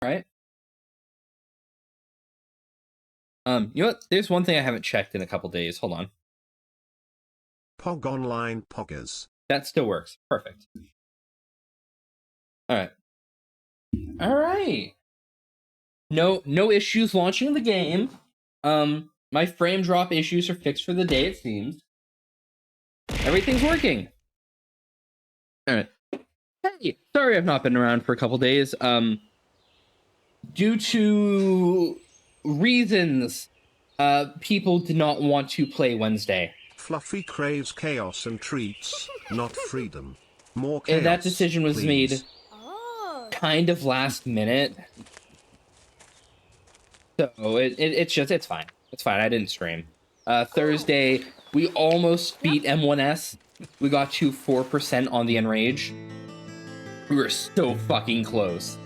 Right. You know what? There's one thing I haven't checked in a couple days. Hold on. Pog Online Poggers. That still works. Perfect. All right. All right. No issues launching the game. My frame drop issues are fixed for the day, it seems. Everything's working. All right. Hey, sorry I've not been around for a couple days. Due to reasons, people did not want to play Wednesday. Fluffy craves chaos and treats, not freedom. More chaos, And that decision was please. made kind of last minute. So it's fine. It's fine. I didn't stream. Thursday, we almost beat M1S. We got to 4% on the Enrage. We were so fucking close.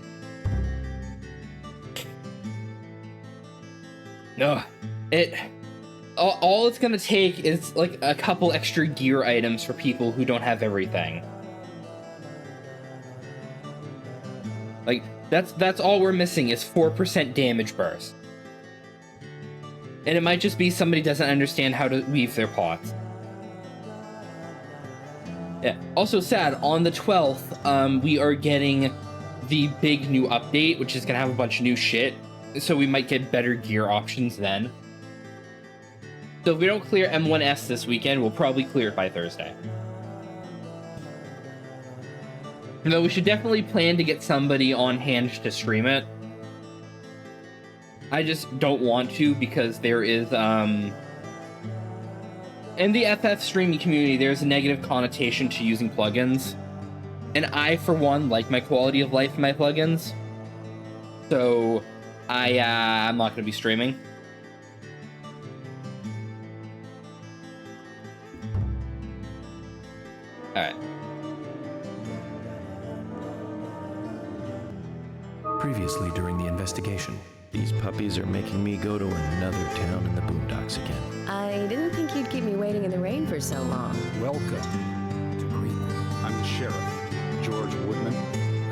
No, all it's gonna take is like a couple extra gear items for people who don't have everything. Like that's all we're missing is 4% damage burst. And it might just be somebody doesn't understand how to weave their pots. Yeah. Also sad, on the 12th, we are getting the big new update, which is gonna have a bunch of new shit. So we might get better gear options then. So if we don't clear M1S this weekend, we'll probably clear it by Thursday. Though we should definitely plan to get somebody on hand to stream it. I just don't want to because there is, in the FF streaming community, there's a negative connotation to using plugins. And I, for one, like my quality of life in my plugins. So I'm not going to be streaming. Alright. Previously during the investigation. These puppies are making me go to another town in the boondocks again. I didn't think you'd keep me waiting in the rain for so long. Welcome to Greenland. I'm the sheriff, George Woodman.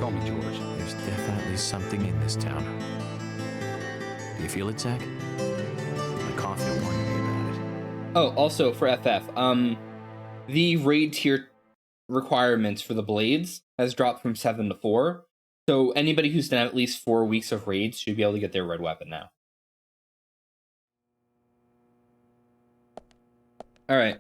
Call me George. There's definitely something in this town. Do you feel it, Zach? My coffee warned me about it. Oh, also for FF, the raid tier requirements for the blades has dropped from 7 to 4. So anybody who's done at least 4 weeks of raids should be able to get their red weapon now. All right.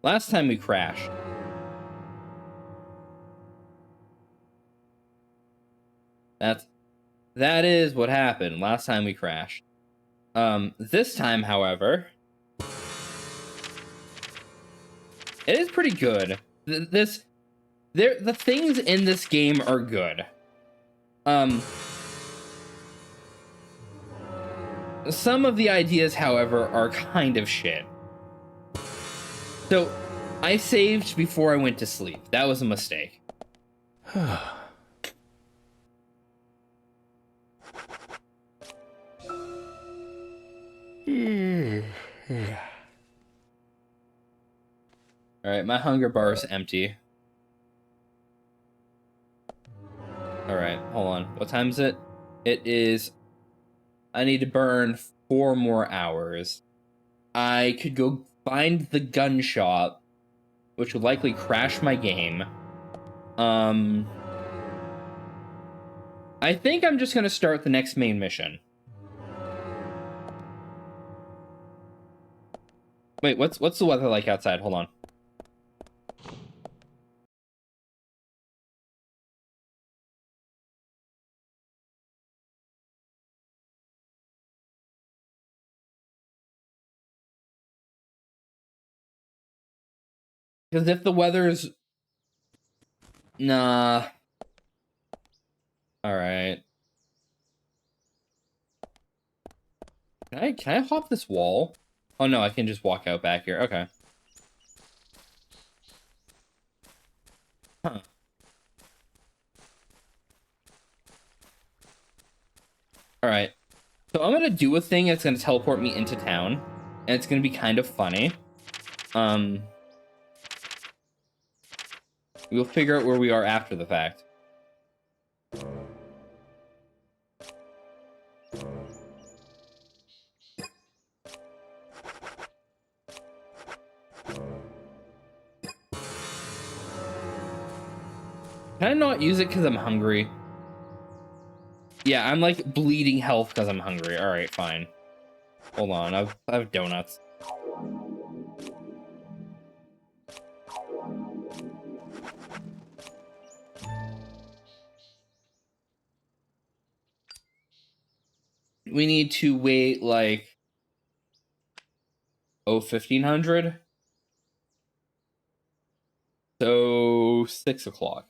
Last time we crashed. That is what happened last time we crashed. This time, however, it is pretty good. The things in this game are good. Some of the ideas, however, are kind of shit. So, I saved before I went to sleep. That was a mistake. Alright, my hunger bar is empty. Alright, hold on. What time is it? It is... I need to burn 4 more hours. I could go find the gun shop, which would likely crash my game. I think I'm just gonna start the next main mission. Wait, what's the weather like outside? Hold on. Because if the weather's... Nah. Alright. Can I hop this wall? Oh no, I can just walk out back here. Okay. Huh. Alright. So I'm gonna do a thing that's gonna teleport me into town. And it's gonna be kind of funny. We'll figure out where we are after the fact. Can I not use it because I'm hungry? Yeah, I'm like bleeding health because I'm hungry. All right, fine. Hold on, I have donuts. We need to wait like 1500. So 6 o'clock.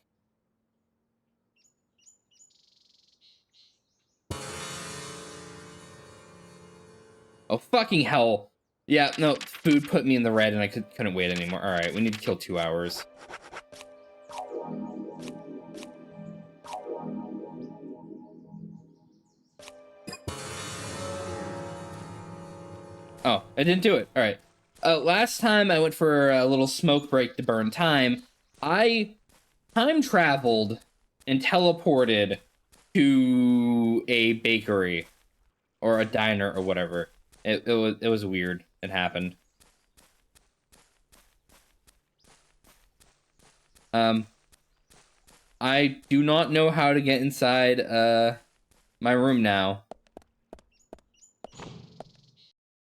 Oh, fucking hell. Yeah, no, food put me in the red and I couldn't wait anymore. All right, we need to kill 2 hours. Oh, I didn't do it. All right. Last time I went for a little smoke break to burn time. I time traveled and teleported to a bakery or a diner or whatever. It was weird. It happened. I do not know how to get inside my room now.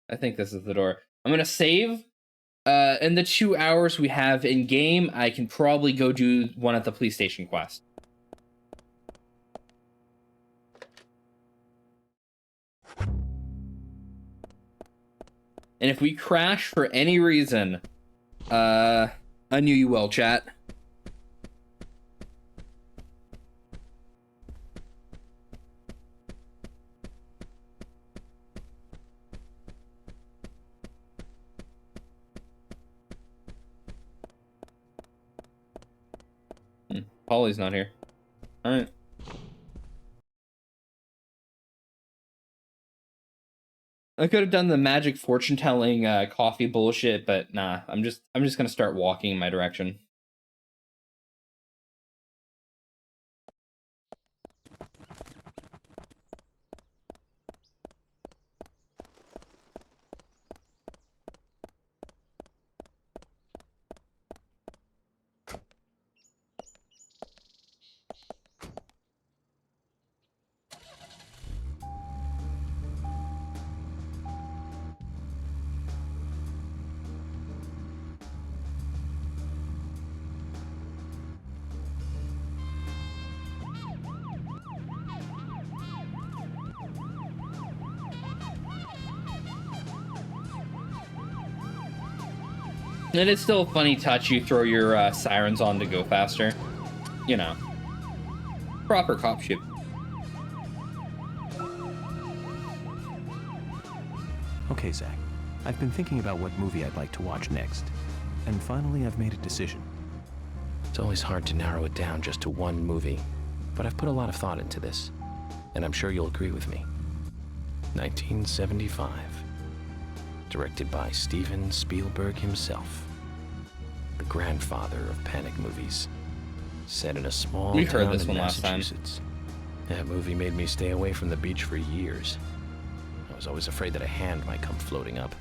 I think this is the door. I'm gonna save. In the 2 hours we have in game, I can probably go do one at the police station quest. And if we crash for any reason, I knew you well, chat. Polly's not here. All right. I could have done the magic fortune telling coffee bullshit, but nah. I'm just gonna start walking in my direction. And it's still a funny touch. You throw your sirens on to go faster. You know. Proper cop shit. Okay, Zach. I've been thinking about what movie I'd like to watch next. And finally, I've made a decision. It's always hard to narrow it down just to one movie. But I've put a lot of thought into this. And I'm sure you'll agree with me. 1975. Directed by Steven Spielberg himself. The grandfather of panic movies. Set in a small We heard town this in one last time. Massachusetts. That movie made me stay away from the beach for years. I was always afraid that a hand might come floating up.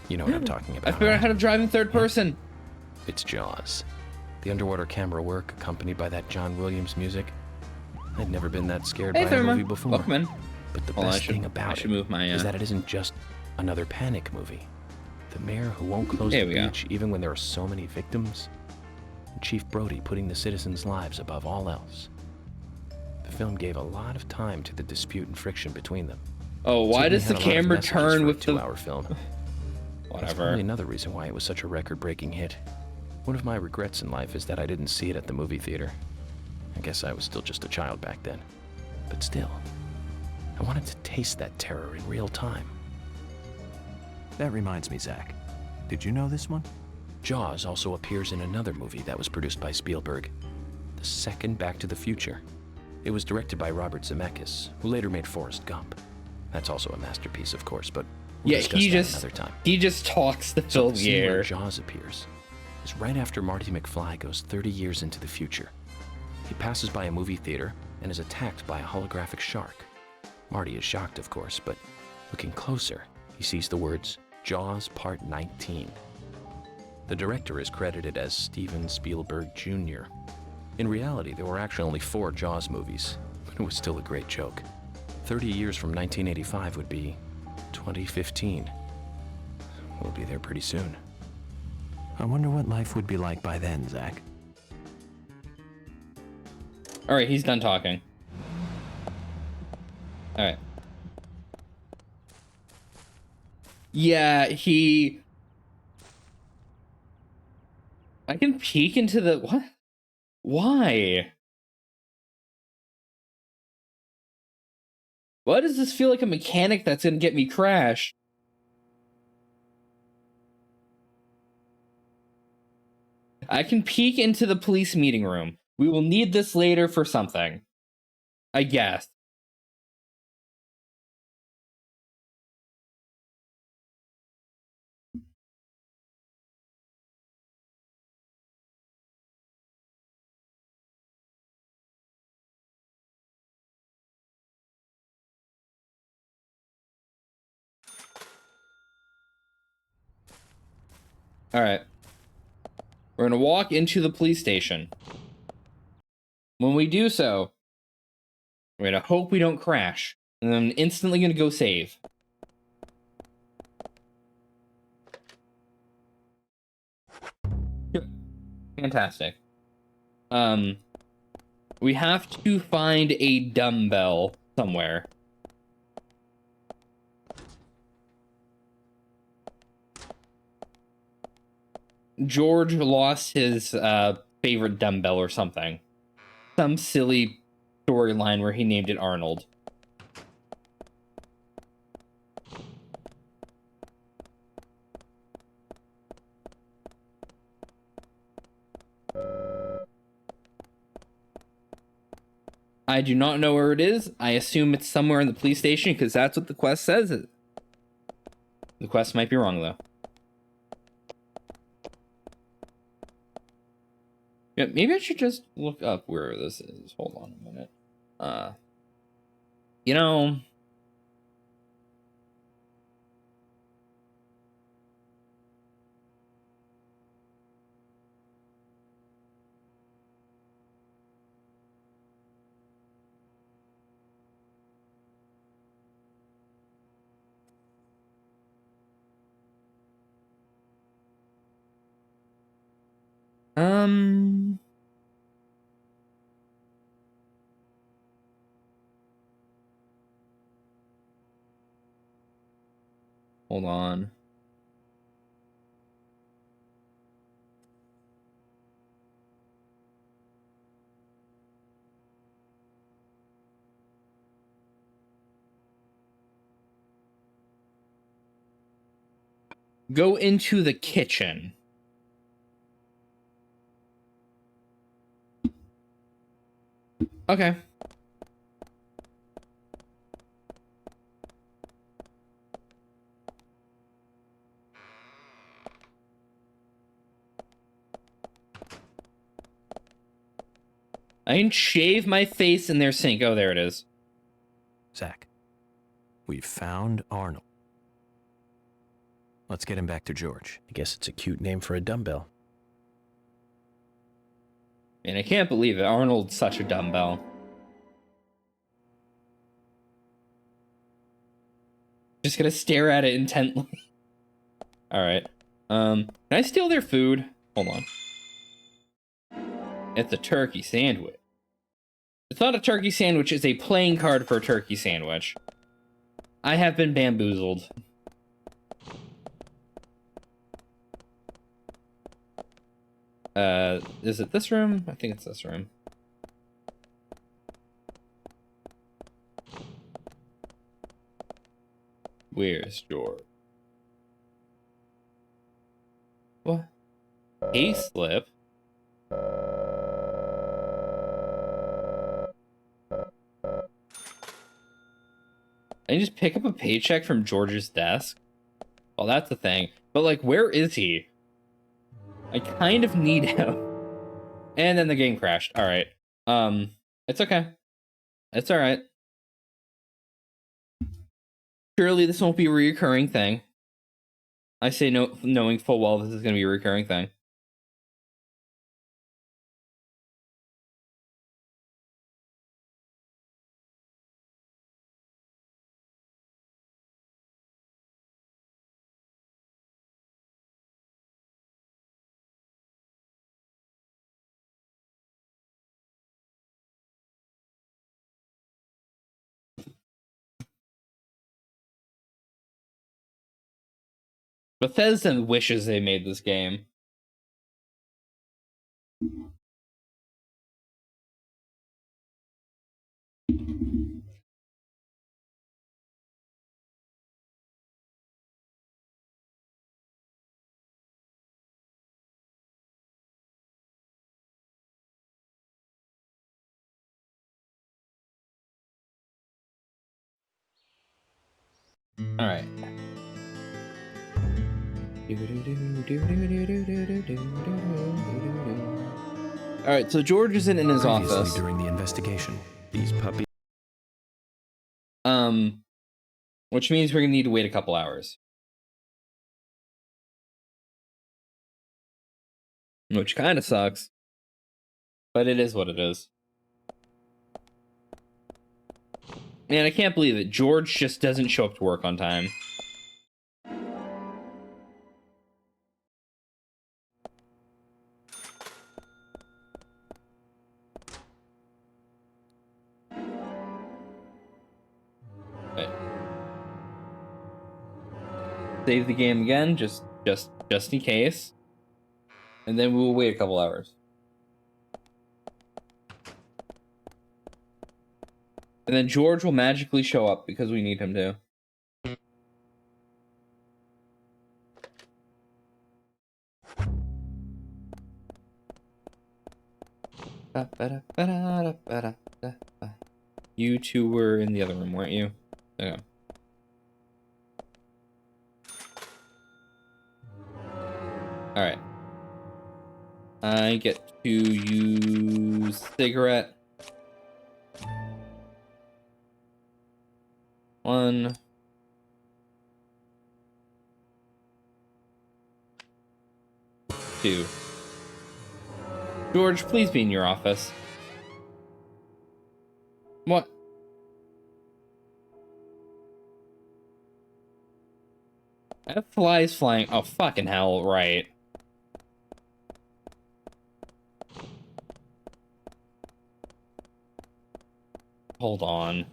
You know what I'm talking about. I figured out how to drive in third person. It's Jaws. The underwater camera work accompanied by that John Williams music. I'd never been that scared by a movie before. Welcome in. But the Hold on, best thing about it move my, is that it isn't just another panic movie. The mayor who won't close the beach even when there are so many victims. And Chief Brody putting the citizens' lives above all else. The film gave a lot of time to the dispute and friction between them. Oh, why does the camera turn with the 2-hour film? Whatever. That's probably another reason why it was such a record-breaking hit. One of my regrets in life is that I didn't see it at the movie theater. I guess I was still just a child back then. But still, I wanted to taste that terror in real time. That reminds me, Zach. Did you know this one? Jaws also appears in another movie that was produced by Spielberg, the second Back to the Future. It was directed by Robert Zemeckis, who later made Forrest Gump. That's also a masterpiece, of course, but we'll discuss that another time. He just talks to fill the air. Jaws appears. is right after Marty McFly goes 30 years into the future. He passes by a movie theater and is attacked by a holographic shark. Marty is shocked, of course, but looking closer, he sees the words, Jaws Part 19. The director is credited as Steven Spielberg Jr. In reality, there were actually only 4 Jaws movies, but it was still a great joke. 30 years from 1985 would be 2015. We'll be there pretty soon. I wonder what life would be like by then, Zach. All right, he's done talking. All right. Yeah, I can peek into the... What? Why? Why does this feel like a mechanic that's gonna get me crashed? I can peek into the police meeting room. We will need this later for something, I guess. All right. We're going to walk into the police station. When we do so, we're going to hope we don't crash. And then I'm instantly going to go save. Yep. Fantastic. We have to find a dumbbell somewhere. George lost his favorite dumbbell or something. Some silly storyline where he named it Arnold. I do not know where it is. I assume it's somewhere in the police station because that's what the quest says. The quest might be wrong though. Yeah, maybe I should just look up where this is. Hold on a minute. You know... Hold on. Go into the kitchen. Okay. I can shave my face in their sink. Oh, there it is. Zach, we've found Arnold. Let's get him back to George. I guess it's a cute name for a dumbbell. Man, I can't believe it. Arnold's such a dumbbell. Just gonna stare at it intently. Alright. Can I steal their food? Hold on. It's a turkey sandwich. It's not a turkey sandwich, it's a playing card for a turkey sandwich. I have been bamboozled. Is it this room? I think it's this room. Where's George? What? Pay slip? I just pick up a paycheck from George's desk? Well, that's the thing. But, like, where is he? I kind of need him. And then the game crashed. All right. It's okay. It's all right. Surely this won't be a recurring thing. I say no, knowing full well this is going to be a recurring thing. Bethesda wishes they made this game. All right. All right, so George isn't in his office. During the investigation, these puppies. Which means we're gonna need to wait a couple hours. Which kind of sucks. But it is what it is. Man, I can't believe it. George just doesn't show up to work on time. Right. Save the game again, just in case. And then we'll wait a couple hours. And then George will magically show up because we need him to. You two were in the other room, weren't you? Okay. Alright. I get to use cigarette. 1. 2. George, please be in your office. What? I have flies flying. Oh, fucking hell, right. Hold on.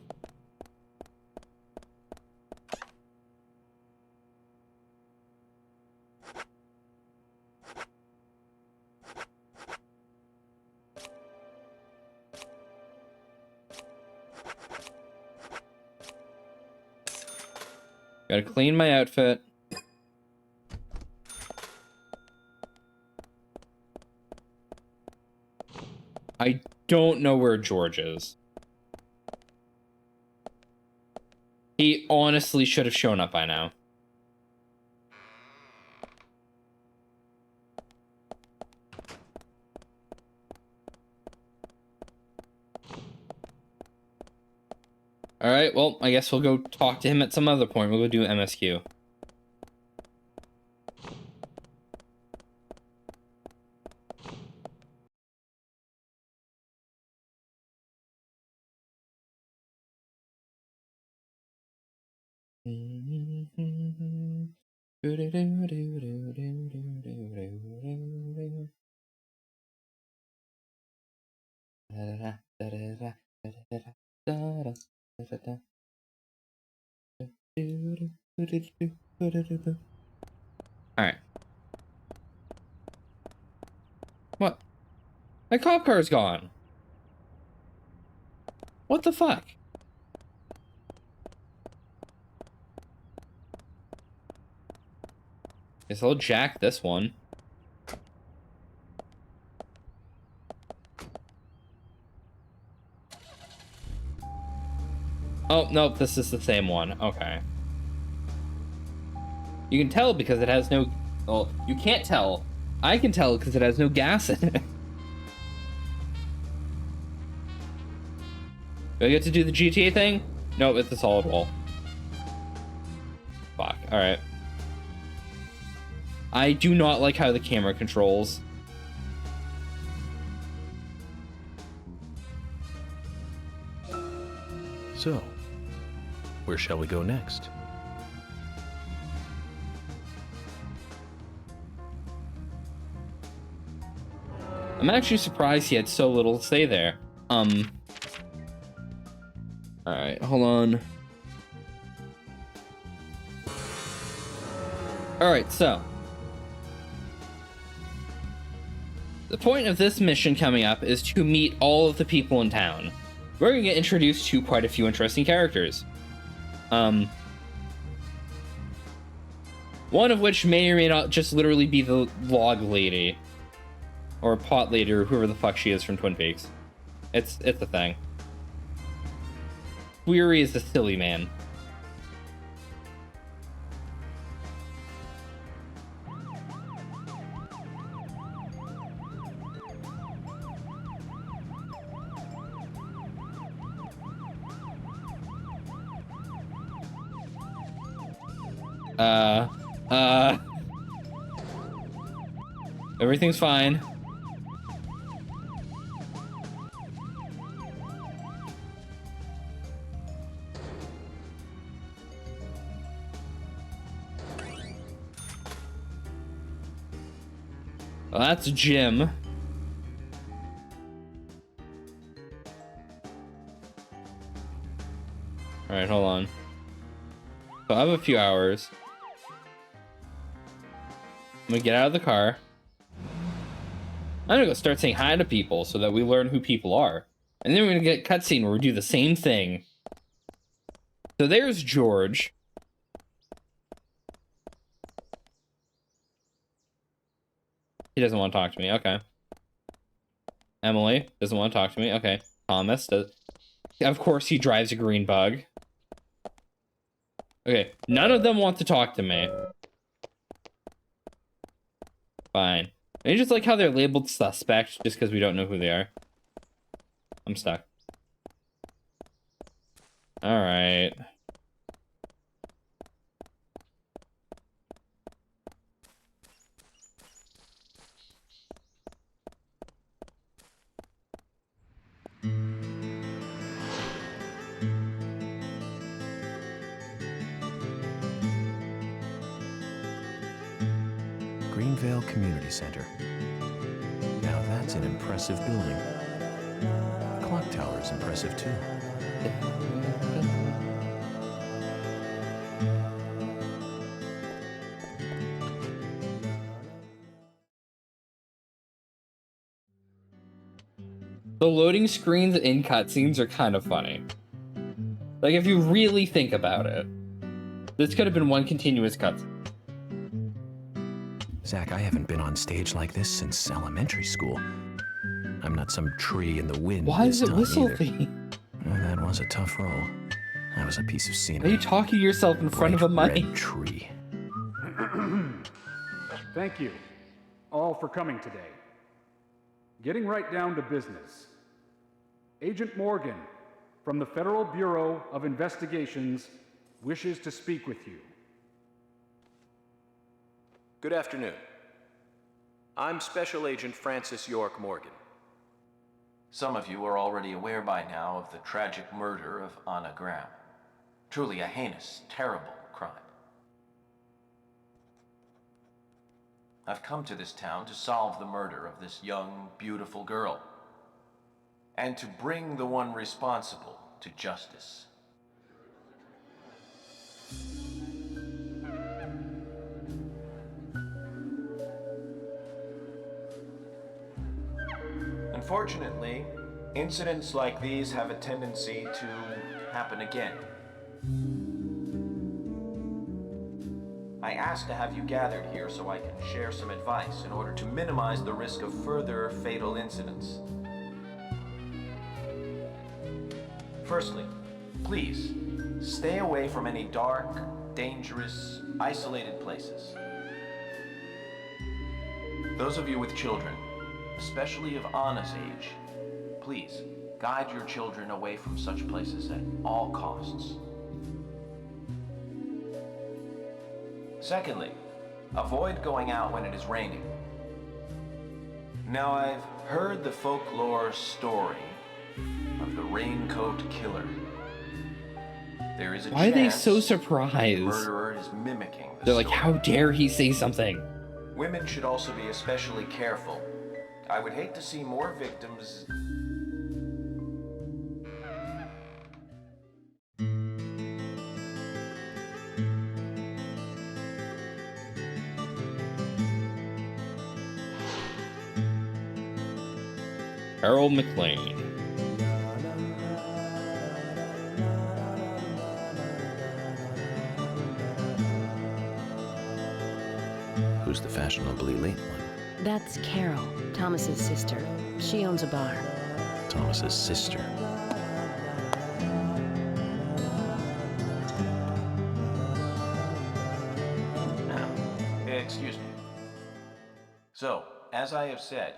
Gotta clean my outfit. I don't know where George is. He honestly should have shown up by now. Alright, well, I guess we'll go talk to him at some other point. We'll go do MSQ. Alright. What? My cop car is gone. What the fuck? Guess I'll jack this one. Oh, nope, this is the same one. Okay. You can tell because it has no... Well, you can't tell I can tell because it has no gas in it. Do I get to do the GTA thing? Nope, it's a solid wall. Fuck, alright. I do not like how the camera controls. So, where shall we go next? I'm actually surprised he had so little to say there. Alright, hold on. Alright, so. The point of this mission coming up is to meet all of the people in town. We're gonna get introduced to quite a few interesting characters. One of which may or may not just literally be the log lady. Or pot lady, or whoever the fuck she is from Twin Peaks. It's a thing. Weary is the silly man. Everything's fine. Well, that's Jim. Alright, hold on. So I have a few hours. I'm gonna get out of the car. I'm gonna go start saying hi to people so that we learn who people are. And then we're gonna get a cutscene where we do the same thing. So there's George. He doesn't want to talk to me. Okay. Emily doesn't want to talk to me. Okay. Thomas does. Of course, he drives a green bug. Okay. None of them want to talk to me. Fine. I just like how they're labeled suspect just because we don't know who they are. I'm stuck. Alright. Greenvale Community Center. Now that's an impressive building. The clock tower is impressive too. The loading screens in cutscenes are kind of funny. Like, if you really think about it, this could have been one continuous cutscene. Zach, I haven't been on stage like this since elementary school. I'm not some tree in the wind. Why is it whistle either. theme? Well, that was a tough role. That was a piece of scenery. Are you talking to yourself in front of a mic? Red tree. Thank you all for coming today. Getting right down to business. Agent Morgan from the Federal Bureau of Investigations wishes to speak with you. Good afternoon. I'm Special Agent Francis York Morgan. Some of you are already aware by now of the tragic murder of Anna Graham. Truly a heinous, terrible crime. I've come to this town to solve the murder of this young, beautiful girl, and to bring the one responsible to justice. Unfortunately, incidents like these have a tendency to happen again. I asked to have you gathered here so I can share some advice in order to minimize the risk of further fatal incidents. Firstly, please, stay away from any dark, dangerous, isolated places. Those of you with children, especially of Anna's age, please guide your children away from such places at all costs. Secondly, avoid going out when it is raining. Now, I've heard the folklore story of the Raincoat Killer. There is a Why are they so chance surprised? the murderer is mimicking the They're like, story. how dare he say something? Women should also be especially careful. I would hate to see more victims. Harold McLean. Who's the fashionably late one? That's Carol, Thomas's sister. She owns a bar. Thomas's sister. Now, excuse me. So, as I have said,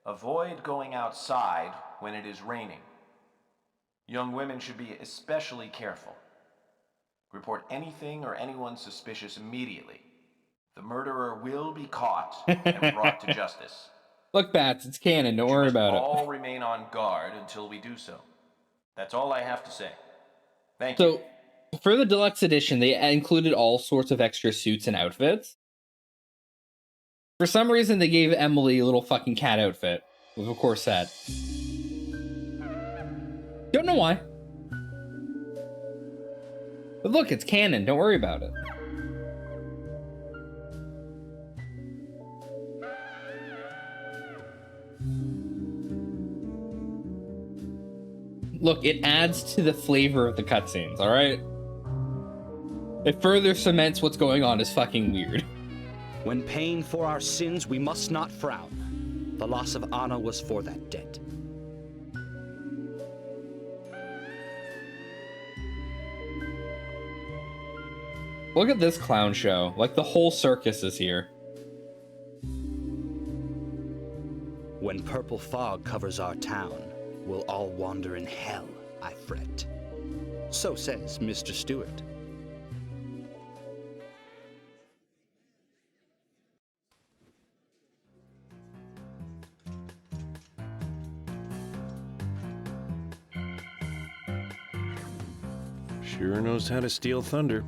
avoid going outside when it is raining. Young women should be especially careful. Report anything or anyone suspicious immediately. The murderer will be caught and brought to justice. Look, Bats, it's canon. Don't worry about it. All remain on guard until we do so. That's all I have to say. Thank you. So, for the deluxe edition, they included all sorts of extra suits and outfits. For some reason, they gave Emily a little fucking cat outfit with a corset. Don't know why. But look, it's canon. Don't worry about it. Look, it adds to the flavor of the cutscenes, alright? It further cements what's going on is fucking weird. When paying for our sins, we must not frown. The loss of Anna was for that debt. Look at this clown show. Like, the whole circus is here. When purple fog covers our town, we'll all wander in hell, I fret. So says Mr. Stewart. Sure knows how to steal thunder.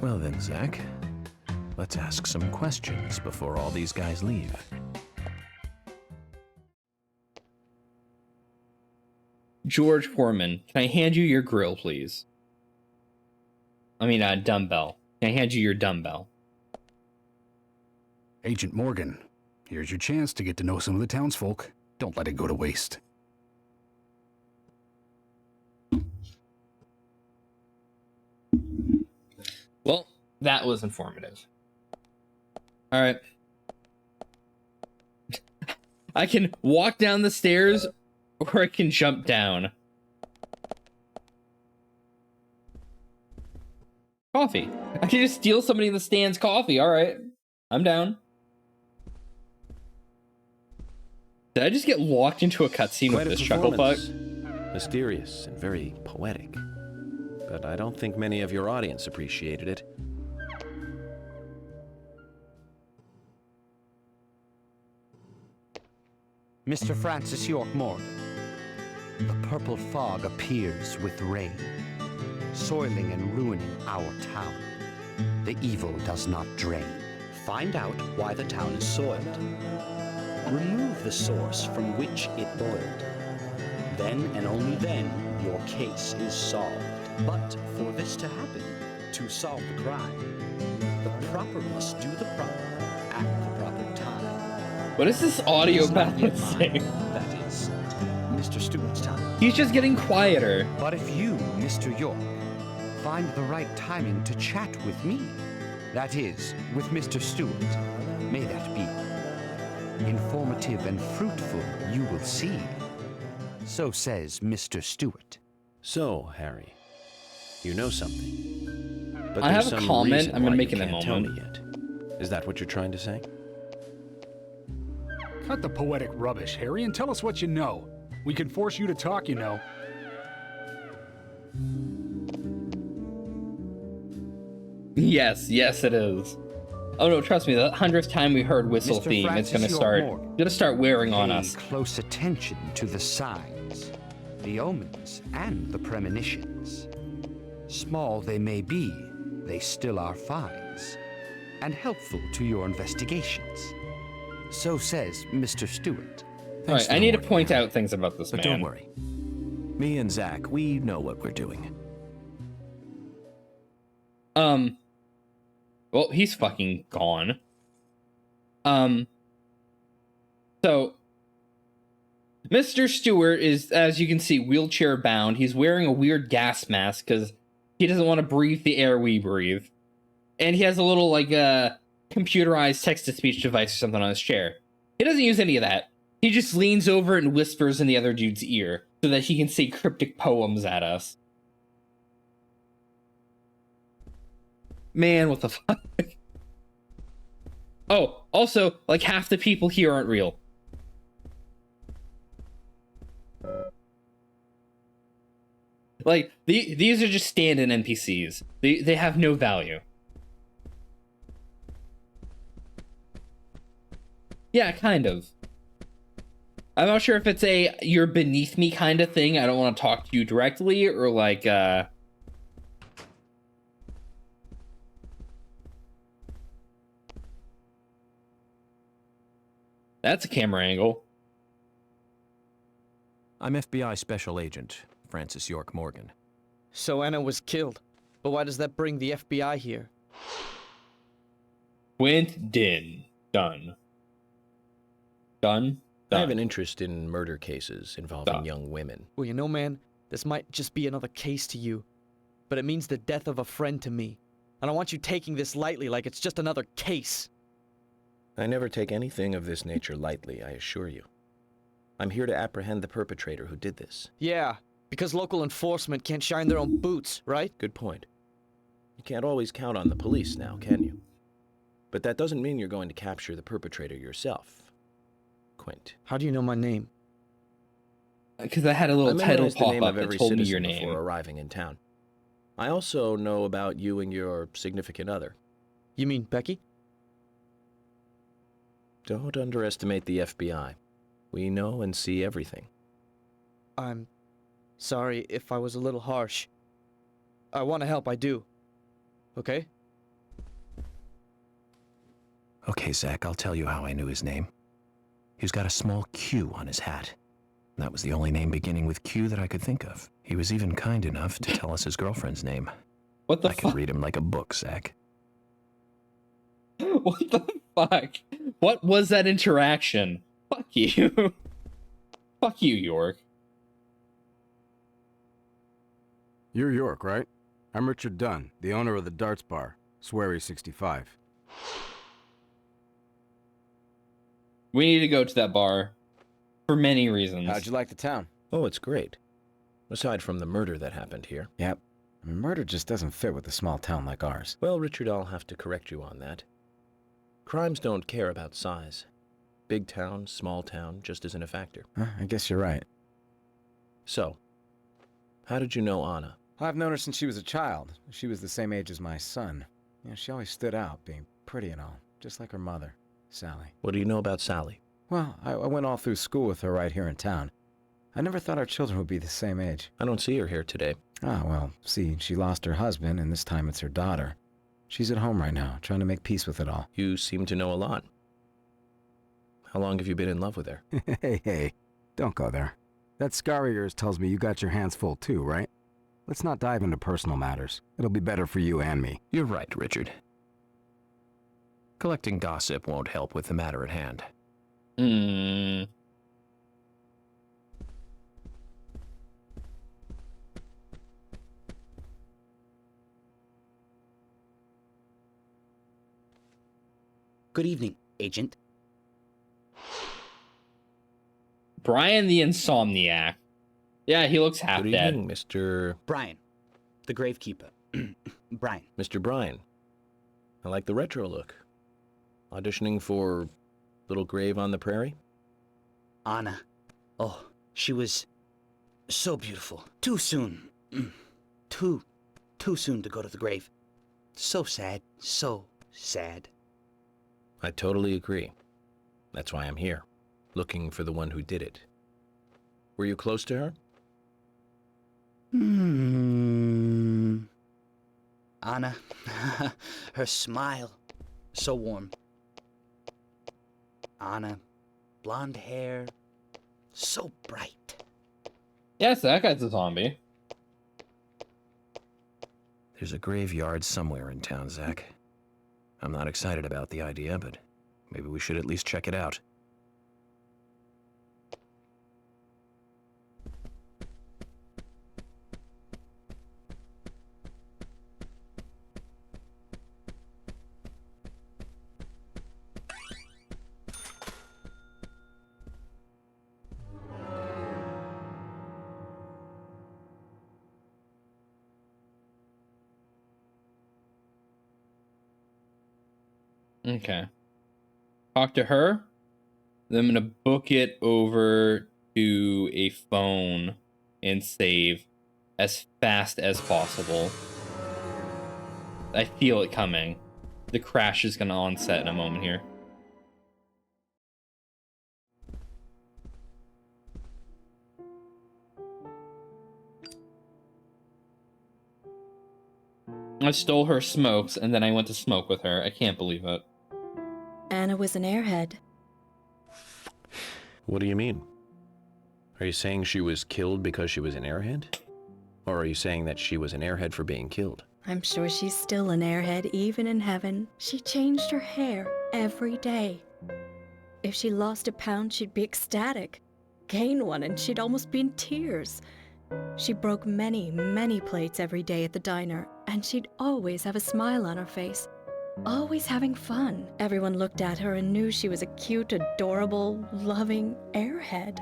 Well then, Zach, let's ask some questions before all these guys leave. George Foreman, can I hand you your grill, please? I mean, dumbbell. Can I hand you your dumbbell? Agent Morgan, here's your chance to get to know some of the townsfolk. Don't let it go to waste. Well, that was informative. Alright. I can walk down the stairs, or I can jump down. Coffee. I can just steal somebody in the stand's coffee. Alright. I'm down. Did I just get locked into a cutscene with this chucklefuck? Mysterious and very poetic. But I don't think many of your audience appreciated it. Mr. Francis York Morgan, the purple fog appears with rain, soiling and ruining our town. The evil does not drain. Find out why the town is soiled. Remove the source from which it boiled. Then and only then, your case is solved. But for this to happen, to solve the crime, the proper must do the proper at the proper time. What is this audio balance saying? That is Mr. Stewart's time. He's just getting quieter. But if you, Mr. York, find the right timing to chat with me, that is, with Mr. Stewart, may that be informative and fruitful, you will see. So says Mr. Stewart. So, Harry, you know something. But I there's have a some comment reason I'm gonna why make you in a can't tell moment. me yet. Is that what you're trying to say? Cut the poetic rubbish, Harry, and tell us what you know. We can force you to talk, you know. Yes, it is. Oh no, trust me, the 100th time we heard whistle Mr. theme, it's Francis gonna start wearing on Pay us. close attention to the signs, the omens, and the premonitions. Small they may be, they still are finds, and helpful to your investigations. So says Mr. Stewart. Alright, I need to point out things about this But man. don't worry. Me and Zach, we know what we're doing. Well, he's fucking gone. So Mr. Stewart is, as you can see, wheelchair bound. He's wearing a weird gas mask because he doesn't want to breathe the air we breathe. And he has a little, like, computerized text-to-speech device or something on his chair. He doesn't use any of that. He just leans over and whispers in the other dude's ear so that he can say cryptic poems at us. Man, what the fuck? Oh, also, like, half the people here aren't real. Like, these are just stand-in NPCs. They have no value. Yeah, kind of. I'm not sure if it's a you're beneath me kind of thing. I don't want to talk to you directly, or like, That's a camera angle. I'm FBI Special Agent Francis York Morgan. So Anna was killed. But why does that bring the FBI here? Quentin. Done. I have an interest in murder cases involving young women. Well, you know, man, this might just be another case to you. But it means the death of a friend to me. I don't want you taking this lightly like it's just another case. I never take anything of this nature lightly, I assure you. I'm here to apprehend the perpetrator who did this. Yeah, because local enforcement can't shine their own boots, right? Good point. You can't always count on the police now, can you? But that doesn't mean you're going to capture the perpetrator yourself. Quint. How do you know my name? Because I had a little title pop up that told me your name before arriving in town. I also know about you and your significant other. You mean Becky? Don't underestimate the FBI. We know and see everything. I'm sorry if I was a little harsh. I want to help, I do. Okay? Okay, Zach, I'll tell you how I knew his name. He's got a small Q on his hat. That was the only name beginning with Q that I could think of. He was even kind enough to tell us his girlfriend's name. What the fuck? I could read him like a book, Zach. What the fuck? What was that interaction? Fuck you. Fuck you, York. You're York, right? I'm Richard Dunn, the owner of the darts bar, Swery 65. We need to go to that bar for many reasons. How'd you like the town? Oh, it's great. Aside from the murder that happened here. Yep. I mean, murder just doesn't fit with a small town like ours. Well, Richard, I'll have to correct you on that. Crimes don't care about size. Big town, small town, just isn't a factor. I guess you're right. So, how did you know Anna? I've known her since she was a child. She was the same age as my son. You know, she always stood out, being pretty and all, just like her mother, Sally. What do you know about Sally? Well, I went all through school with her right here in town. I never thought our children would be the same age. I don't see her here today. Ah, well, see, she lost her husband, and this time it's her daughter. She's at home right now, trying to make peace with it all. You seem to know a lot. How long have you been in love with her? Hey, don't go there. That scar of yours tells me you got your hands full too, right? Let's not dive into personal matters. It'll be better for you and me. You're right, Richard. Collecting gossip won't help with the matter at hand. Good evening, Agent. Brian the Insomniac. Yeah, he looks half Good dead. evening, Mr. Brian, the gravekeeper. Brian. Mr. Brian. I like the retro look. Auditioning for Little Grave on the Prairie? Anna. Oh, she was so beautiful. Too soon. Too soon to go to the grave. So sad. So sad. I totally agree. That's why I'm here, looking for the one who did it. Were you close to her? Anna, her smile, so warm. Anna, blonde hair, so bright. Yes, that guy's a zombie. There's a graveyard somewhere in town, Zach. I'm not excited about the idea, but maybe we should at least check it out. Okay. Talk to her. Then I'm gonna book it over to a phone and save as fast as possible. I feel it coming. The crash is gonna onset in a moment here. I stole her smokes and then I went to smoke with her. I can't believe it. Anna was an airhead. What do you mean? Are you saying she was killed because she was an airhead? Or are you saying that she was an airhead for being killed? I'm sure she's still an airhead even in heaven. She changed her hair every day. If she lost a pound, she'd be ecstatic. Gain one and she'd almost be in tears. She broke many, many plates every day at the diner, and she'd always have a smile on her face. Always having fun. Everyone looked at her and knew she was a cute, adorable, loving airhead.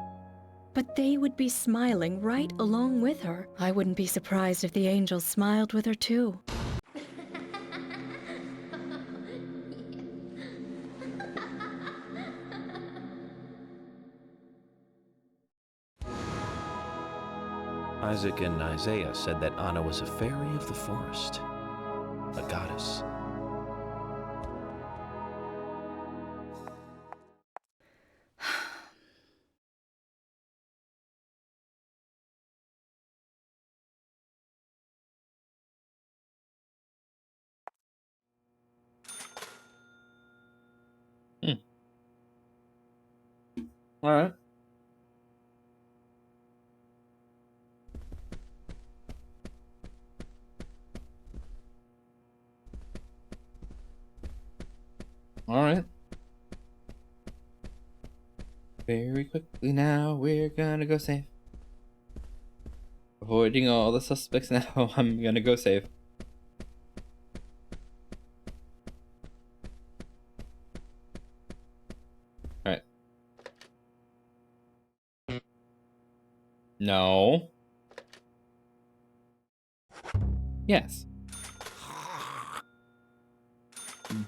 But they would be smiling right along with her. I wouldn't be surprised if the angels smiled with her too. Isaac and Isaiah said that Anna was a fairy of the forest, a goddess. All right. All right. Very quickly now, we're gonna go save. Avoiding all the suspects now, I'm gonna go save. Alright. No. Yes.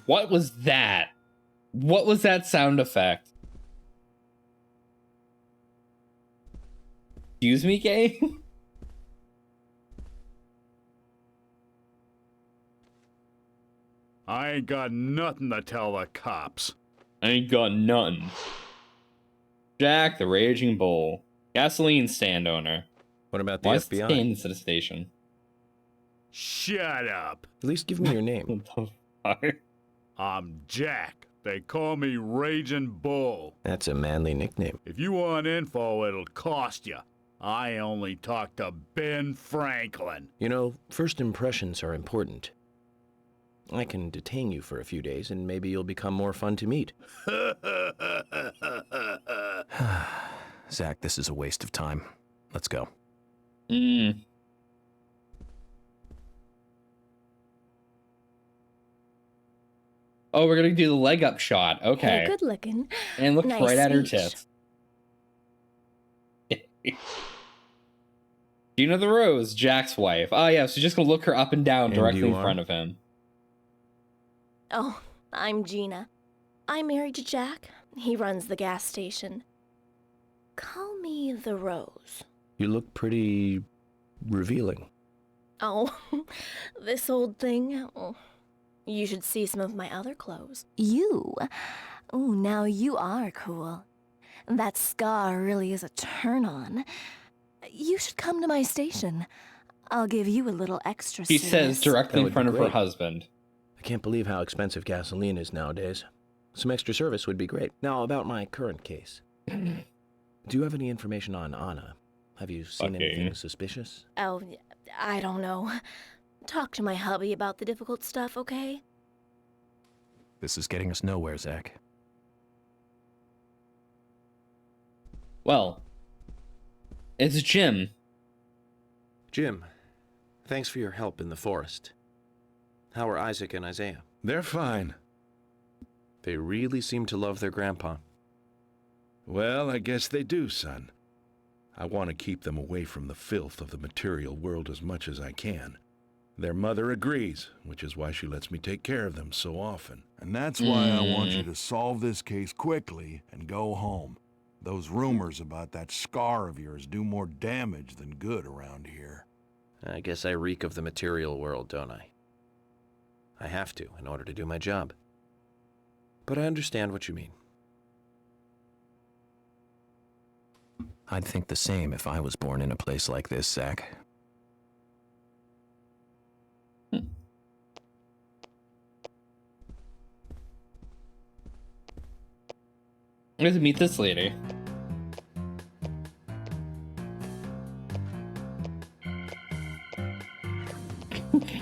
What was that? What was that sound effect? Excuse me, game? I ain't got nothing to tell the cops. I ain't got nothing. Jack the Raging Bull. Gasoline stand owner. What about the Why FBI? stand instead of station? Shut up. At least give me your name. What the fuck? I'm Jack. They call me Raging Bull. That's a manly nickname. If you want info, it'll cost you. I only talk to Ben Franklin. You know, first impressions are important. I can detain you for a few days, and maybe you'll become more fun to meet. Zach, this is a waste of time. Let's go. Oh, we're gonna do the leg up shot. Okay. Hey, good looking. And look Nice right at her speech. tits. Gina the Rose, Jack's wife. Oh yeah, so just gonna look her up and down And directly you in are? front of him. Oh, I'm Gina. I'm married to Jack. He runs the gas station. call me the Rose. You look pretty revealing. Oh, this old thing. Oh, you should see some of my other clothes. You? Oh, now you are cool. That scar really is a turn-on. You should come to my station. I'll give you a little extra She service. says directly in front of her great. husband. I can't believe how expensive gasoline is nowadays. Some extra service would be great. Now, about my current case. Do you have any information on Anna? Have you seen anything suspicious? Oh, I don't know. Talk to my hubby about the difficult stuff, okay? This is getting us nowhere, Zach. Well, it's Jim. Jim, thanks for your help in the forest. How are Isaac and Isaiah? They're fine. They really seem to love their grandpa. Well, I guess they do, son. I want to keep them away from the filth of the material world as much as I can. Their mother agrees, which is why she lets me take care of them so often. And that's why I want you to solve this case quickly and go home. Those rumors about that scar of yours do more damage than good around here. I guess I reek of the material world, don't I? I have to, in order to do my job. But I understand what you mean. I'd think the same if I was born in a place like this, Zach. Let's meet this lady.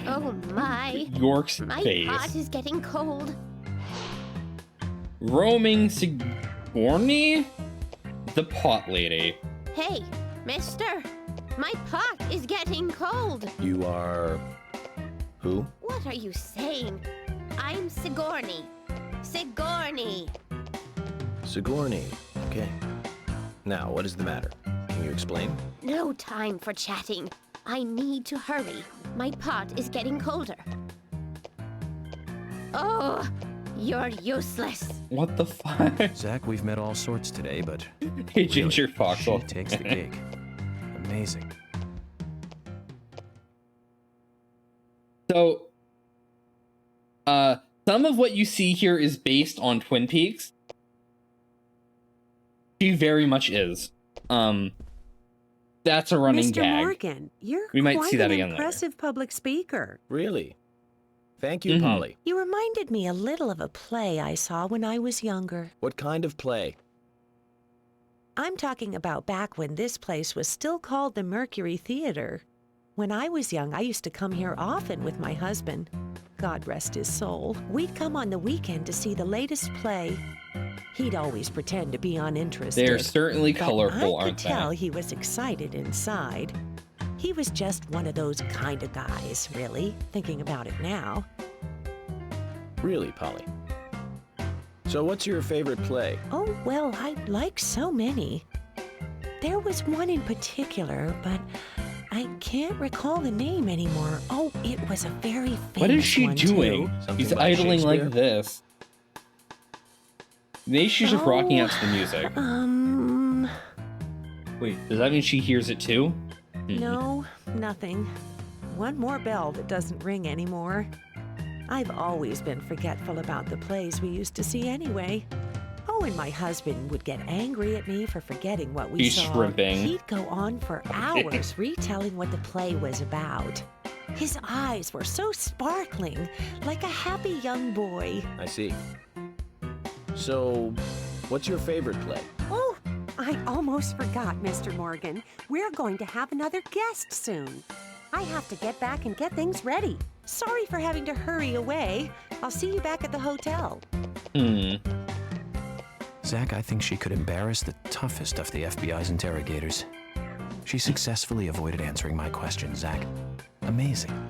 Oh my. York's my face. My pot is getting cold. Roaming Sigourney? The pot lady. Hey, mister. My pot is getting cold. You are... who? What are you saying? I'm Sigourney. Sigourney. Sigourney. Okay. Now, what is the matter? Can you explain? No time for chatting. I need to hurry. My pot is getting colder. Oh, you're useless. What the fuck? Zach, we've met all sorts today, but... Hey, Ginger Fox. She takes the gig. Amazing. So, some of what you see here is based on Twin Peaks. She very much is. That's a running Mr. gag. Morgan, you're we might quite see that an again impressive public speaker. Really? Thank you, Polly. You reminded me a little of a play I saw when I was younger. What kind of play? I'm talking about back when this place was still called the Mercury Theater. When I was young, I used to come here often with my husband. God rest his soul. We'd come on the weekend to see the latest play. He'd always pretend to be uninterested. They're certainly colorful, I aren't could tell he was excited inside. He was just one of those kind of guys, really, thinking about it now. Really, Polly? So what's your favorite play? Oh, well, I like so many. There was one in particular, but I can't recall the name anymore. Oh, it was a very famous one, What is she doing? He's idling like this. Maybe she's just rocking out to the music. Wait, does that mean she hears it too? No, nothing. One more bell that doesn't ring anymore. I've always been forgetful about the plays we used to see anyway. Oh, and my husband would get angry at me for forgetting what we She's saw. shrimping. He'd go on for hours retelling what the play was about. His eyes were so sparkling, like a happy young boy. I see. So, what's your favorite play? Oh, I almost forgot, Mr. Morgan. We're going to have another guest soon. I have to get back and get things ready. Sorry for having to hurry away. I'll see you back at the hotel. Zach, I think she could embarrass the toughest of the FBI's interrogators. She successfully avoided answering my question, Zach. Amazing.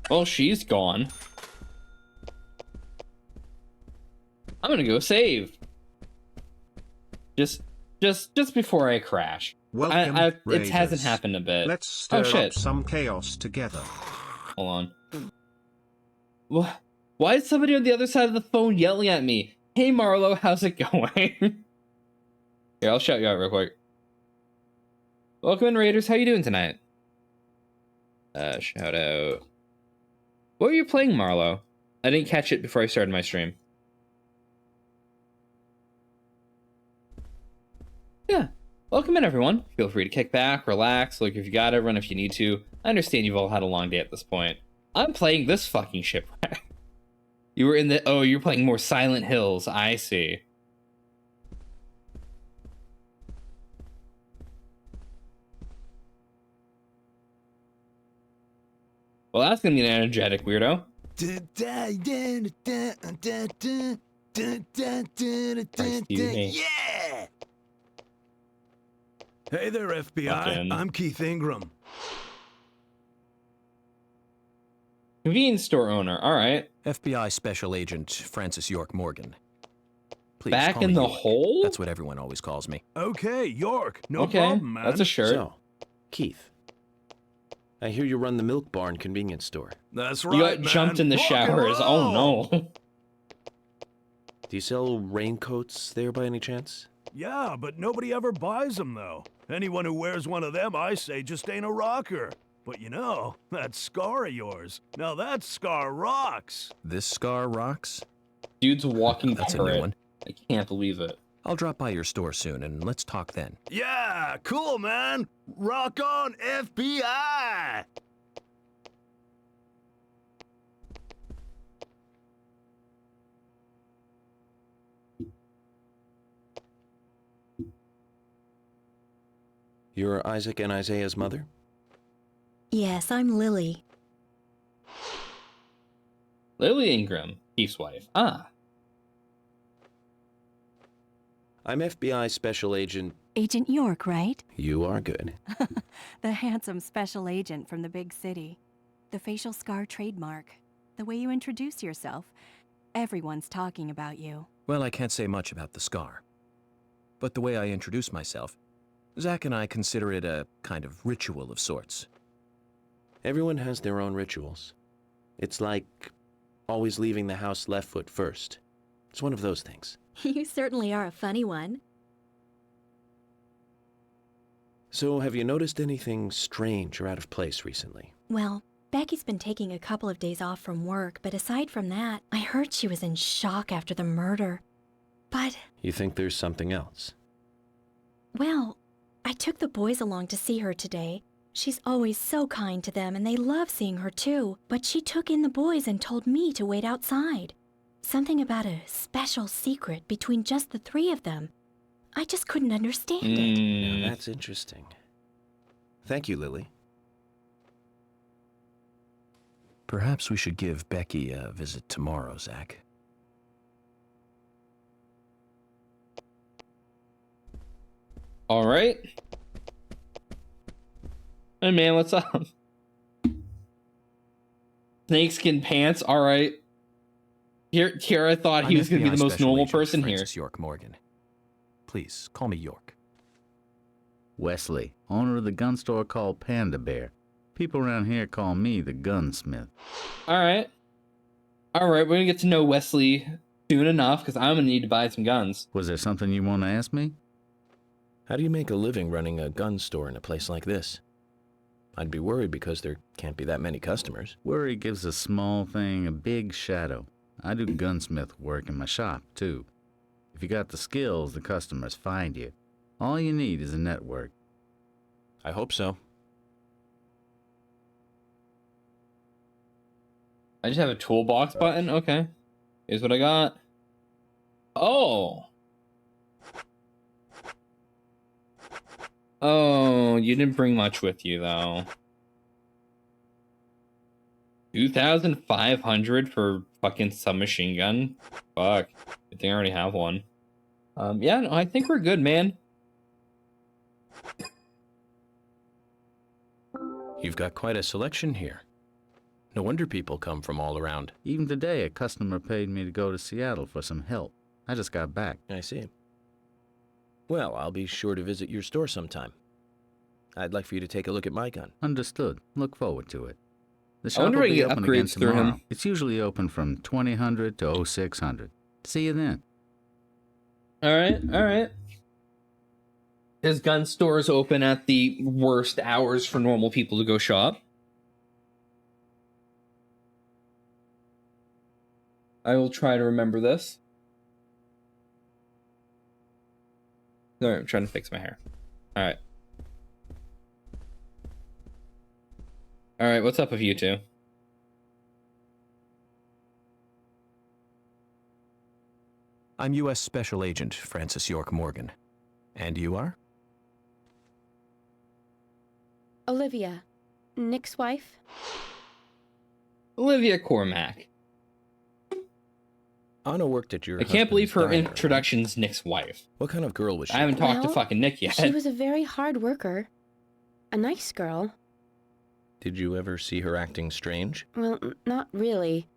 Well, she's gone. I'm gonna go save. Just before I crash. Welcome, it Raiders. hasn't happened a bit. Let's stir shit. up some chaos together. Hold on. Why is somebody on the other side of the phone yelling at me? Hey, Marlo, how's it going? Here, I'll shout you out real quick. Welcome in, Raiders. How you doing tonight? Shout out. What were you playing, Marlo? I didn't catch it before I started my stream. Yeah. Welcome in, everyone. Feel free to kick back, relax, look if you gotta, run if you need to. I understand you've all had a long day at this point. I'm playing this fucking shipwreck. You were in the... Oh, you're playing more Silent Hills. I see. Well, that's gonna be an energetic weirdo. Yeah! Hey there, FBI. I'm Keith Ingram. Convenience store owner. All right. FBI Special Agent Francis York Morgan. Please Back call in me the York. hole? That's what everyone always calls me. Okay, York. No Okay, problem, man. that's a shirt. So, Keith, I hear you run the Milk Barn convenience store. That's You right, got jumped in the showers. Oh, no. Do you sell raincoats there by any chance? Yeah, but nobody ever buys them, though. Anyone who wears one of them, I say, just ain't a rocker. But you know, that scar of yours, now that scar rocks. This scar rocks? Dude's a walking That's a parrot. new one. I can't believe it. I'll drop by your store soon, and let's talk then. Yeah, cool, man. Rock on, FBI! You're Isaac and Isaiah's mother? Yes, I'm Lily. Lily Ingram, Keith's wife. Ah. I'm FBI Special Agent... Agent York, right? You are good. The handsome special agent from the big city. The facial scar trademark. The way you introduce yourself. Everyone's talking about you. Well, I can't say much about the scar. But the way I introduce myself, Zach and I consider it a kind of ritual of sorts. Everyone has their own rituals. It's like always leaving the house left foot first. It's one of those things. You certainly are a funny one. So, have you noticed anything strange or out of place recently? Well, Becky's been taking a couple of days off from work, but aside from that, I heard she was in shock after the murder. But... You think there's something else? Well, I took the boys along to see her today. She's always so kind to them, and they love seeing her too. But she took in the boys and told me to wait outside. Something about a special secret between just the three of them. I just couldn't understand it. Now, that's interesting. Thank you, Lily. Perhaps we should give Becky a visit tomorrow, Zach. All right. Hey, man, what's up? Snakeskin pants. All right. Here, I thought he was going to be the most normal person here. Francis York Morgan. Please, call me York. Wesley, owner of the gun store called Panda Bear. People around here call me the gunsmith. All right. We're going to get to know Wesley soon enough, because I'm going to need to buy some guns. Was there something you want to ask me? How do you make a living running a gun store in a place like this? I'd be worried because there can't be that many customers. Worry gives a small thing a big shadow. I do gunsmith work in my shop, too. If you got the skills, the customers find you. All you need is a network. I hope so. I just have a toolbox button? Okay. Here's what I got. Oh. Oh, you didn't bring much with you, though. 2,500 for fucking submachine gun? Fuck. I think I already have one. Yeah, no, I think we're good, man. You've got quite a selection here. No wonder people come from all around. Even today, a customer paid me to go to Seattle for some help. I just got back. I see. Well, I'll be sure to visit your store sometime. I'd like for you to take a look at my gun. Understood. Look forward to it. The I shop wonder will if I be can get open again upgrades through tomorrow. him. It's usually open from 2000 to 0600. See you then. All right, all right. His gun store is open at the worst hours for normal people to go shop. I will try to remember this. Sorry, I'm trying to fix my hair. All right. All right, what's up with you two? I'm U.S. Special Agent Francis York Morgan. And you are? Olivia, Nick's wife. Olivia Cormack. Anna worked at your I can't believe her husband's diner. introduction's Nick's wife. What kind of girl was she? I haven't talked to Well, fucking Nick yet. She was a very hard worker. A nice girl. Did you ever see her acting strange? Well, not really.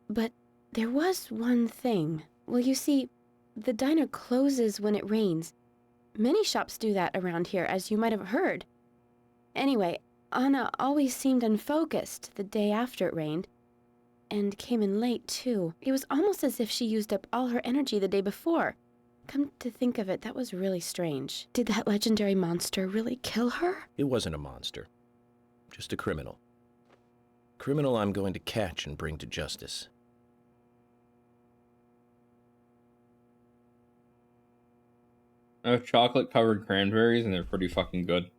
But there was one thing. Well, you see, the diner closes when it rains. Many shops do that around here, as you might have heard. Anyway, Anna always seemed unfocused the day after it rained. And came in late, too. It was almost as if she used up all her energy the day before. Come to think of it, that was really strange. Did that legendary monster really kill her? It wasn't a monster. Just a criminal. Criminal I'm going to catch and bring to justice. I have chocolate covered cranberries and they're pretty fucking good.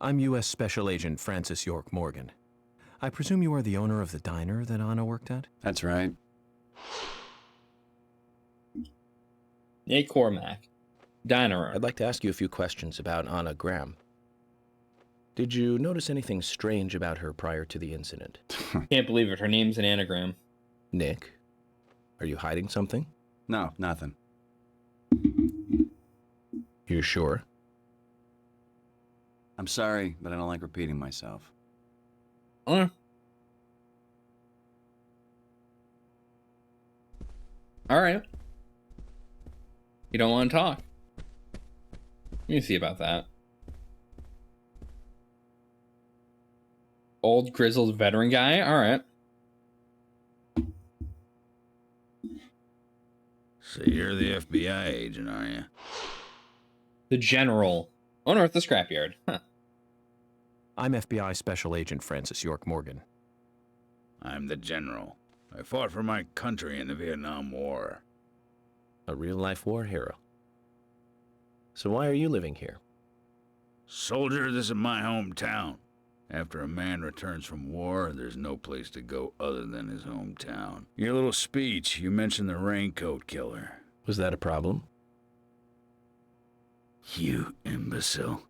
I'm U.S. Special Agent Francis York Morgan. I presume you are the owner of the diner that Anna worked at? That's right. Nate Cormack. Diner. I'd like to ask you a few questions about Anna Graham. Did you notice anything strange about her prior to the incident? Can't believe it. Her name's an anagram. Nick, are you hiding something? No, nothing. You sure? I'm sorry, but I don't like repeating myself. All right. You don't want to talk. Let me see about that. Old grizzled veteran guy? All right. So you're the FBI agent, are you? The general. Owner at the scrapyard. Huh. I'm FBI Special Agent Francis York Morgan. I'm the general. I fought for my country in the Vietnam War. A real-life war hero. So why are you living here? Soldier, this is my hometown. After a man returns from war, there's no place to go other than his hometown. Your little speech, you mentioned the raincoat killer. Was that a problem? You imbecile.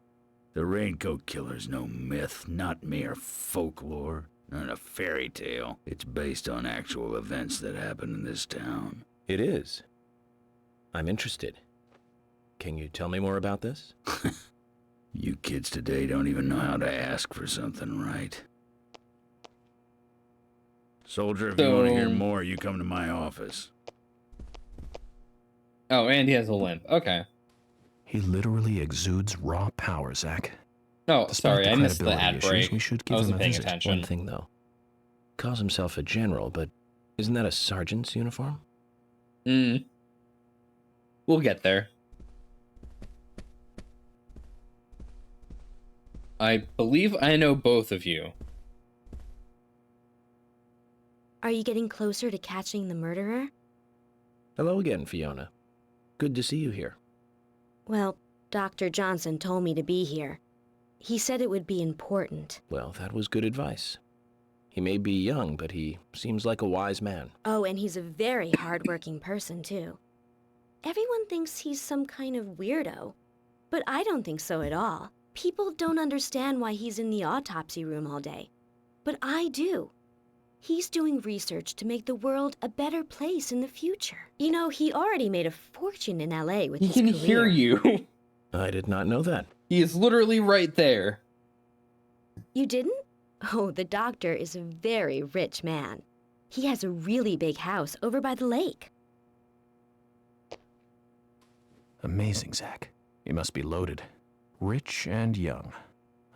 The raincoat killer's no myth, not mere folklore, not a fairy tale. It's based on actual events that happen in this town. It is. I'm interested. Can you tell me more about this? You kids today don't even know how to ask for something right. Soldier, if you want to hear more, you come to my office. Oh, and he has a limp. Okay. He literally exudes raw power, Zach. Oh, Despite sorry, I missed the credibility ad issues, break. We should I give him wasn't a paying visit. attention. One thing, though. Calls himself a general, but isn't that a sergeant's uniform? We'll get there. I believe I know both of you. Are you getting closer to catching the murderer? Hello again, Fiona. Good to see you here. Well, Dr. Johnson told me to be here. He said it would be important. Well, that was good advice. He may be young, but he seems like a wise man. Oh, and he's a very hard-working person, too. Everyone thinks he's some kind of weirdo, but I don't think so at all. People don't understand why he's in the autopsy room all day, but I do. He's doing research to make the world a better place in the future. You know, he already made a fortune in LA with his He career. can hear you. I did not know that. He is literally right there. You didn't? Oh, the doctor is a very rich man. He has a really big house over by the lake. Amazing, Zach. You must be loaded. Rich and young.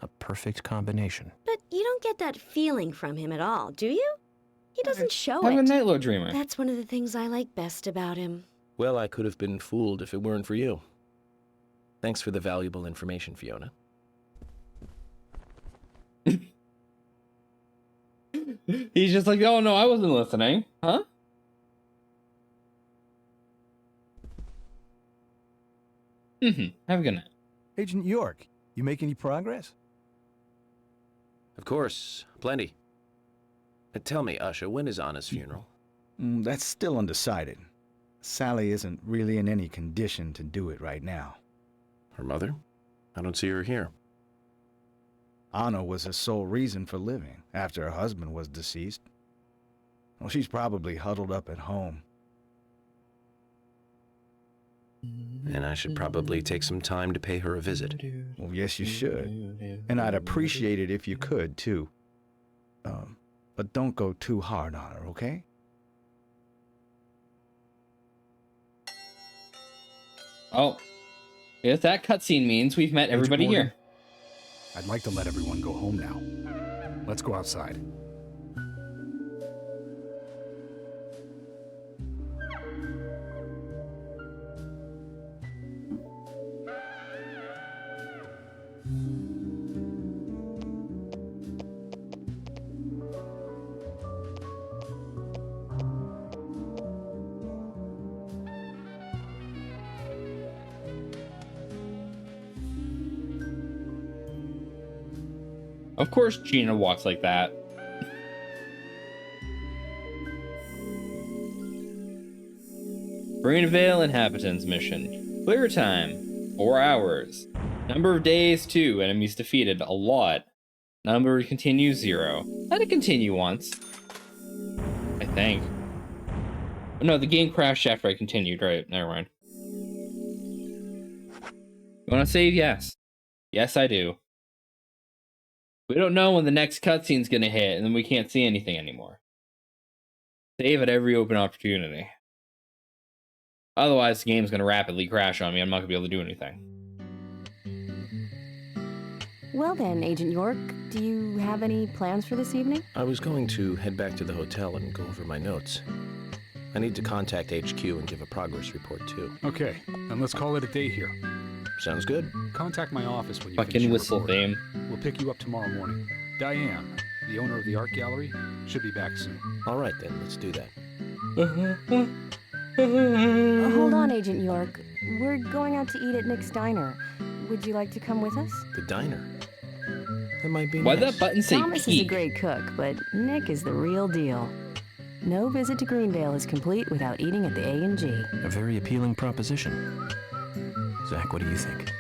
A perfect combination. But you don't get that feeling from him at all, do you? He doesn't show I'm it. a Nightlow dreamer. That's one of the things I like best about him. Well, I could have been fooled if it weren't for you. Thanks for the valuable information, Fiona. He's just like, oh no, I wasn't listening. Huh? Have a good night. Agent York, you make any progress? Of course, plenty. Tell me, Usha, when is Anna's funeral? That's still undecided. Sally isn't really in any condition to do it right now. Her mother? I don't see her here. Anna was her sole reason for living after her husband was deceased. Well, she's probably huddled up at home. And I should probably take some time to pay her a visit. Well, yes, you should. And I'd appreciate it if you could, too. But don't go too hard on her, okay? Oh. If that cutscene means we've met everybody here. I'd like to let everyone go home now. Let's go outside. Of course Gina walks like that. Greenvale Inhabitants mission. Clear time, 4 hours. Number of days, 2. Enemies defeated, a lot. Number continues, 0. Let it continue once. I think. Oh, no, the game crashed after I continued, right? Never mind. You wanna save? Yes. Yes, I do. We don't know when the next cutscene's gonna hit, and then we can't see anything anymore. Save at every open opportunity. Otherwise, the game's gonna rapidly crash on me. I'm not gonna be able to do anything. Well then, Agent York, do you have any plans for this evening? I was going to head back to the hotel and go over my notes. I need to contact HQ and give a progress report, too. Okay, then let's call it a day here. Sounds good. Contact my office when you Fucking finish your whistle report. theme. We'll pick you up tomorrow morning. Diane, the owner of the art gallery, should be back soon. All right, then. Let's do that. Hold on, Agent York. We're going out to eat at Nick's Diner. Would you like to come with us? The diner? That might be Why'd nice. that button say Thomas is a great cook, but Nick is the real deal. No visit to Greenvale is complete without eating at the A&G. A very appealing proposition. Zach, what do you think?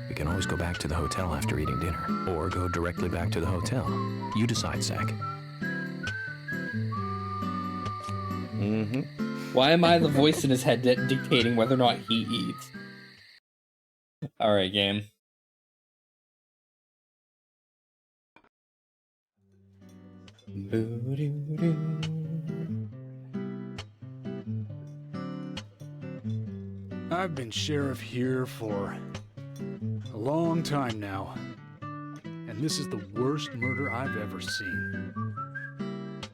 We can always go back to the hotel after eating dinner, or go directly back to the hotel. You decide, Zach. Why am I the voice in his head dictating whether or not he eats? Alright, game. I've been sheriff here for a long time now, and this is the worst murder I've ever seen.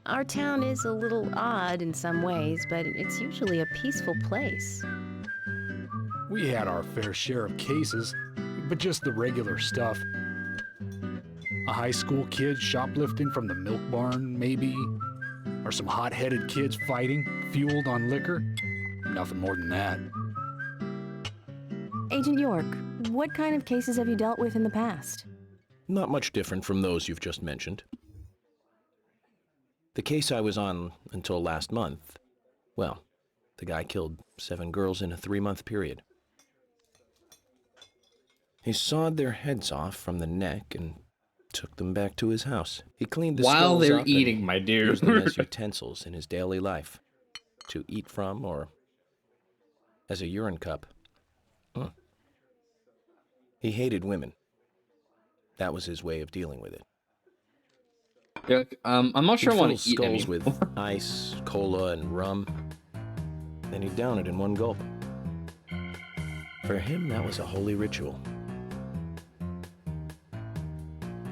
Our town is a little odd in some ways, but it's usually a peaceful place. We had our fair share of cases, but just the regular stuff. A high school kid shoplifting from the milk barn, maybe? Or some hot-headed kids fighting, fueled on liquor? Nothing more than that. Agent York, what kind of cases have you dealt with in the past? Not much different from those you've just mentioned. The case I was on until last month, well, the guy killed 7 girls in a 3-month period. He sawed their heads off from the neck and took them back to his house. He cleaned the While skulls they're up eating, and my dude. used them as utensils in his daily life, to eat from or as a urine cup. He hated women. That was his way of dealing with it. Yeah, I'm not sure I want He'd to fill eat any. skulls with ice, cola, and rum. Then he'd down it in one gulp. For him, that was a holy ritual.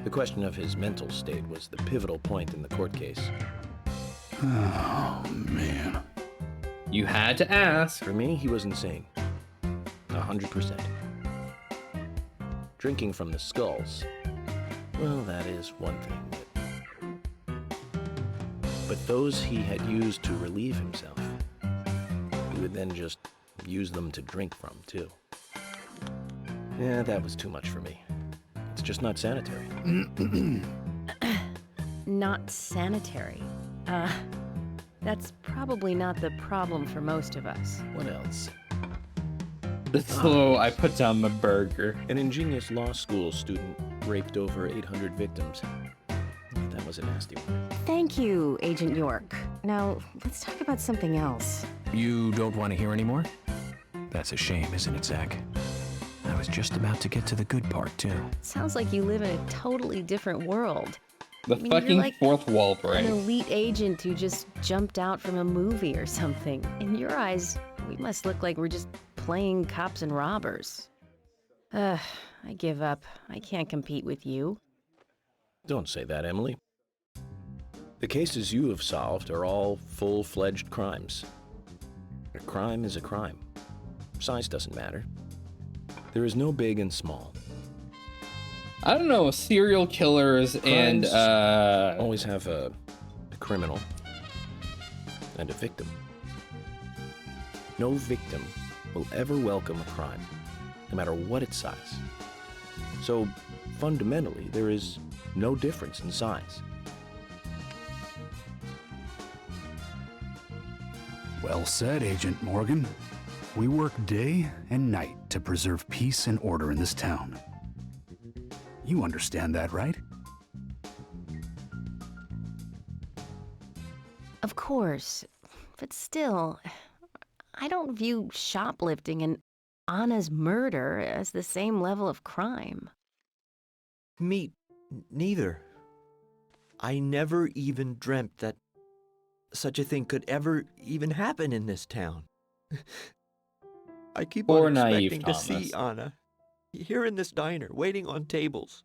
The question of his mental state was the pivotal point in the court case. Oh, man. You had to ask. For me, he was insane. 100%. Drinking from the skulls, well, that is one thing. But those he had used to relieve himself, he would then just use them to drink from, too. Yeah, that was too much for me. It's just not sanitary. Not sanitary. That's probably not the problem for most of us. What else? So I put down my burger. An ingenious law school student raped over 800 victims. That was a nasty one. Thank you, Agent York. Now, let's talk about something else. You don't want to hear any more? That's a shame, isn't it, Zach? I was just about to get to the good part, too. Sounds like you live in a totally different world. The fucking you're like fourth wall break. An elite agent who just jumped out from a movie or something. In your eyes, we must look like we're just playing cops and robbers. I give up. I can't compete with you. Don't say that, Emily. The cases you have solved are all full-fledged crimes. A crime is a crime. Size doesn't matter. There is no big and small. I don't know, serial killers Crimes and always have a criminal and a victim. No victim will ever welcome a crime, no matter what its size. So, fundamentally, there is no difference in size. Well said, Agent Morgan. We work day and night to preserve peace and order in this town. You understand that, right? Of course. But still, I don't view shoplifting and Anna's murder as the same level of crime. Me neither. I never even dreamt that such a thing could ever even happen in this town. I keep on expecting to see Anna here in this diner, waiting on tables.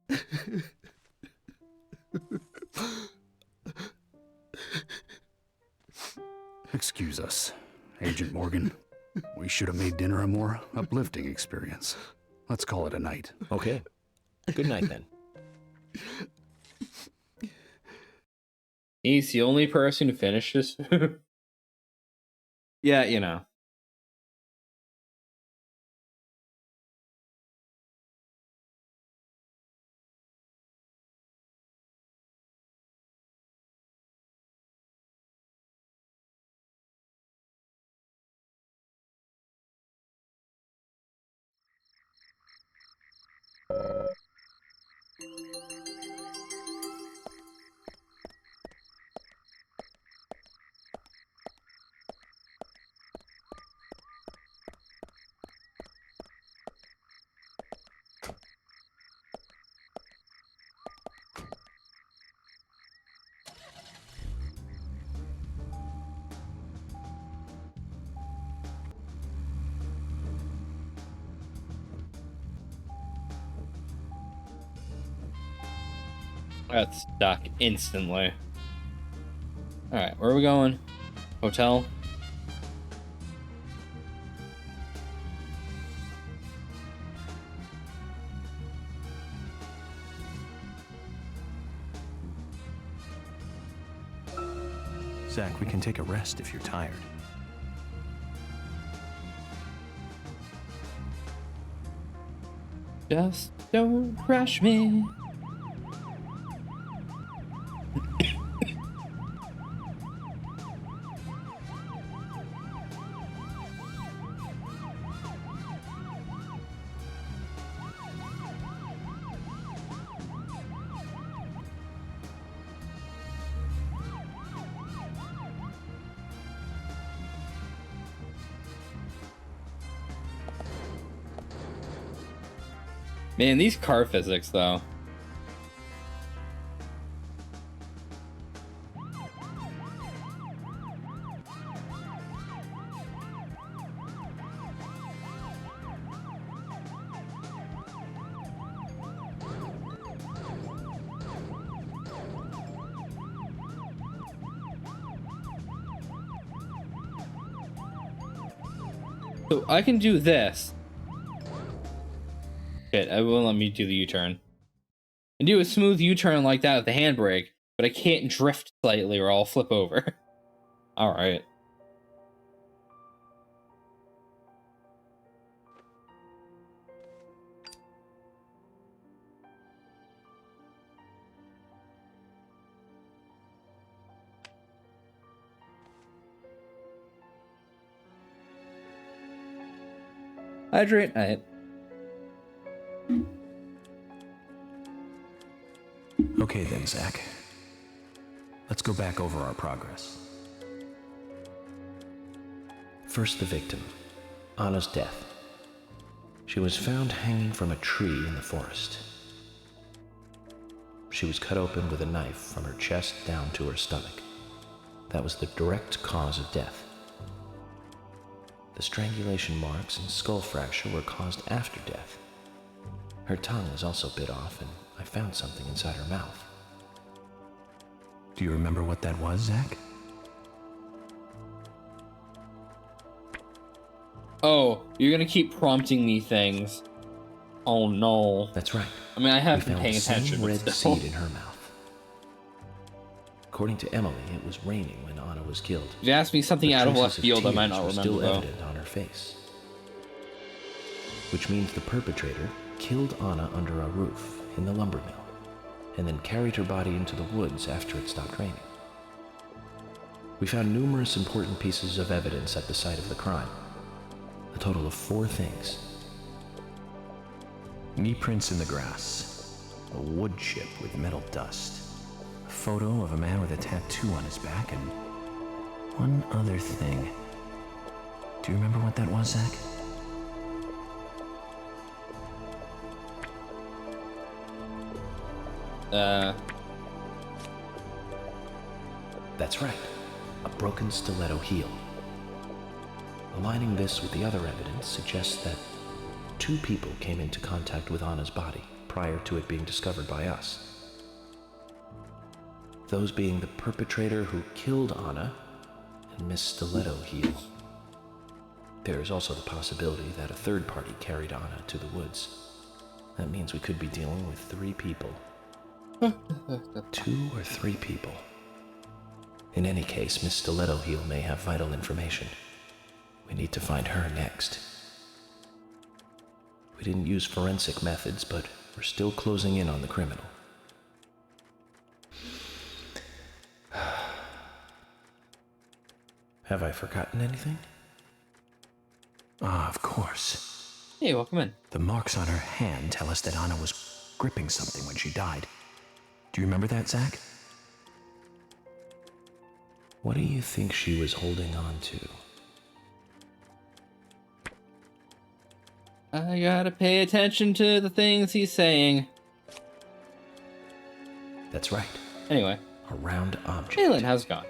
Excuse us, Agent Morgan. We should have made dinner a more uplifting experience. Let's call it a night. Okay. Good night, then. He's the only person who finished this food. Yeah, you know. That's stuck instantly. Alright, where are we going? Hotel? Zach, we can take a rest if you're tired. Just don't rush me. Man, these car physics, though. So I can do this. Shit, it won't let me do the U-turn. I can do a smooth U-turn like that with the handbrake, but I can't drift slightly or I'll flip over. Alright. Hydrate night. Okay then, Zach. Let's go back over our progress. First, the victim, Anna's death. She was found hanging from a tree in the forest. She was cut open with a knife from her chest down to her stomach. That was the direct cause of death. The strangulation marks and skull fracture were caused after death. Her tongue was also bit off, and I found something inside her mouth. Do you remember what that was, Zach? Oh, you're gonna keep prompting me things. Oh no. That's right. I mean, I have been found paying the same attention. red But still. seed in her mouth. According to Emily, it was raining when Anna was killed. If you ask me something But out of traces left field, I might not tears were remember still though. evident on her face. Which means the perpetrator killed Anna under a roof in the lumber mill, and then carried her body into the woods after it stopped raining. We found numerous important pieces of evidence at the site of the crime. A total of 4 things. Knee prints in the grass, a wood chip with metal dust, a photo of a man with a tattoo on his back, and one other thing. Do you remember what that was, Zach? That's right. A broken stiletto heel. Aligning this with the other evidence suggests that 2 people came into contact with Anna's body prior to it being discovered by us. Those being the perpetrator who killed Anna and Miss Stiletto Heel. There is also the possibility that a third party carried Anna to the woods. That means we could be dealing with 3 people. 2 or 3 people. In any case, Miss Stiletto Heel may have vital information. We need to find her next. We didn't use forensic methods, but we're still closing in on the criminal. Have I forgotten anything? Ah, of course. Hey, welcome in. The marks on her hand tell us that Anna was gripping something when she died. Do you remember that, Zach? What do you think she was holding on to? I gotta pay attention to the things he's saying. That's right. Anyway. A round object. Hey, Lynn, how's it going?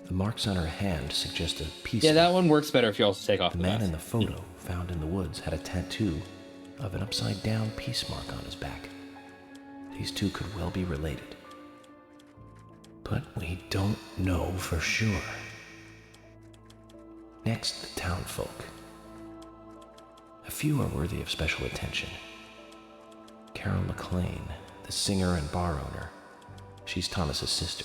The marks on her hand suggest a piece. Yeah, that one works better if you also take off the man in the photo found in the woods had a tattoo of an upside-down peace mark on his back. These 2 could well be related. But we don't know for sure. Next, the townfolk. A few are worthy of special attention. Carol McLean, the singer and bar owner. She's Thomas's sister.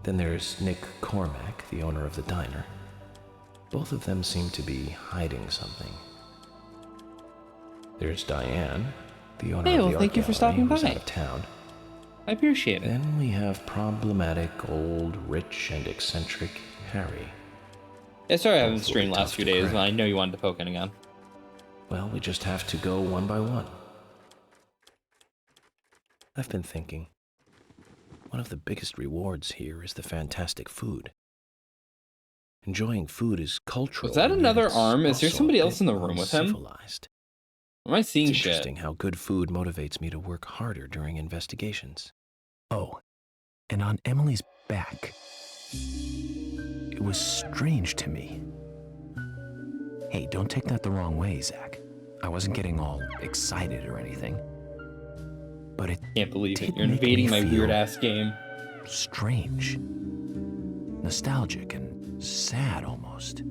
Then there's Nick Cormack, the owner of the diner. Both of them seem to be hiding something. There's Diane, the owner of the art thank you for stopping who's by. out of town. I appreciate it. Then we have problematic, old, rich, and eccentric Harry. Yeah, sorry I haven't Both will streamed be last tough few to days, crack. and I know you wanted to poke in again. Well, we just have to go one by one. I've been thinking, one of the biggest rewards here is the fantastic food. Enjoying food is cultural. Was that and another it's arm? Is there also somebody a else in the bit room with him? uncivilized. Am I seeing It's shit? interesting how good food motivates me to work harder during investigations. Oh, and on Emily's back, it was strange to me. Hey, don't take that the wrong way, Zach. I wasn't getting all excited or anything. But it Can't believe it. did You're make me invading my feel weird ass game. strange. Nostalgic and sad almost.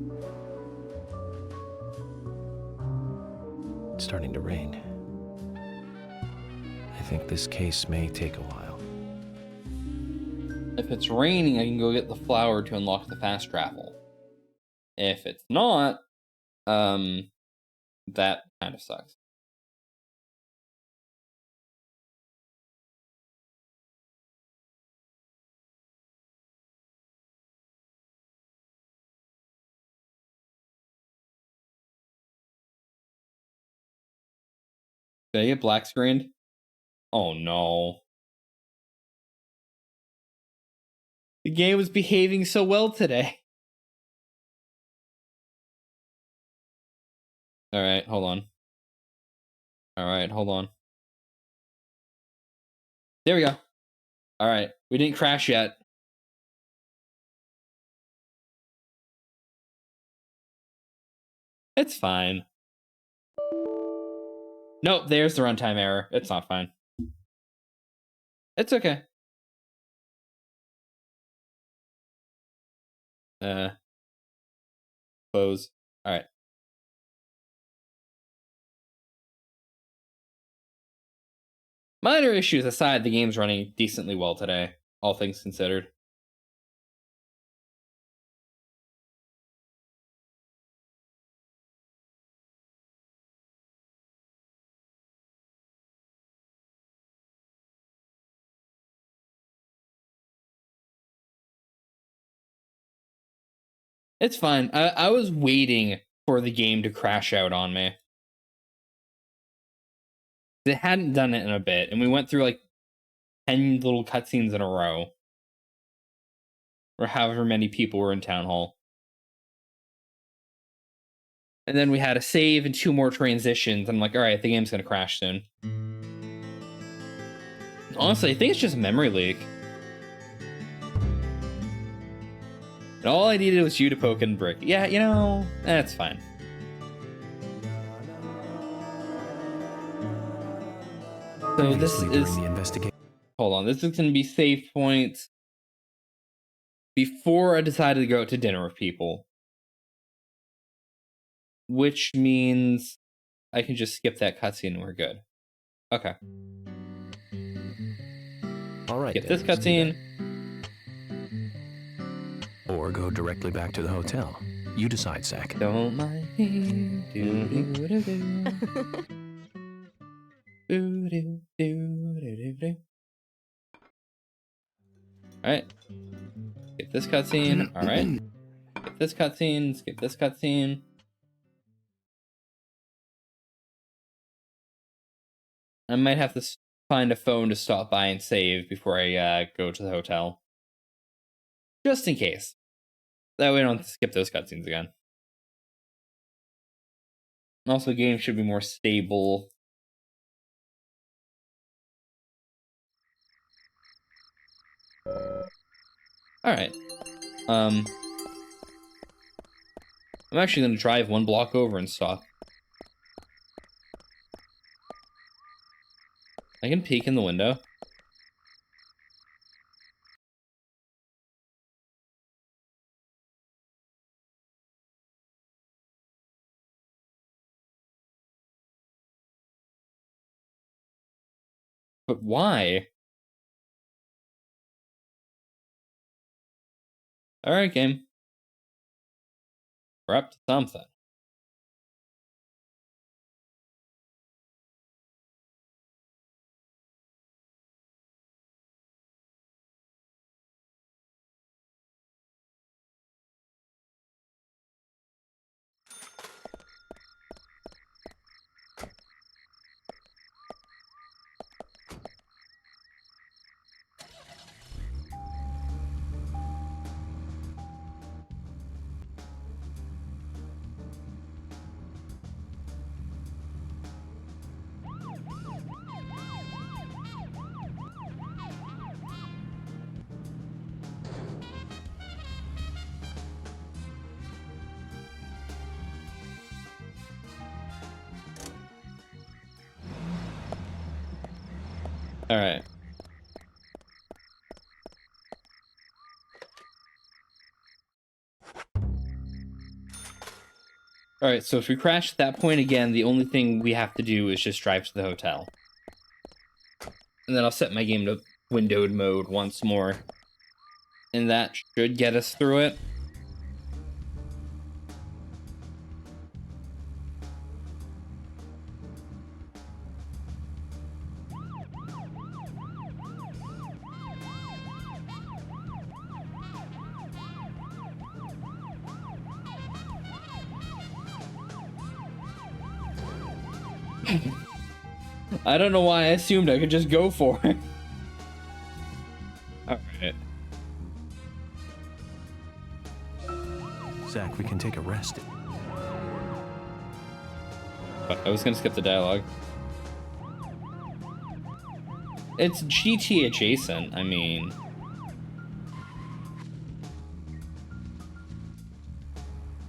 It's starting to rain. I think this case may take a while. If it's raining, I can go get the flower to unlock the fast travel. If it's not, that kind of sucks. Did I get black screened? Oh no. The game was behaving so well today. Alright, hold on. Alright, hold on. There we go. Alright, we didn't crash yet. It's fine. Nope, there's the runtime error. It's not fine. It's okay. Close. Alright. Minor issues aside, the game's running decently well today, all things considered. It's fine. I was waiting for the game to crash out on me. It hadn't done it in a bit, and we went through like 10 little cutscenes in a row. Or however many people were in Town Hall. And then we had a save and 2 more transitions. I'm like, alright, the game's gonna crash soon. Honestly, I think it's just memory leak. And all I needed was you to poke and brick. Yeah, you know, that's fine. So this is the investigation. Hold on, this is gonna be save points before I decided to go out to dinner with people. Which means I can just skip that cutscene and we're good. Okay. All right. Skip this cutscene. Or go directly back to the hotel. You decide, Zach. Don't mind me. Alright. Skip this cutscene. Alright. Skip this cutscene. Skip this cutscene. I might have to find a phone to stop by and save before I go to the hotel. Just in case. That way I don't have to skip those cutscenes again. Also, the game should be more stable. Alright. I'm actually going to drive 1 block over and stop. I can peek in the window. But why? Alright, game. We're up to something. Alright. Alright, so if we crash at that point again, the only thing we have to do is just drive to the hotel. And then I'll set my game to windowed mode once more. And that should get us through it. I don't know why I assumed I could just go for it. Alright. Zach, we can take a rest. I was gonna skip the dialogue. It's GT adjacent, I mean.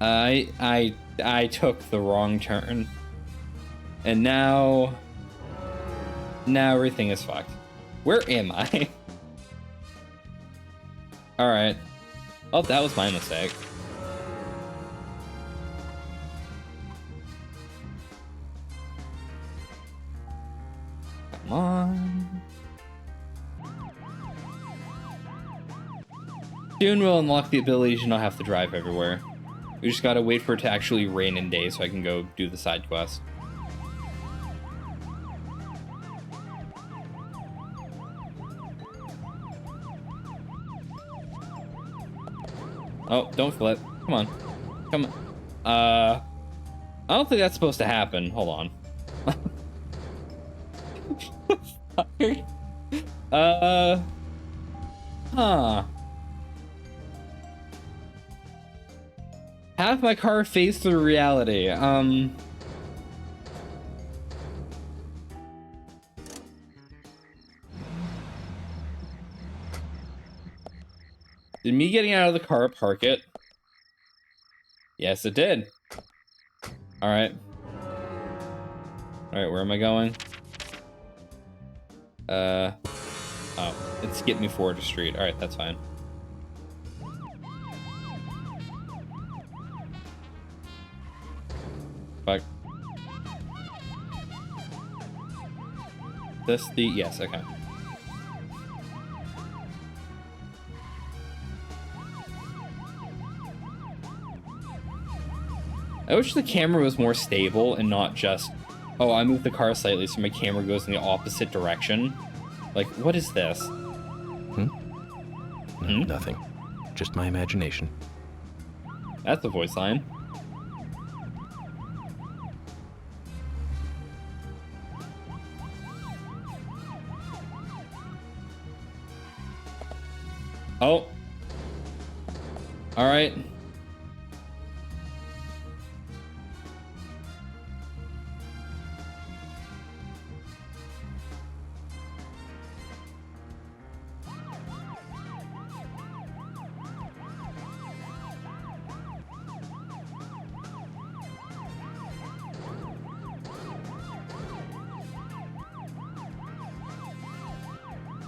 I took the wrong turn. And now everything is fucked. Where am I? Alright. Oh, that was my mistake. Come on. Soon we'll unlock the ability to not have to drive everywhere. We just gotta wait for it to actually rain in day so I can go do the side quest. Oh, don't flip. Come on. Come on. I don't think that's supposed to happen. Hold on. Huh. Have my car phase through reality. Did me getting out of the car park it? Yes, it did. Alright. Alright, where am I going? Oh, it skipped me forward to street. Alright, that's fine. Fuck. This the... Yes, okay. I wish the camera was more stable and not just, oh, I moved the car slightly so my camera goes in the opposite direction. Like, what is this? Nothing. Just my imagination. That's the voice line. Oh. All right.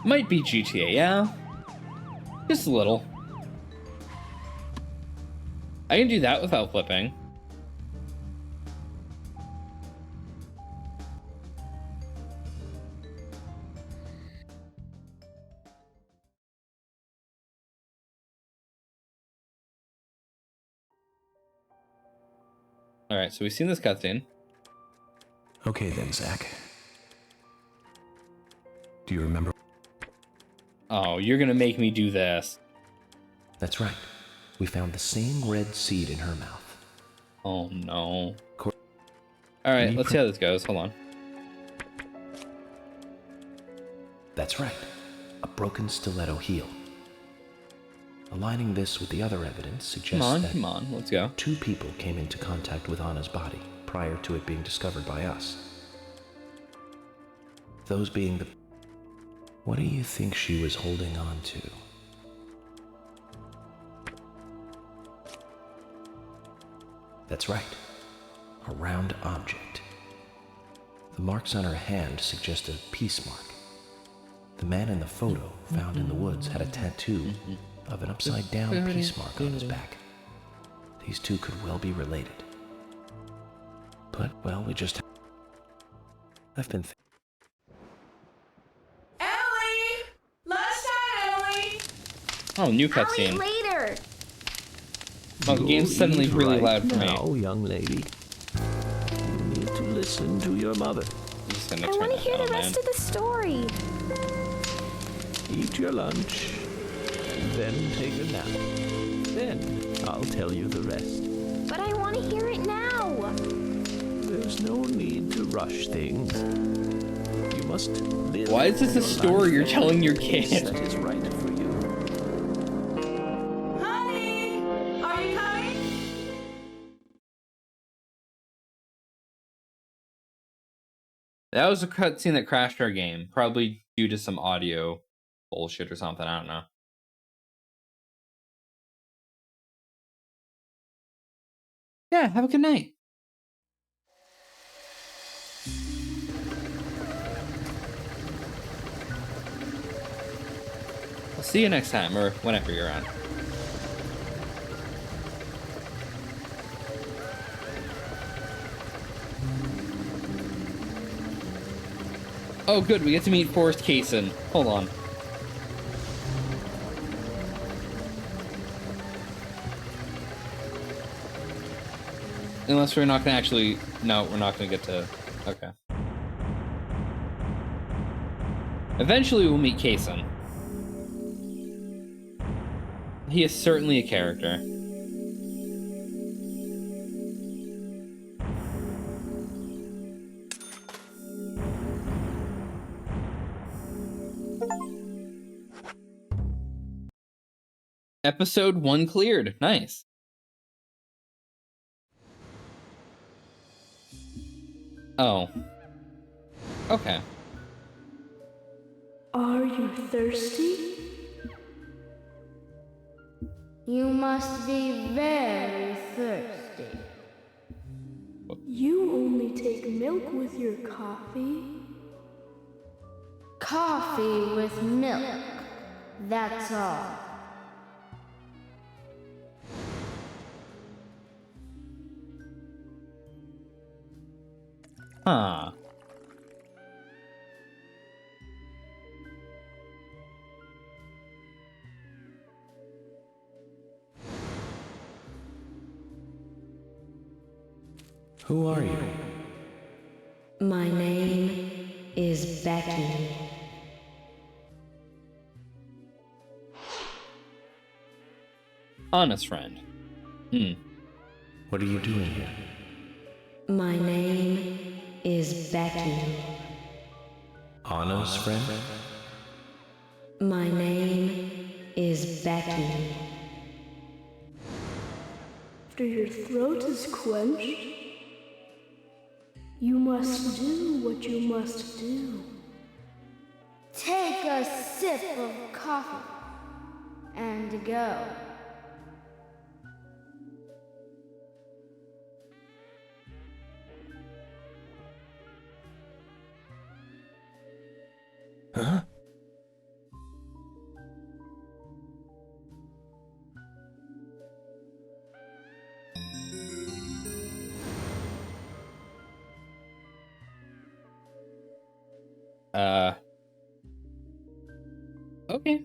Might be GTA, yeah. Just a little. I can do that without flipping. Alright, so we've seen this cutscene. Okay then, Zach. Do you remember? Oh, you're gonna make me do this. That's right. We found the same red seed in her mouth. Oh no. Alright, let's see how this goes. Hold on. That's right. A broken stiletto heel. Aligning this with the other evidence suggests Come on, let's go. 2 people came into contact with Anna's body prior to it being discovered by us. Those being the... What do you think she was holding on to? That's right. A round object. The marks on her hand suggest a peace mark. The man in the photo found in the woods had a tattoo of an upside-down peace mark on his back. These two could well be related. But, well, we just... I've been... Ellie! Lunchtime, Ellie! Oh, new I'll eat cutscene. later. Oh, the game's suddenly Eat really right loud for now, me. young lady. You need to listen to your mother. I'm just gonna I turn want to that hear down, the man. rest of the story. Eat your lunch, and then take a nap. Then I'll tell you the rest. But I want to hear it now. There's no need to rush things. You must live. Why is this a your story life you're at telling the your pace kid? That is right for you. Honey! Are you coming? That was a cutscene that crashed our game, probably due to some audio bullshit or something. I don't know. Yeah, have a good night. I'll see you next time, or whenever you're on. Oh, good, we get to meet Forrest Kaysen. Hold on. Unless we're not gonna actually... No, we're not gonna get to... Okay. Eventually we'll meet Kaysen. He is certainly a character. Episode 1 cleared. Nice. Oh. Okay. Are you thirsty? You must be very thirsty. You only take milk with your coffee? Coffee with milk. That's all. Huh. Who are you? My name is Becky. Honest friend. What are you doing here? My name is Becky. Anna's friend? My name is Becky. After your throat is quenched, you must do what you must do. Take a sip of coffee and go. Huh? Okay.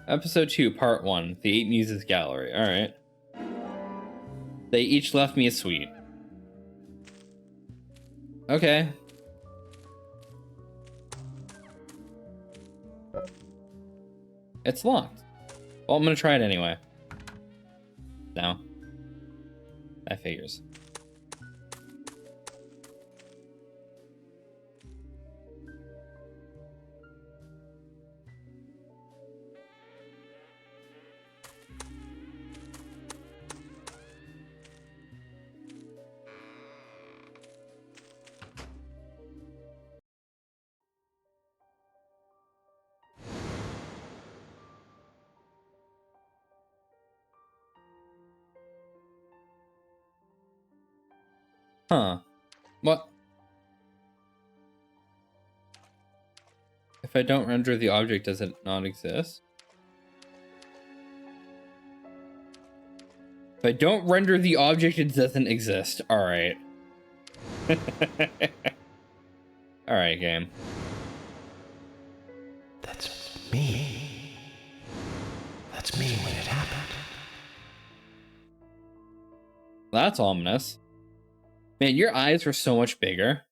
Episode 2, Part 1, The 8 Muses Gallery. Alright. They each left me a sweet. Okay. It's locked. Well, I'm gonna try it anyway. No. That figures. Huh. What? If I don't render the object, does it not exist? If I don't render the object, it doesn't exist. Alright. Alright, game. That's me. That's me when it happened. That's ominous. Man, your eyes were so much bigger.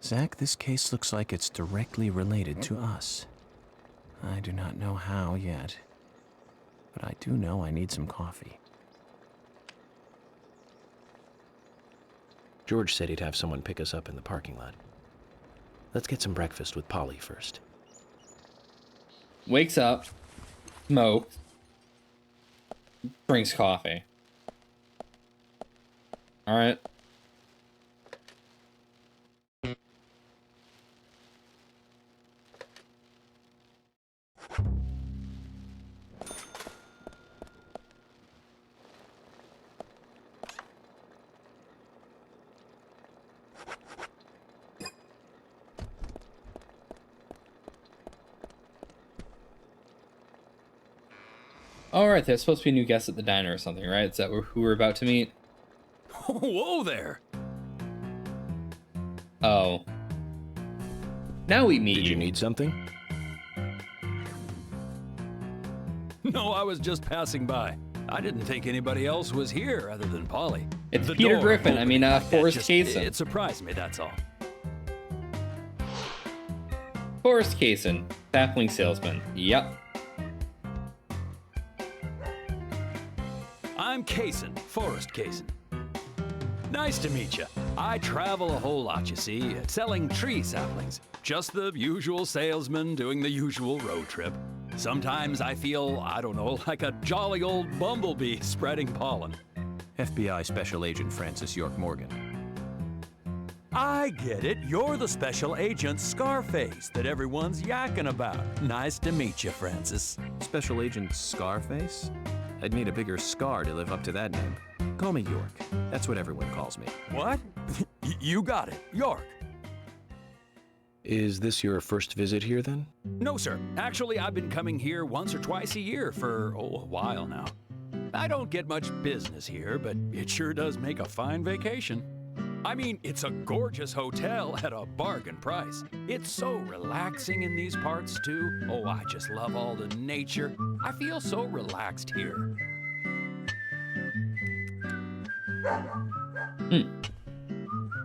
Zach, this case looks like it's directly related to us. I do not know how yet, but I do know I need some coffee. George said he'd have someone pick us up in the parking lot. Let's get some breakfast with Polly first. Wakes up, smokes, drinks coffee. Alright. All right, there's supposed to be a new guest at the diner or something, right? Is that who we're about to meet? Whoa there! Oh. Now we meet you. Did you need something? No, I was just passing by. I didn't think anybody else was here other than Polly. It's Peter Griffin. I mean, Forrest Kaysen. It surprised me, that's all. Forrest Kaysen, sapling salesman. Yep. I'm Kaysen, Forrest Kaysen. Nice to meet you. I travel a whole lot, you see, selling tree saplings. Just the usual salesman doing the usual road trip. Sometimes I feel, I don't know, like a jolly old bumblebee spreading pollen. FBI Special Agent Francis York Morgan. I get it. You're the special agent Scarface that everyone's yakking about. Nice to meet you, Francis. Special Agent Scarface? I'd need a bigger scar to live up to that name. Call me York. That's what everyone calls me. What? You got it. York. Is this your first visit here, then? No, sir. Actually, I've been coming here once or twice a year for, a while now. I don't get much business here, but it sure does make a fine vacation. I mean, it's a gorgeous hotel at a bargain price. It's so relaxing in these parts, too. Oh, I just love all the nature. I feel so relaxed here.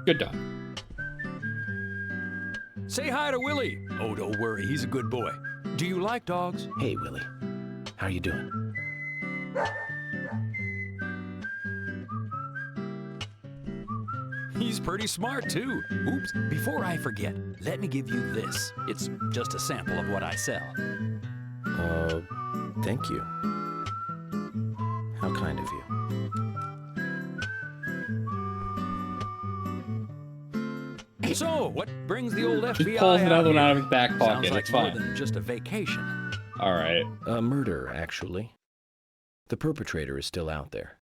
Good dog. Say hi to Willie. Oh, don't worry, he's a good boy. Do you like dogs? Hey, Willie. How you doing? He's pretty smart, too. Oops, before I forget, let me give you this. It's just a sample of what I sell. Thank you. How kind of you. So, what brings the old FBI Just pulls another one out of his back pocket. Sounds like It's more fine. than just a vacation. All right. A murder, actually. The perpetrator is still out there.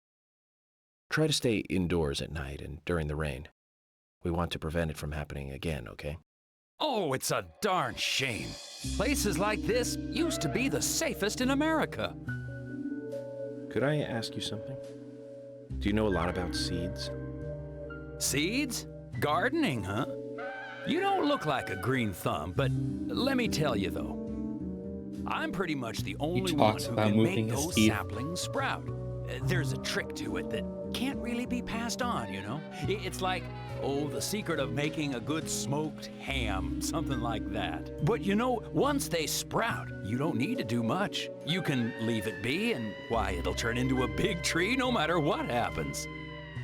Try to stay indoors at night and during the rain. We want to prevent it from happening again, okay? Oh, it's a darn shame. Places like this used to be the safest in America. Could I ask you something? Do you know a lot about seeds? Seeds? Gardening, huh? You don't look like a green thumb, but let me tell you though. I'm pretty much the only one who can make those saplings sprout. There's a trick to it that can't really be passed on, you know? It's like, the secret of making a good smoked ham, something like that. But you know, once they sprout, you don't need to do much. You can leave it be and, why, it'll turn into a big tree no matter what happens.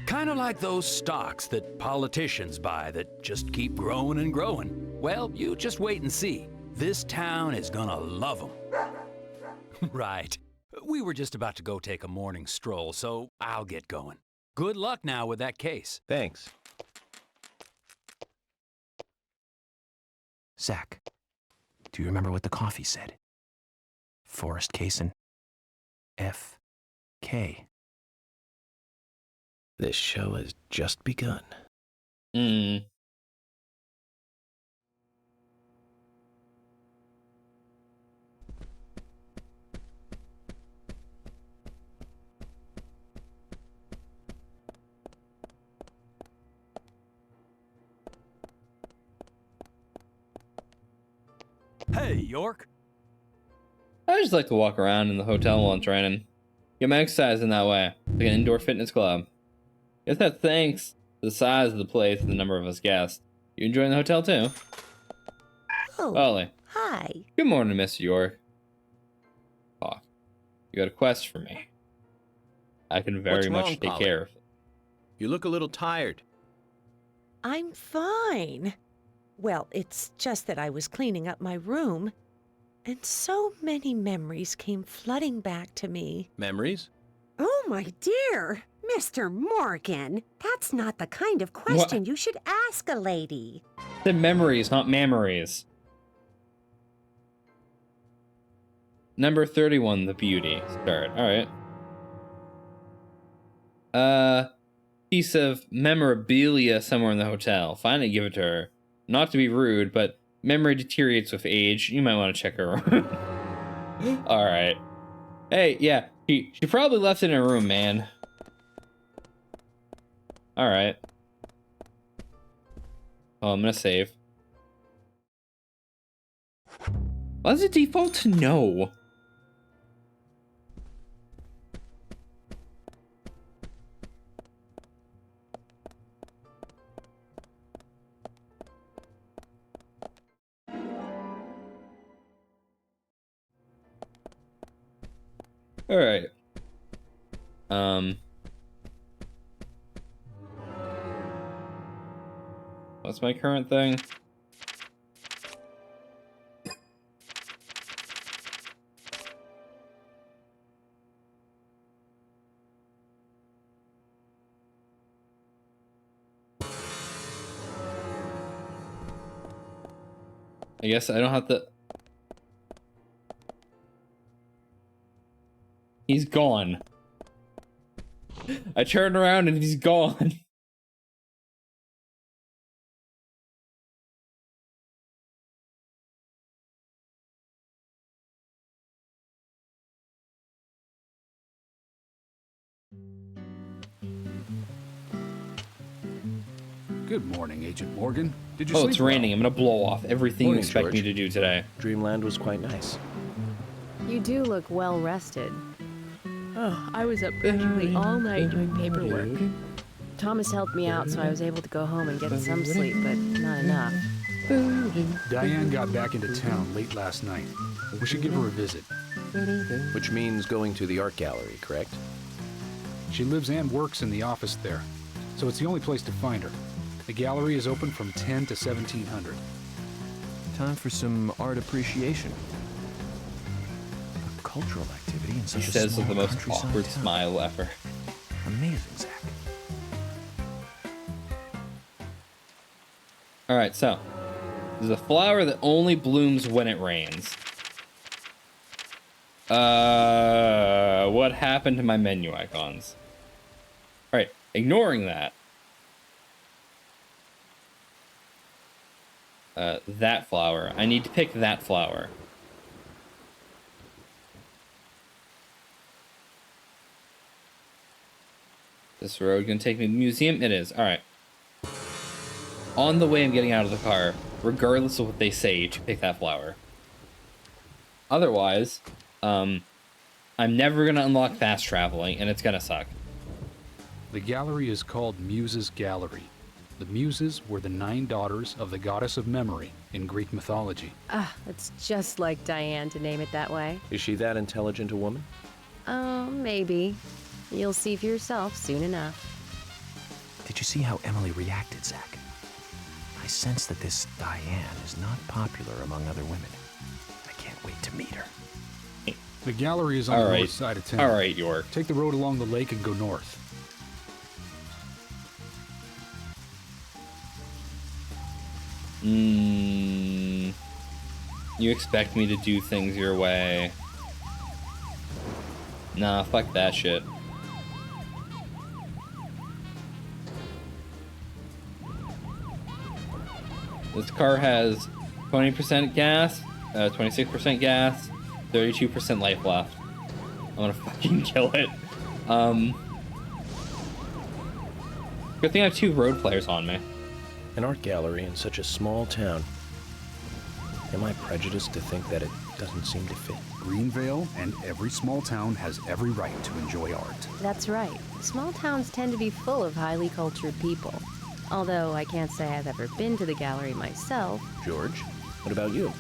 Kind of like those stocks that politicians buy that just keep growing and growing. Well, you just wait and see. This town is gonna love them. Right. We were just about to go take a morning stroll, so I'll get going. Good luck now with that case. Thanks. Zach, do you remember what the coffee said? Forrest Kaysen. F.K. This show has just begun. Hey, York. I just like to walk around in the hotel while I'm training. Get my exercise in that way, like an indoor fitness club. Guess that's thanks to the size of the place and the number of us guests. You enjoying the hotel too? Oh, Ollie. hi. Good morning, Mr. York. Talk. You got a quest for me. I can very much take care of it. You look a little tired. I'm fine. Well, it's just that I was cleaning up my room, and so many memories came flooding back to me. Memories? Oh, my dear! Mr. Morgan, that's not the kind of question you should ask a lady. The memories, not memories. Number 31, the beauty. Start. Alright. Piece of memorabilia somewhere in the hotel. Find it, give it to her. Not to be rude, but memory deteriorates with age. You might want to check her around. Alright. Hey, yeah, she probably left it in her room, man. Alright. Oh, I'm gonna save. Why does it default to no? Alright. What's my current thing? I guess I don't have to... He's gone. I turned around and he's gone. Good morning, Agent Morgan. Did you Oh, sleep it's raining. I'm gonna blow off everything Morning, you expect George. me to do today. Dreamland was quite nice. You do look well rested. Oh, I was up practically all night doing paperwork. Thomas helped me out, so I was able to go home and get some sleep, but not enough. Diane got back into town late last night. We should give her a visit. Which means going to the art gallery, correct? She lives and works in the office there, so it's the only place to find her. The gallery is open from 10 to 1700. Time for some art appreciation. A cultural activity in such He a says small with the most countryside awkward town. smile ever. Amazing, Zach. Alright, so. There's a flower that only blooms when it rains. What happened to my menu icons? Alright, ignoring that. That flower. I need to pick that flower. This road gonna take me to the museum? It is. Alright. On the way I'm getting out of the car, regardless of what they say, to pick that flower. Otherwise, I'm never gonna unlock fast traveling, and it's gonna suck. The gallery is called Muses Gallery. The Muses were the 9 daughters of the goddess of memory in Greek mythology. Ah, it's just like Diane to name it that way. Is she that intelligent a woman? Maybe. You'll see for yourself soon enough. Did you see how Emily reacted, Zach? I sense that this Diane is not popular among other women. I can't wait to meet her. The gallery is on the north side of town. Alright, York. Take the road along the lake and go north. You expect me to do things your way. Nah, fuck that shit. This car has 20% gas, 26% gas, 32% life left. I'm gonna fucking kill it. Good thing I have 2 road players on me. An art gallery in such a small town. Am I prejudiced to think that it doesn't seem to fit? Greenvale and every small town has every right to enjoy art. That's right. Small towns tend to be full of highly cultured people. Although I can't say I've ever been to the gallery myself. George, what about you?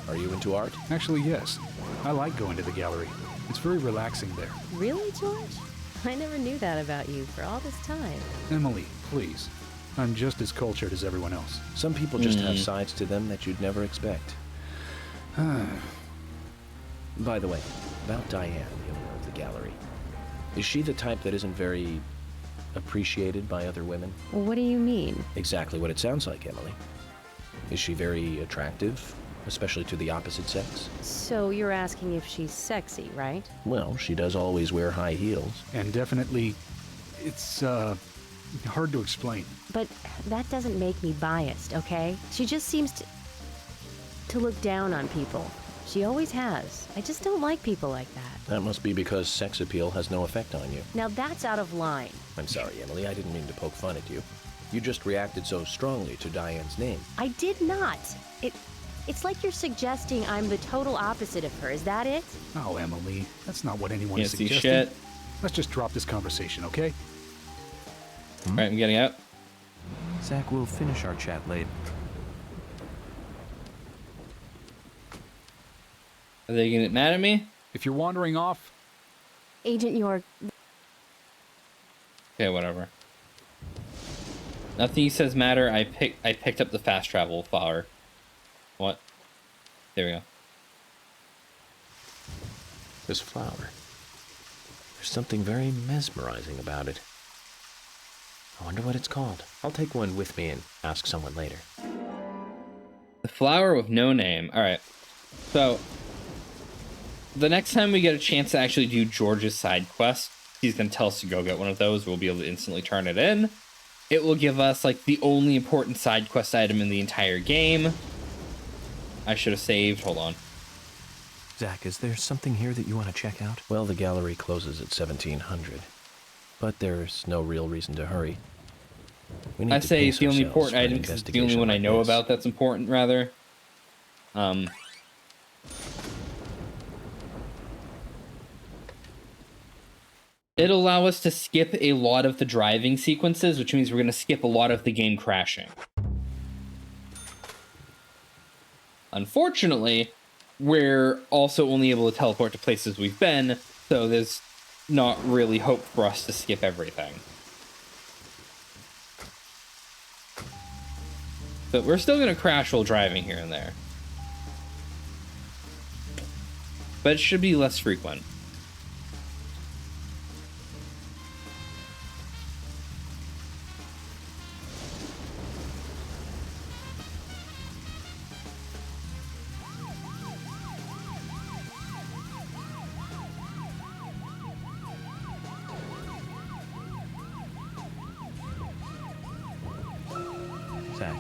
Are you into art? Actually, yes. I like going to the gallery. It's very relaxing there. Really, George? I never knew that about you for all this time. Emily, please. I'm just as cultured as everyone else. Some people just have sides to them that you'd never expect. By the way, about Diane, the owner of the gallery. Is she the type that isn't very appreciated by other women? What do you mean? Exactly what it sounds like, Emily. Is she very attractive, especially to the opposite sex? So you're asking if she's sexy, right? Well, she does always wear high heels. And definitely, it's, hard to explain. But that doesn't make me biased, okay? She just seems to look down on people. She always has. I just don't like people like that. That must be because sex appeal has no effect on you. Now that's out of line. I'm sorry, Emily. I didn't mean to poke fun at you. You just reacted so strongly to Diane's name. I did not. It's like you're suggesting I'm the total opposite of her. Is that it? Oh, Emily, that's not what anyone is Can't see suggesting. shit. Let's just drop this conversation, okay? Alright, I'm getting out. Zach, we'll finish our chat later. Are they gonna get mad at me? If you're wandering off... Agent York... Okay, whatever. Nothing he says matter. I picked up the fast travel flower. What? There we go. This flower. There's something very mesmerizing about it. I wonder what it's called. I'll take one with me and ask someone later. The flower with no name. Alright. So, the next time we get a chance to actually do George's side quest, he's going to tell us to go get one of those. We'll be able to instantly turn it in. It will give us, like, the only important side quest item in the entire game. I should have saved. Hold on. Zach, is there something here that you want to check out? Well, the gallery closes at 1700. But there's no real reason to hurry. We need I to say pace it's the only ourselves important for an item because it's the only investigation one I like know this. about that's important, rather. It'll allow us to skip a lot of the driving sequences, which means we're going to skip a lot of the game crashing. Unfortunately, we're also only able to teleport to places we've been, so there's not really hope for us to skip everything. But we're still going to crash while driving here and there. But it should be less frequent. Zach,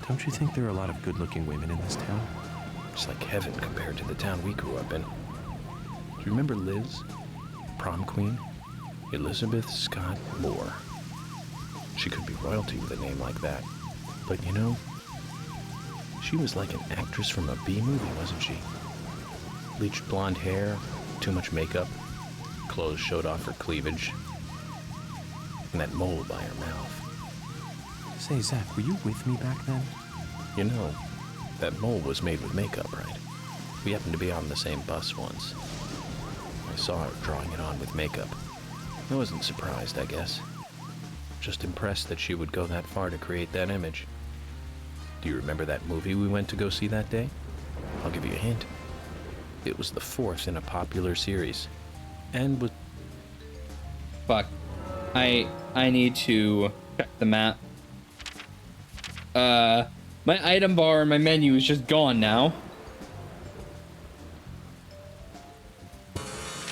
don't you think there are a lot of good-looking women in this town? It's like heaven compared to the town we grew up in. Do you remember Liz? Prom queen? Elizabeth Scott Moore. She could be royalty with a name like that. But you know, she was like an actress from a B movie, wasn't she? Bleached blonde hair, too much makeup, clothes showed off her cleavage, and that mole by her mouth. Say, Zach, were you with me back then? You know, that mole was made with makeup, right? We happened to be on the same bus once. I saw her drawing it on with makeup. I wasn't surprised, I guess. Just impressed that she would go that far to create that image. Do you remember that movie we went to go see that day? I'll give you a hint. It was the 4th in a popular series. And with... Fuck. I need to check the map. My item bar and my menu is just gone now.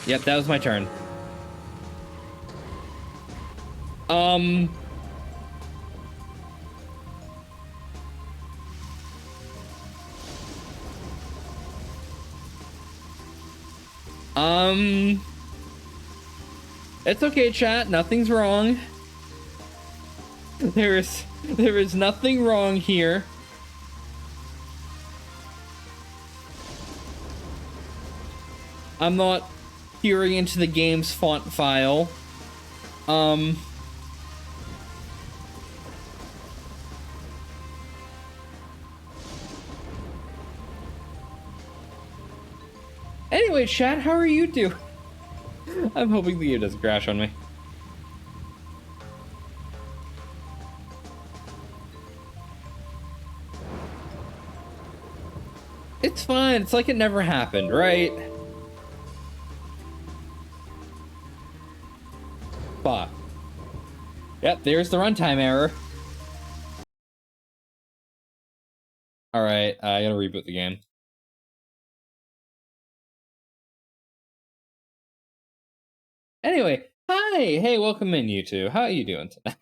Yep, that was my turn. It's okay, chat. Nothing's wrong. There is nothing wrong here. I'm not peering into the game's font file. Anyway, chat, how are you doing? I'm hoping the game doesn't crash on me. It's fine. It's like it never happened, right? Fuck. Yep, there's the runtime error. Alright, I gotta reboot the game. Anyway, hi! Hey, welcome in, you two. How are you doing today?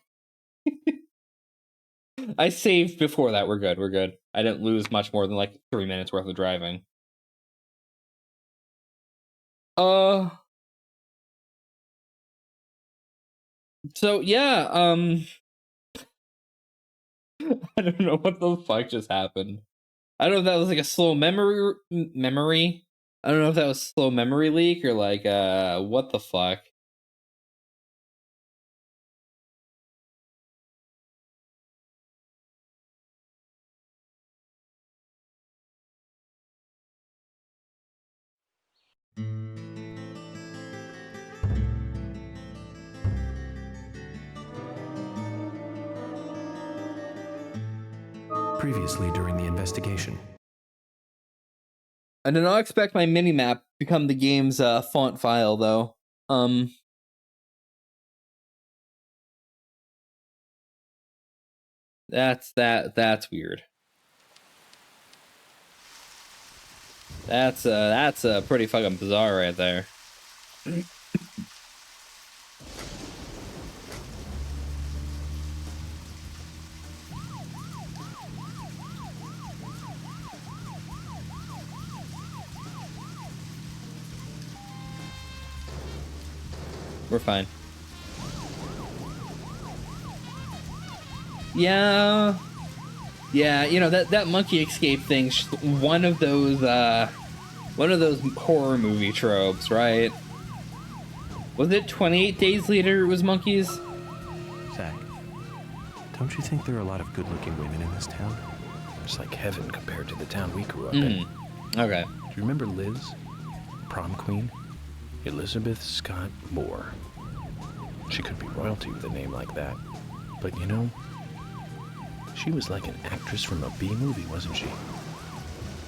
I saved before that. We're good. We're good. I didn't lose much more than like 3 minutes worth of driving. So yeah, I don't know what the fuck just happened. I don't know if that was like a slow memory. I don't know if that was slow memory leak or like what the fuck. Previously during the investigation. I did not expect my minimap to become the game's font file though. That's weird. That's pretty fucking bizarre right there. We're fine. Yeah, you know that monkey escape thing's just one of those horror movie tropes, right? Was it 28 Days Later it was monkeys? Zach, don't you think there are a lot of good-looking women in this town? It's like heaven compared to the town we grew up in. Okay. Do you remember Liz? Prom queen? Elizabeth Scott Moore. She could be royalty with a name like that. But you know, she was like an actress from a B-movie, wasn't she?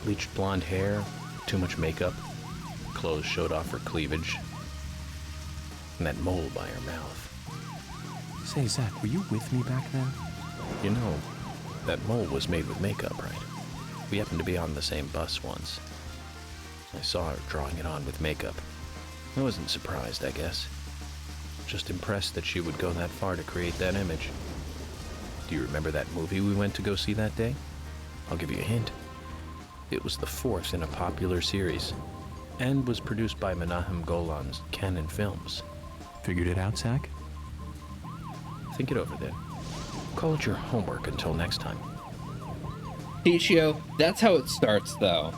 Bleached blonde hair, too much makeup, clothes showed off her cleavage, and that mole by her mouth. Say, Zach, were you with me back then? You know, that mole was made with makeup, right? We happened to be on the same bus once. I saw her drawing it on with makeup. I wasn't surprised, I guess. Just impressed that she would go that far to create that image. Do you remember that movie we went to go see that day? I'll give you a hint. It was the 4th in a popular series, and was produced by Menahem Golan's Canon Films. Figured it out, Zach? Think it over then. Call it your homework until next time. Pichio, that's how it starts, though.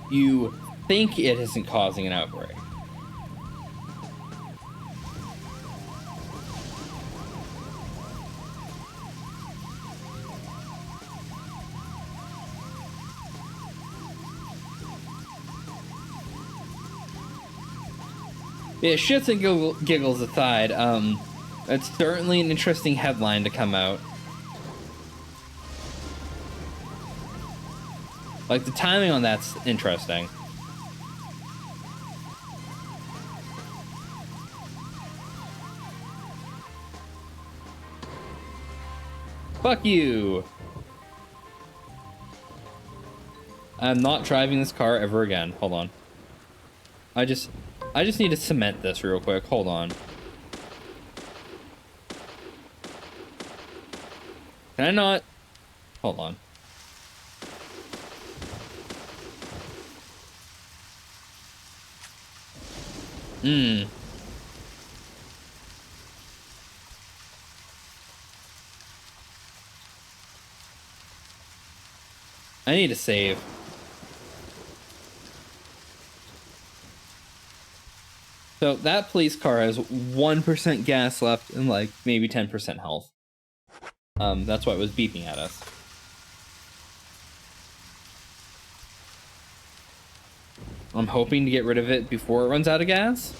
You think it isn't causing an outbreak. Yeah, shits and giggles aside, it's certainly an interesting headline to come out. Like, the timing on that's interesting. Fuck you! I'm not driving this car ever again. Hold on. I just need to cement this real quick. Hold on. Can I not? Hold on. I need to save. So that police car has 1% gas left and like maybe 10% health. That's why it was beeping at us. I'm hoping to get rid of it before it runs out of gas.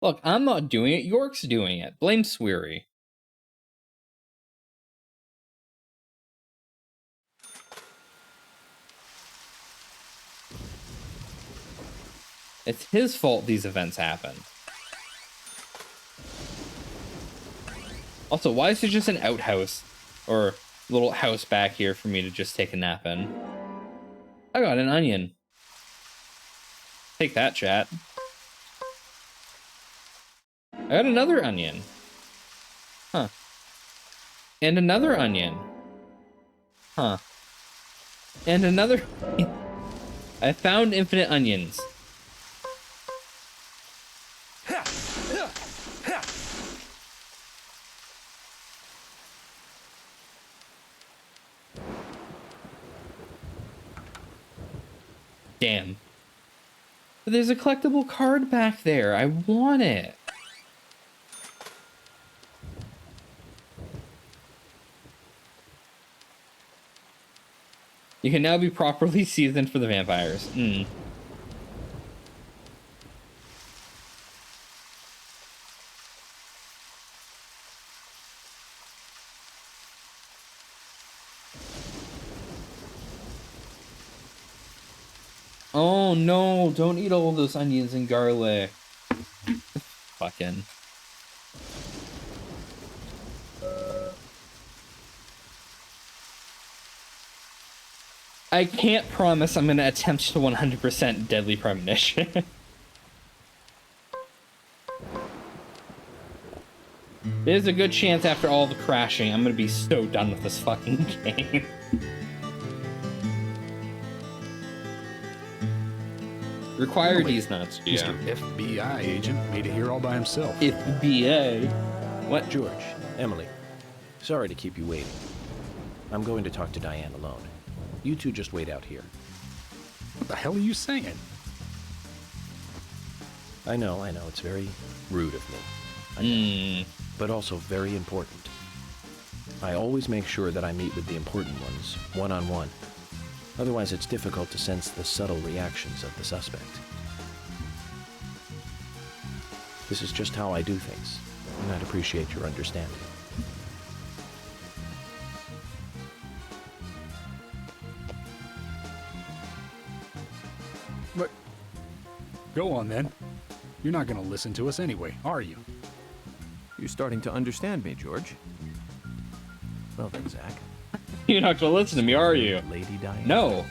Look, I'm not doing it. York's doing it. Blame Sweary. It's his fault these events happen. Also, why is there just an outhouse or little house back here for me to just take a nap in? I got an onion. Take that, chat. I got another onion. Huh. And another onion. Huh. And another... I found infinite onions. Damn. But there's a collectible card back there. I want it. You can now be properly seasoned for the vampires. Oh no, don't eat all those onions and garlic. Fucking. I can't promise I'm gonna attempt to 100% deadly premonition. There's a good chance after all the crashing, I'm gonna be so done with this fucking game. Require these nuts. Mr. FBI agent made it here all by himself. FBI? What? George, Emily, sorry to keep you waiting. I'm going to talk to Diane alone. You two just wait out here. What the hell are you saying? I know, it's very rude of me. But also very important. I always make sure that I meet with the important ones, one-on-one. Otherwise, it's difficult to sense the subtle reactions of the suspect. This is just how I do things, and I'd appreciate your understanding. But go on then. You're not gonna listen to us anyway, are you? You're starting to understand me, George. Well then, Zach. You're not gonna listen to me, are you? Lady Diane. No.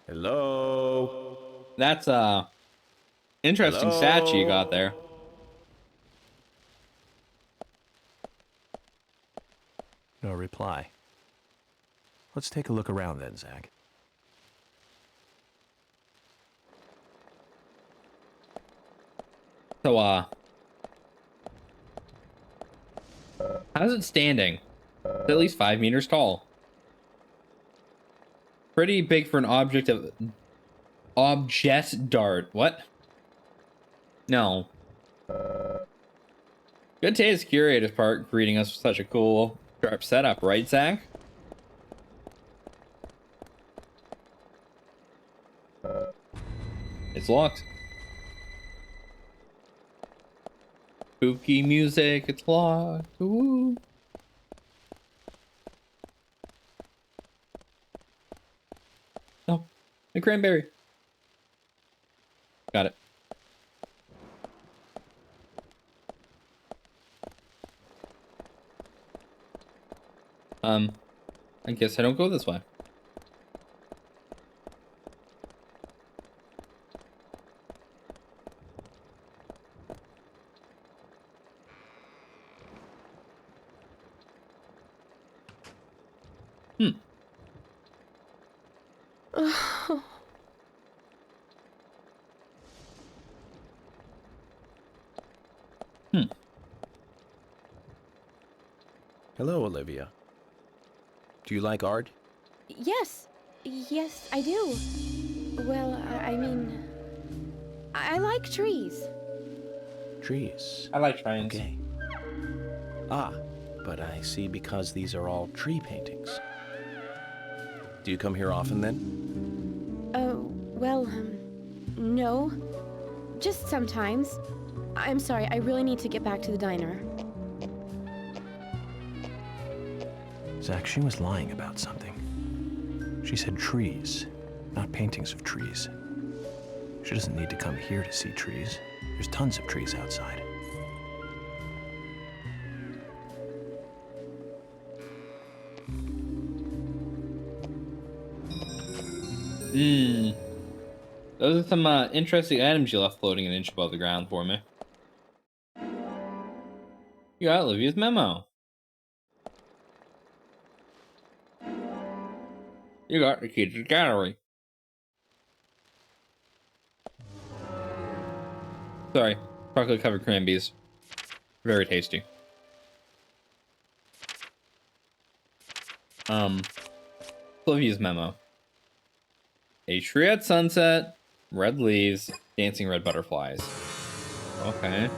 Hello? That's interesting statue you got there. No reply. Let's take a look around then, Zach. So, how's it standing? It's at least 5 meters tall. Pretty big for an object dart. What? No. Good taste, Curator's Park, greeting us with such a cool, sharp setup, right, Zach? It's locked. Spooky music, it's locked. Ooh. Oh, a cranberry. Got it. I guess I don't go this way. Hello, Olivia. Do you like art? Yes. Yes, I do. Well, I mean, I like trees. Trees. I like trains. Okay. Ah, but I see because these are all tree paintings. Do you come here often then? Oh, well, no. Just sometimes. I'm sorry, I really need to get back to the diner. Zach, she was lying about something. She said trees, not paintings of trees. She doesn't need to come here to see trees. There's tons of trees outside. Those are some interesting items you left floating an inch above the ground for me. You got Olivia's memo. You got the key to the gallery. Sorry, chocolate covered cranberries. Very tasty. Olivia's memo. A tree at sunset, red leaves, dancing red butterflies. Okay.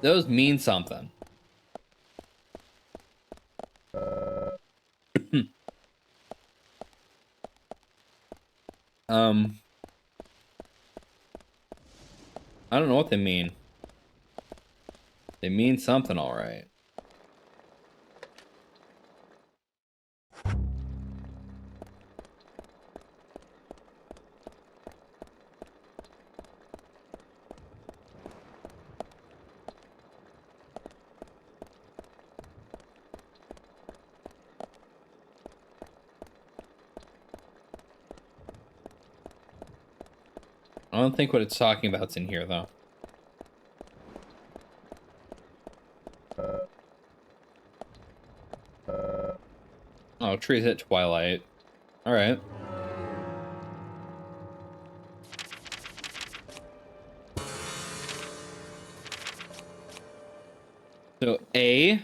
Those mean something. I don't know what they mean. They mean something, all right. I don't think what it's talking about's in here, though. Oh, trees at twilight. All right. So A,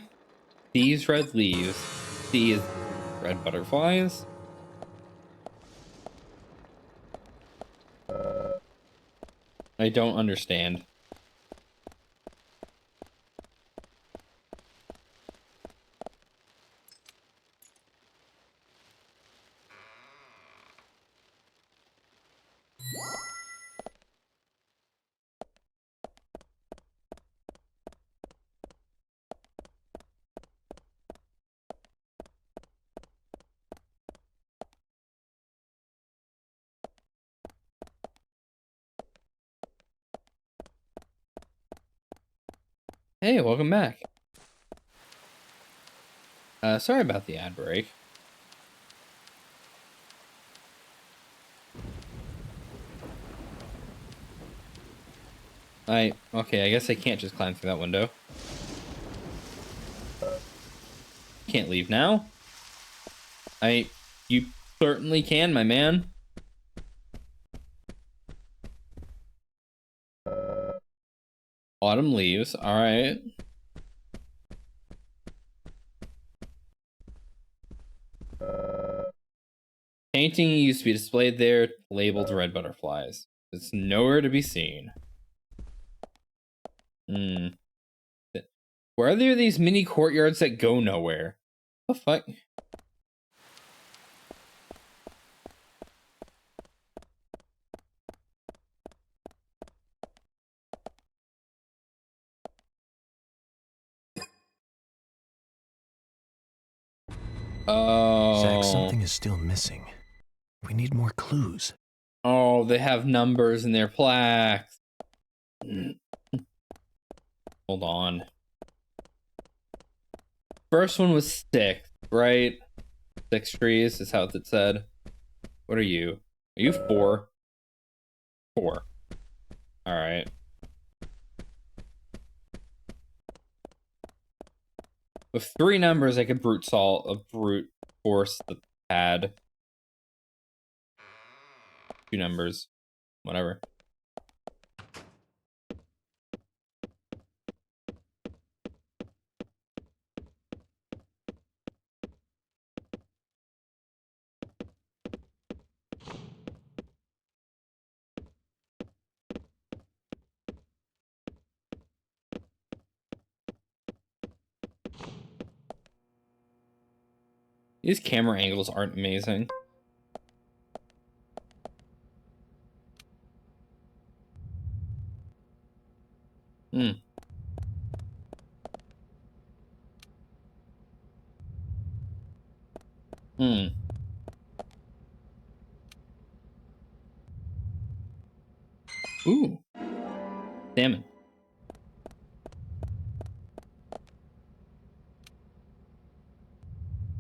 these red leaves. C is red butterflies. I don't understand. Hey, welcome back. Sorry about the ad break. Okay, I guess I can't just climb through that window. Can't leave now. You certainly can, my man. Autumn leaves, alright. Painting used to be displayed there, labeled red butterflies. It's nowhere to be seen. Where are there these mini courtyards that go nowhere? What the fuck? Oh. Zach, something is still missing. We need more clues. Oh, they have numbers in their plaques. Hold on. First one was 6, right? 6 trees is how it said. What are you? Are you 4? 4. All right. With 3 numbers, I could brute force the pad. 2 numbers. Whatever. These camera angles aren't amazing. Ooh. Salmon.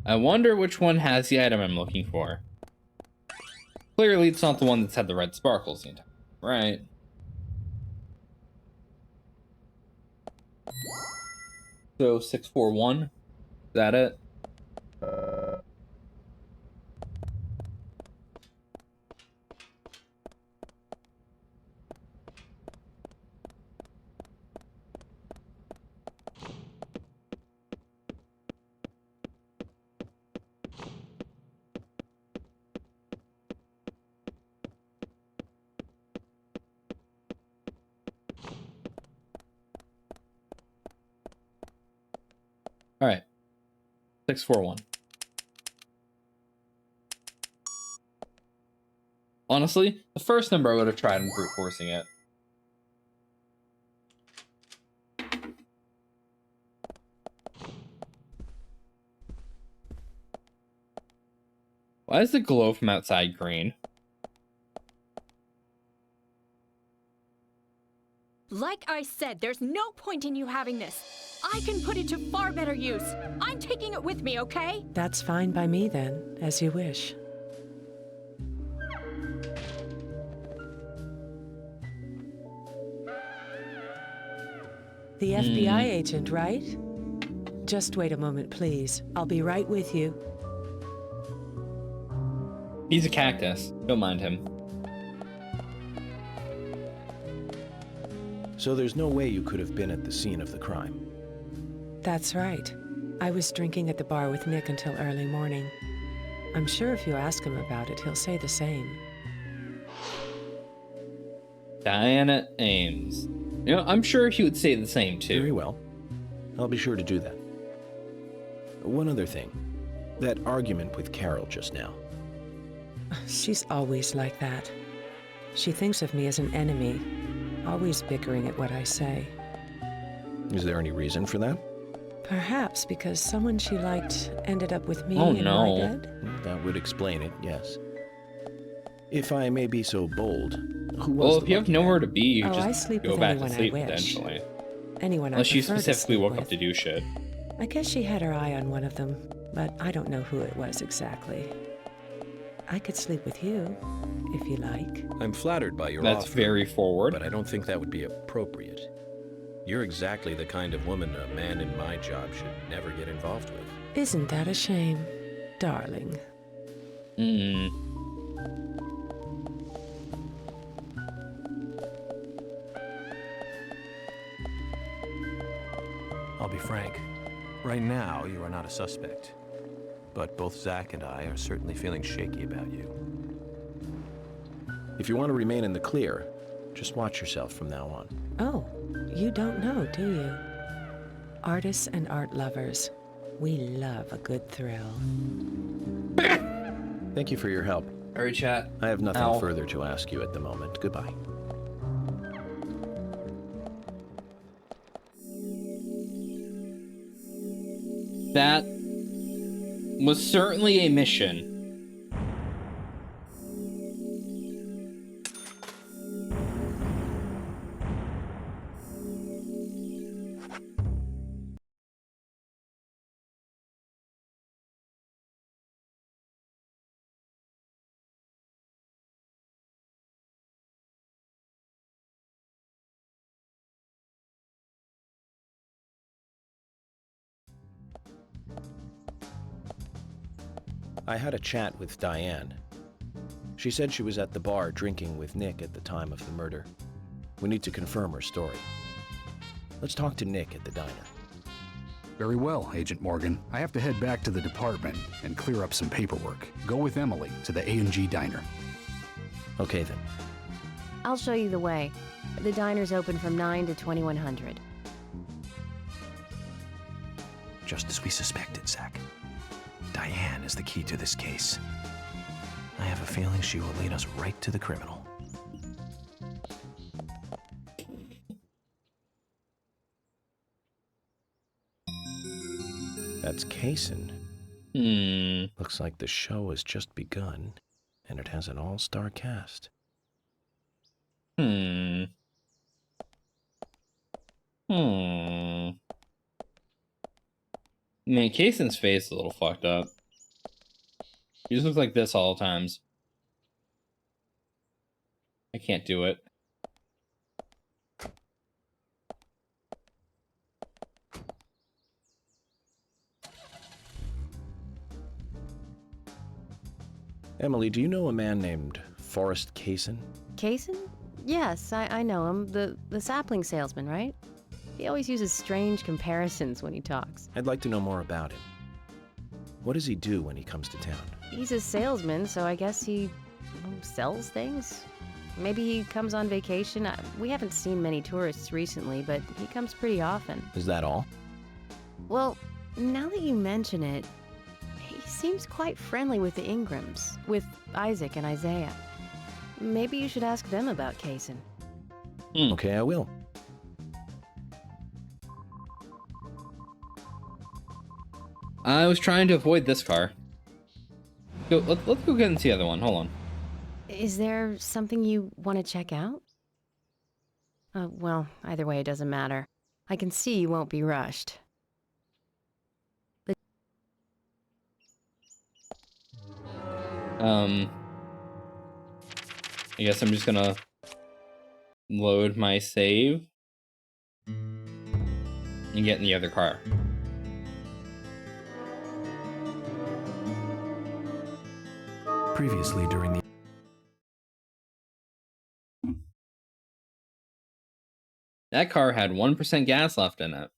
I wonder which one has the item I'm looking for. Clearly, it's not the one that's had the red sparkles in it. Right. So 641. Is that it? All right. 641. Honestly, the first number I would have tried in brute forcing it. Why is the glow from outside green? Like I said, there's no point in you having this. I can put it to far better use. I'm taking it with me, okay? That's fine by me then, as you wish. The FBI agent, right? Just wait a moment, please. I'll be right with you. He's a cactus. Don't mind him. So there's no way you could have been at the scene of the crime. That's right. I was drinking at the bar with Nick until early morning. I'm sure if you ask him about it, he'll say the same. Diana Ames. You know, I'm sure he would say the same too. Very well. I'll be sure to do that. One other thing. That argument with Carol just now. She's always like that. She thinks of me as an enemy, always bickering at what I say. Is there any reason for that? Perhaps because someone she liked ended up with me in my bed? That would explain it, yes. If I may be so bold, who was well, if you have nowhere to be, you I just sleep go with back to anyone sleep I wish. potentially. Anyone Unless I you prefer to specifically sleep woke up with. to do shit. I guess she had her eye on one of them, but I don't know who it was exactly. I could sleep with you, if you like. I'm flattered by your That's offer, very forward. but I don't think that would be appropriate. You're exactly the kind of woman a man in my job should never get involved with. Isn't that a shame, darling? I'll be frank. Right now, you are not a suspect. but both Zach and I are certainly feeling shaky about you. If you want to remain in the clear, just watch yourself from now on. Oh, you don't know, do you? Artists and art lovers, we love a good thrill. Thank you for your help. All right, chat. I have nothing Ow. further to ask you at the moment. Goodbye. That was certainly a mission. I had a chat with Diane. She said she was at the bar drinking with Nick at the time of the murder. We need to confirm her story. Let's talk to Nick at the diner. Very well, Agent Morgan. I have to head back to the department and clear up some paperwork. Go with Emily to the A&G diner. Okay then. I'll show you the way. The diner's open from 9 to 2100. Just as we suspected, Zach. Diane is the key to this case. I have a feeling she will lead us right to the criminal. That's Kaysen. Looks like the show has just begun, and it has an all-star cast. Man, Kaysen's face is a little fucked up. He just looks like this all the times. I can't do it. Emily, do you know a man named Forrest Kaysen? Kaysen? Yes, I know him. The sapling salesman, right? He always uses strange comparisons when he talks. I'd like to know more about him. What does he do when he comes to town? He's a salesman, so I guess he sells things? Maybe he comes on vacation. We haven't seen many tourists recently, but he comes pretty often. Is that all? Well, now that you mention it, he seems quite friendly with the Ingrams, with Isaac and Isaiah. Maybe you should ask them about Kaysen. Okay, I will. I was trying to avoid this car. Let's go get into the other one. Hold on. Is there something you want to check out? Well, either way, it doesn't matter. I can see you won't be rushed. I guess I'm just gonna load my save and get in the other car. Previously during the... That car had 1% gas left in it.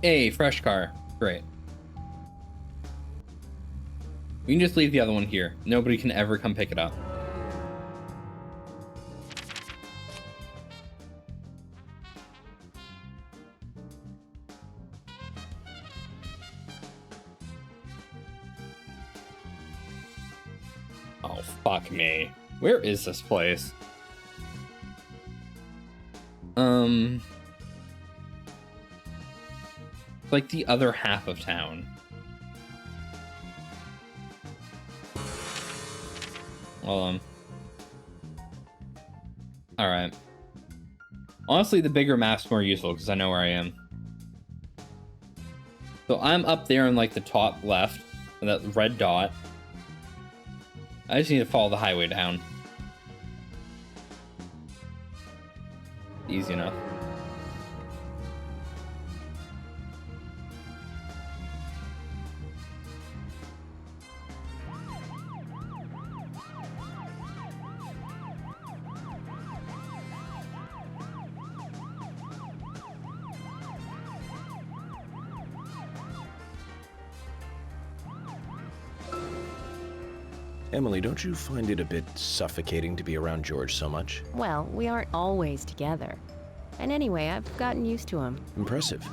Hey, fresh car. Great. We can just leave the other one here. Nobody can ever come pick it up. Oh, fuck me. Where is this place? Like the other half of town. Hold on. Alright. Honestly, the bigger map's more useful because I know where I am. So I'm up there in like the top left, with that red dot. I just need to follow the highway down. Easy enough. Emily, don't you find it a bit suffocating to be around George so much? Well, we aren't always together. And anyway, I've gotten used to him. Impressive.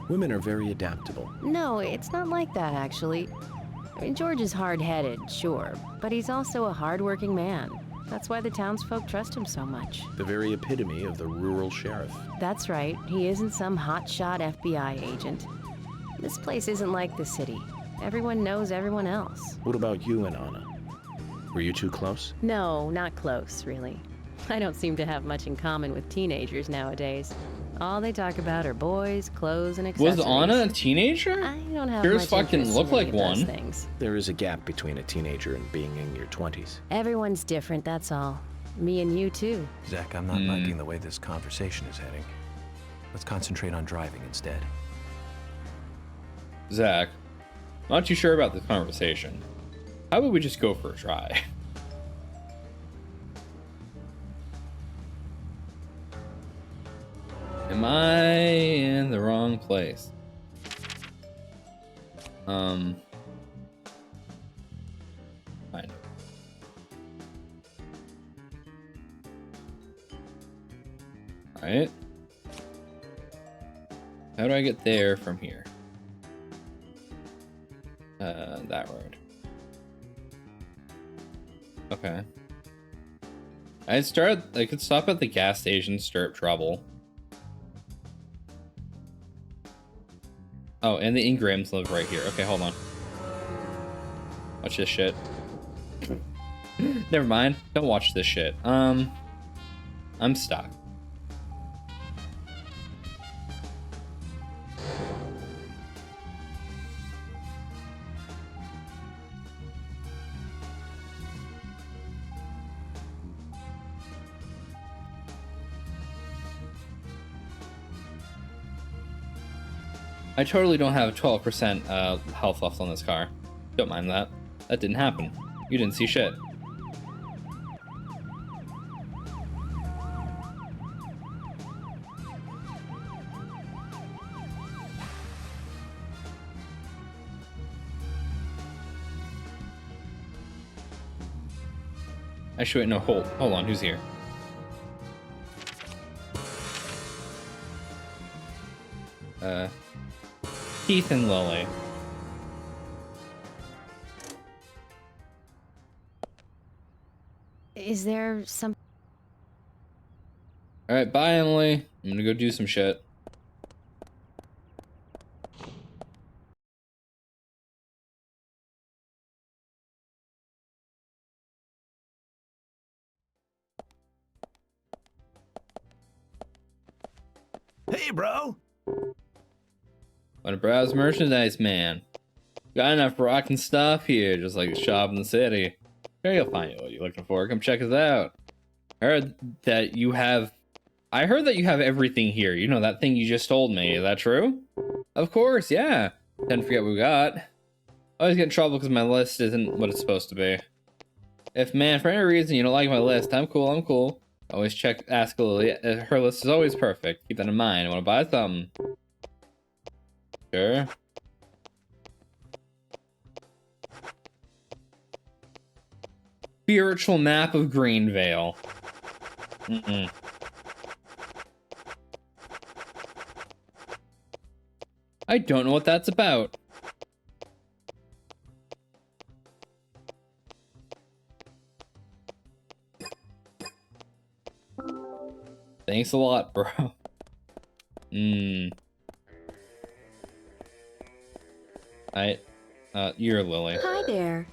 Women are very adaptable. No, it's not like that, actually. I mean, George is hard-headed, sure, but he's also a hard-working man. That's why the townsfolk trust him so much. The very epitome of the rural sheriff. That's right. He isn't some hotshot FBI agent. This place isn't like the city. Everyone knows everyone else. What about you and Anna? Were you two close? No, not close, really. I don't seem to have much in common with teenagers nowadays. All they talk about are boys, clothes, and accessories. Was Anna a teenager? I don't have Yours much fucking interest look in any like of those one. things. There is a gap between a teenager and being in your 20s. Everyone's different, that's all. Me and you, too. Zach, I'm not liking the way this conversation is heading. Let's concentrate on driving instead. Zach, not too sure about this conversation. How about we just go for a try? Am I in the wrong place? Fine. Alright. How do I get there from here? That road. Okay. I could stop at the gas station, stir up trouble. Oh, and the Ingrams live right here. Okay, hold on. Watch this shit. Never mind. Don't watch this shit. I'm stuck. I totally don't have 12% health left on this car. Don't mind that. That didn't happen. You didn't see shit. Actually, wait, no, hold on, who's here? Keith and Lily. Is there some... Alright, bye, Emily. I'm gonna go do some shit. Hey, bro! Want to browse merchandise, man? Got enough rockin' stuff here, just like a shop in the city. Sure, you'll find what you're looking for. Come check us out. I heard that you have everything here. You know, that thing you just told me. Is that true? Of course, yeah. Didn't forget what we got. Always get in trouble because my list isn't what it's supposed to be. If, man, for any reason you don't like my list, I'm cool. Always ask Lily. Her list is always perfect. Keep that in mind. Want to buy something? Sure. Spiritual map of Greenvale. I don't know what that's about. Thanks a lot, bro. You're Lily. Hi there.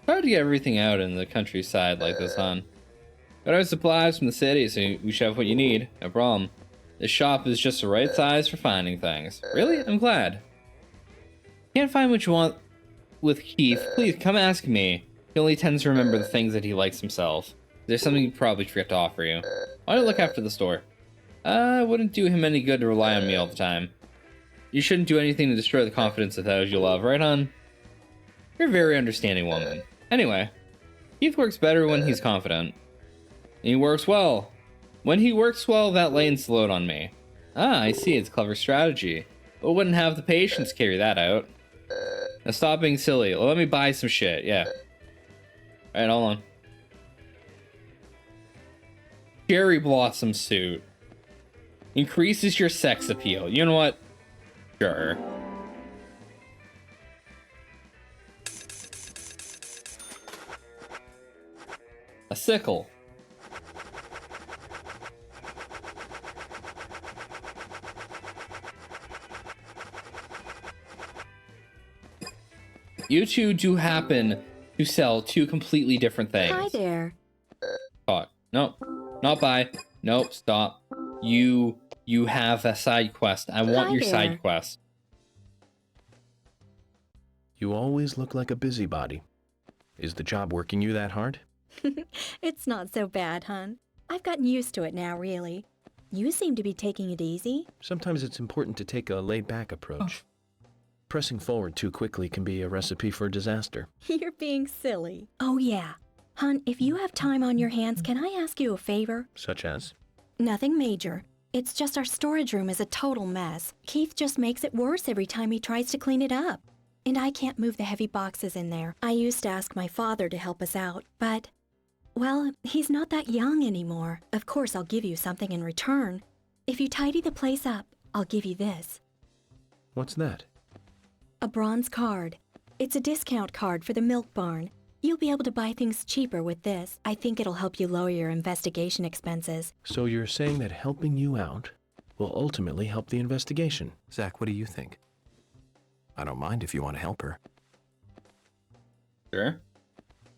Hard to get everything out in the countryside like this, hon. Got our supplies from the city, so we should have what you need. No problem. This shop is just the right size for finding things. Really? I'm glad. Can't find what you want with Keith? Please, come ask me. He only tends to remember the things that he likes himself. There's something you probably forget to offer you. Why don't you look after the store? It wouldn't do him any good to rely on me all the time. You shouldn't do anything to destroy the confidence of those you love, right, hon? You're a very understanding woman. Anyway, Keith works better when he's confident. He works well. When he works well, that lane's slowed on me. Ah, I see, it's a clever strategy. But wouldn't have the patience to carry that out. Now stop being silly. Let me buy some shit, yeah. Alright, hold on. Cherry blossom suit. Increases your sex appeal. You know what? Sure. A sickle. You two do happen to sell two completely different things. Hi there. Talk. No. Not buy. Nope. Stop. You have a side quest. I want your side quest. You always look like a busybody. Is the job working you that hard? It's not so bad, hon. I've gotten used to it now, really. You seem to be taking it easy. Sometimes it's important to take a laid-back approach. Pressing forward too quickly can be a recipe for disaster. You're being silly. Oh, yeah. Hon, if you have time on your hands, can I ask you a favor? Such as? Nothing major. It's just our storage room is a total mess. Keith just makes it worse every time he tries to clean it up. And I can't move the heavy boxes in there. I used to ask my father to help us out, but, well, he's not that young anymore. Of course, I'll give you something in return. If you tidy the place up, I'll give you this. What's that? A bronze card. It's a discount card for the milk barn. You'll be able to buy things cheaper with this. I think it'll help you lower your investigation expenses. So you're saying that helping you out will ultimately help the investigation? Zach, what do you think? I don't mind if you want to help her. Sure.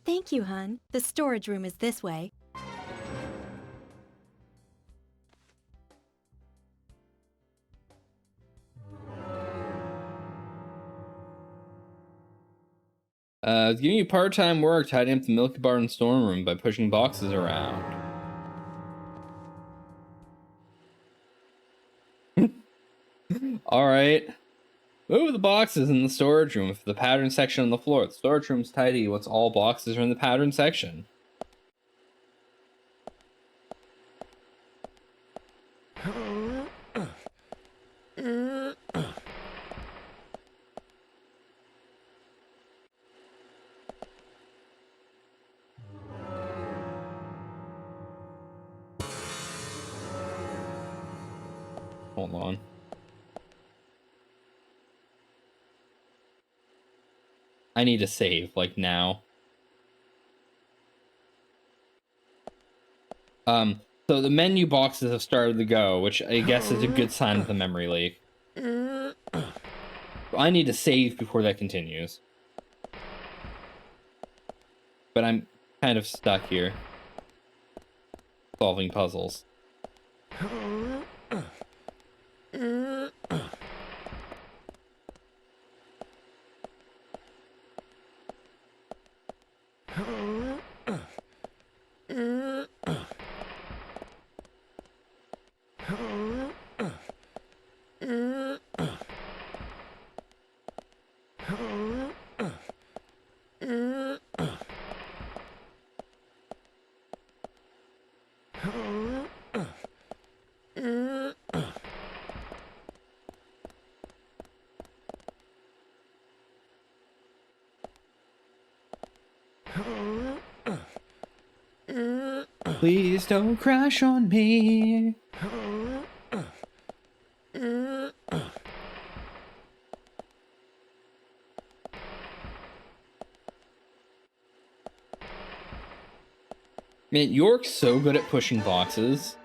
Thank you, hon. The storage room is this way. Giving you part-time work tidying up the milk barn storm room by pushing boxes around. Alright. Move the boxes in the storage room for the pattern section on the floor. The storage room's tidy once all boxes are in the pattern section. Hold on. I need to save, like, now. So the menu boxes have started to go, which I guess is a good sign of the memory leak. I need to save before that continues. But I'm kind of stuck here. Solving puzzles. Please don't crash on me. Man, York's so good at pushing boxes.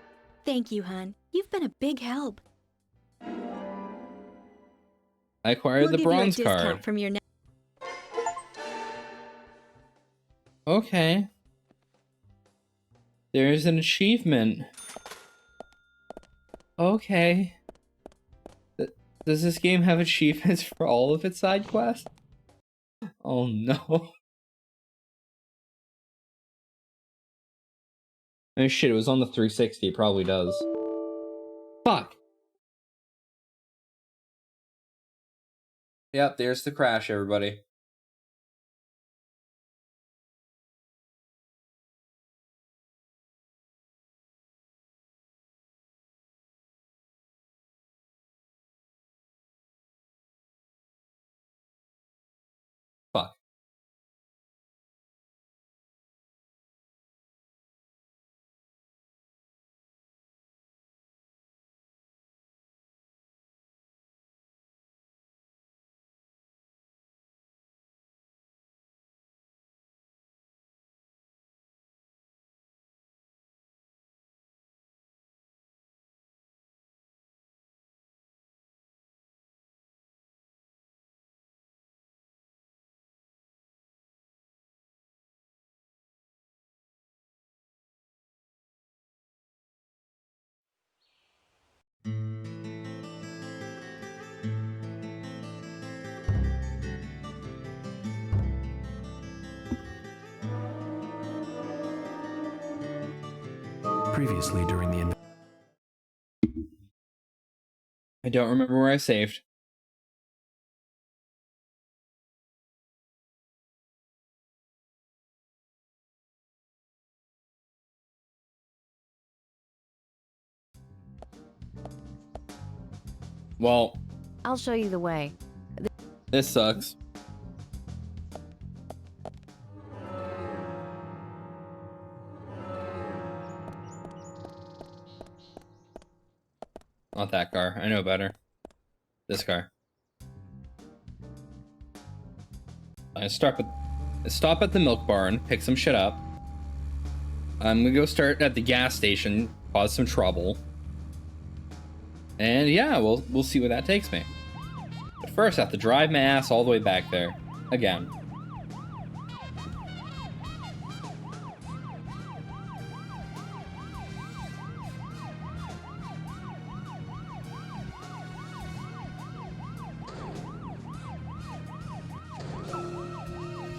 Thank you, hon. You've been a big help. I acquired the bronze give you a discount card. From your Okay. There's an achievement. Okay. Does this game have achievements for all of its side quests? Oh no. Oh shit, it was on the 360. It probably does. Fuck. Yep, there's the crash, everybody. Fuck. Previously during the I don't remember where I saved. Well, I'll show you the way. This sucks. Not that car. I know better. This car. I stop at the milk barn, pick some shit up. I'm gonna go start at the gas station, cause some trouble. And yeah, we'll see where that takes me. But first, I have to drive my ass all the way back there. Again.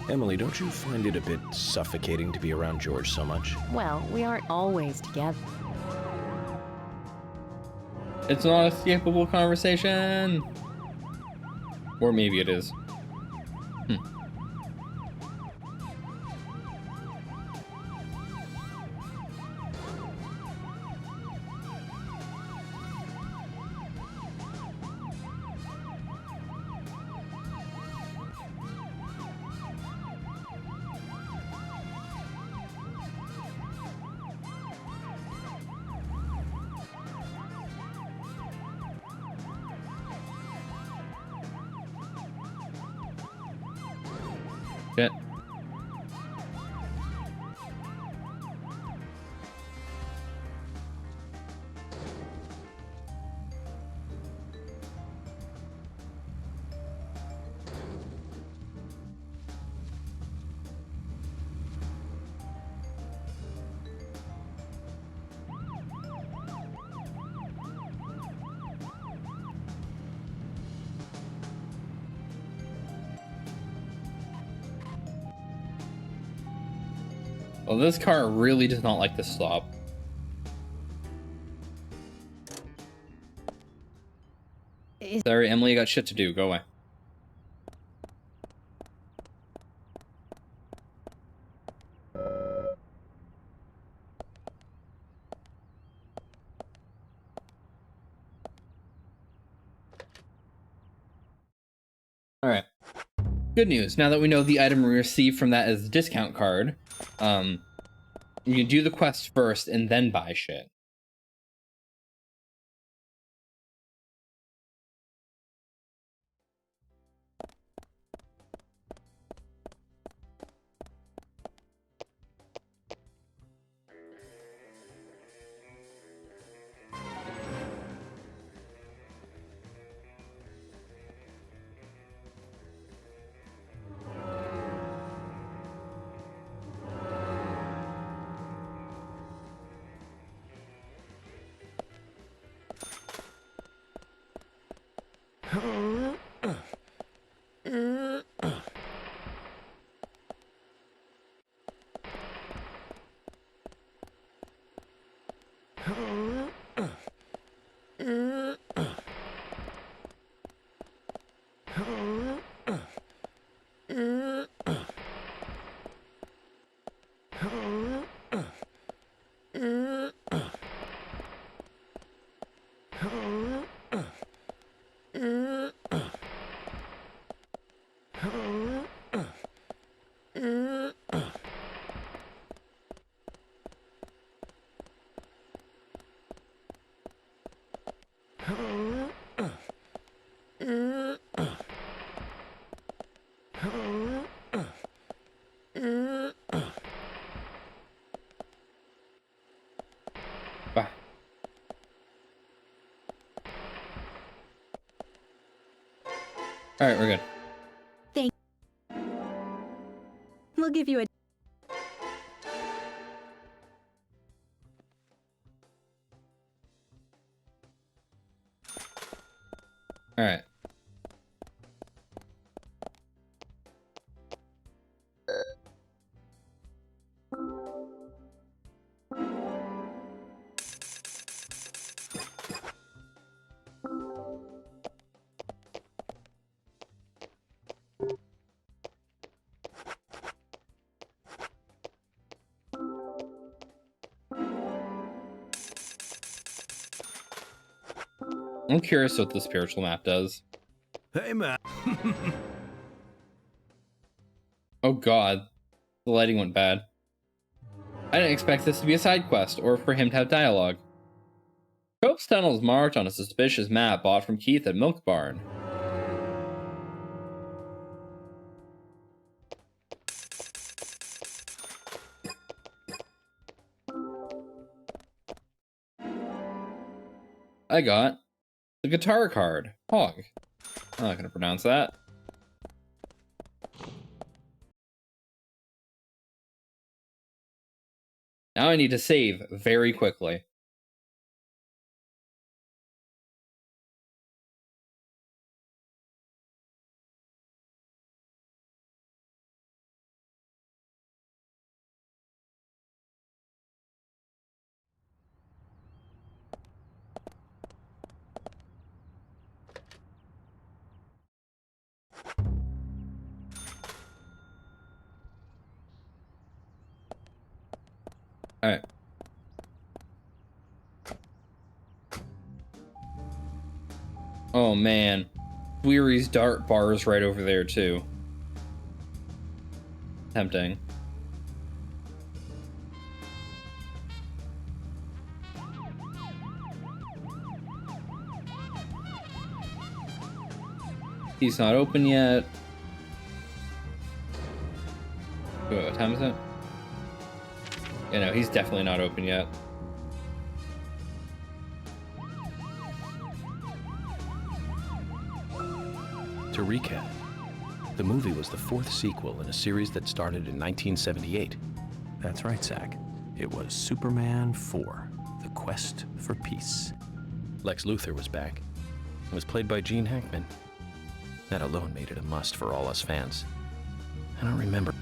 Emily, don't you find it a bit suffocating to be around George so much? Well, we aren't always together. It's not an escapable conversation. Or maybe it is. Shit. Well, this car really does not like to stop. Sorry, Emily, you got shit to do. Go away. Alright. Good news. Now that we know the item we received from that is a discount card, you can do the quest first and then buy shit. Bye. All right, we're good. Thank. We'll give you a. All right. I'm curious what the spiritual map does. Hey, man. Oh god, the lighting went bad. I didn't expect this to be a side quest, or for him to have dialogue. Cope's Tunnel is marked on a suspicious map bought from Keith at Milk Barn. I got the guitar card. Hog. I'm not gonna pronounce that. Now I need to save very quickly. Alright. Oh man. Weary's dart bar is right over there too. Tempting. He's not open yet. Wait, what time is it? Yeah, no, he's definitely not open yet. To recap, the movie was the fourth sequel in a series that started in 1978. That's right, Zach. It was Superman 4, The Quest for Peace. Lex Luthor was back. It was played by Gene Hackman. That alone made it a must for all us fans. I don't remember.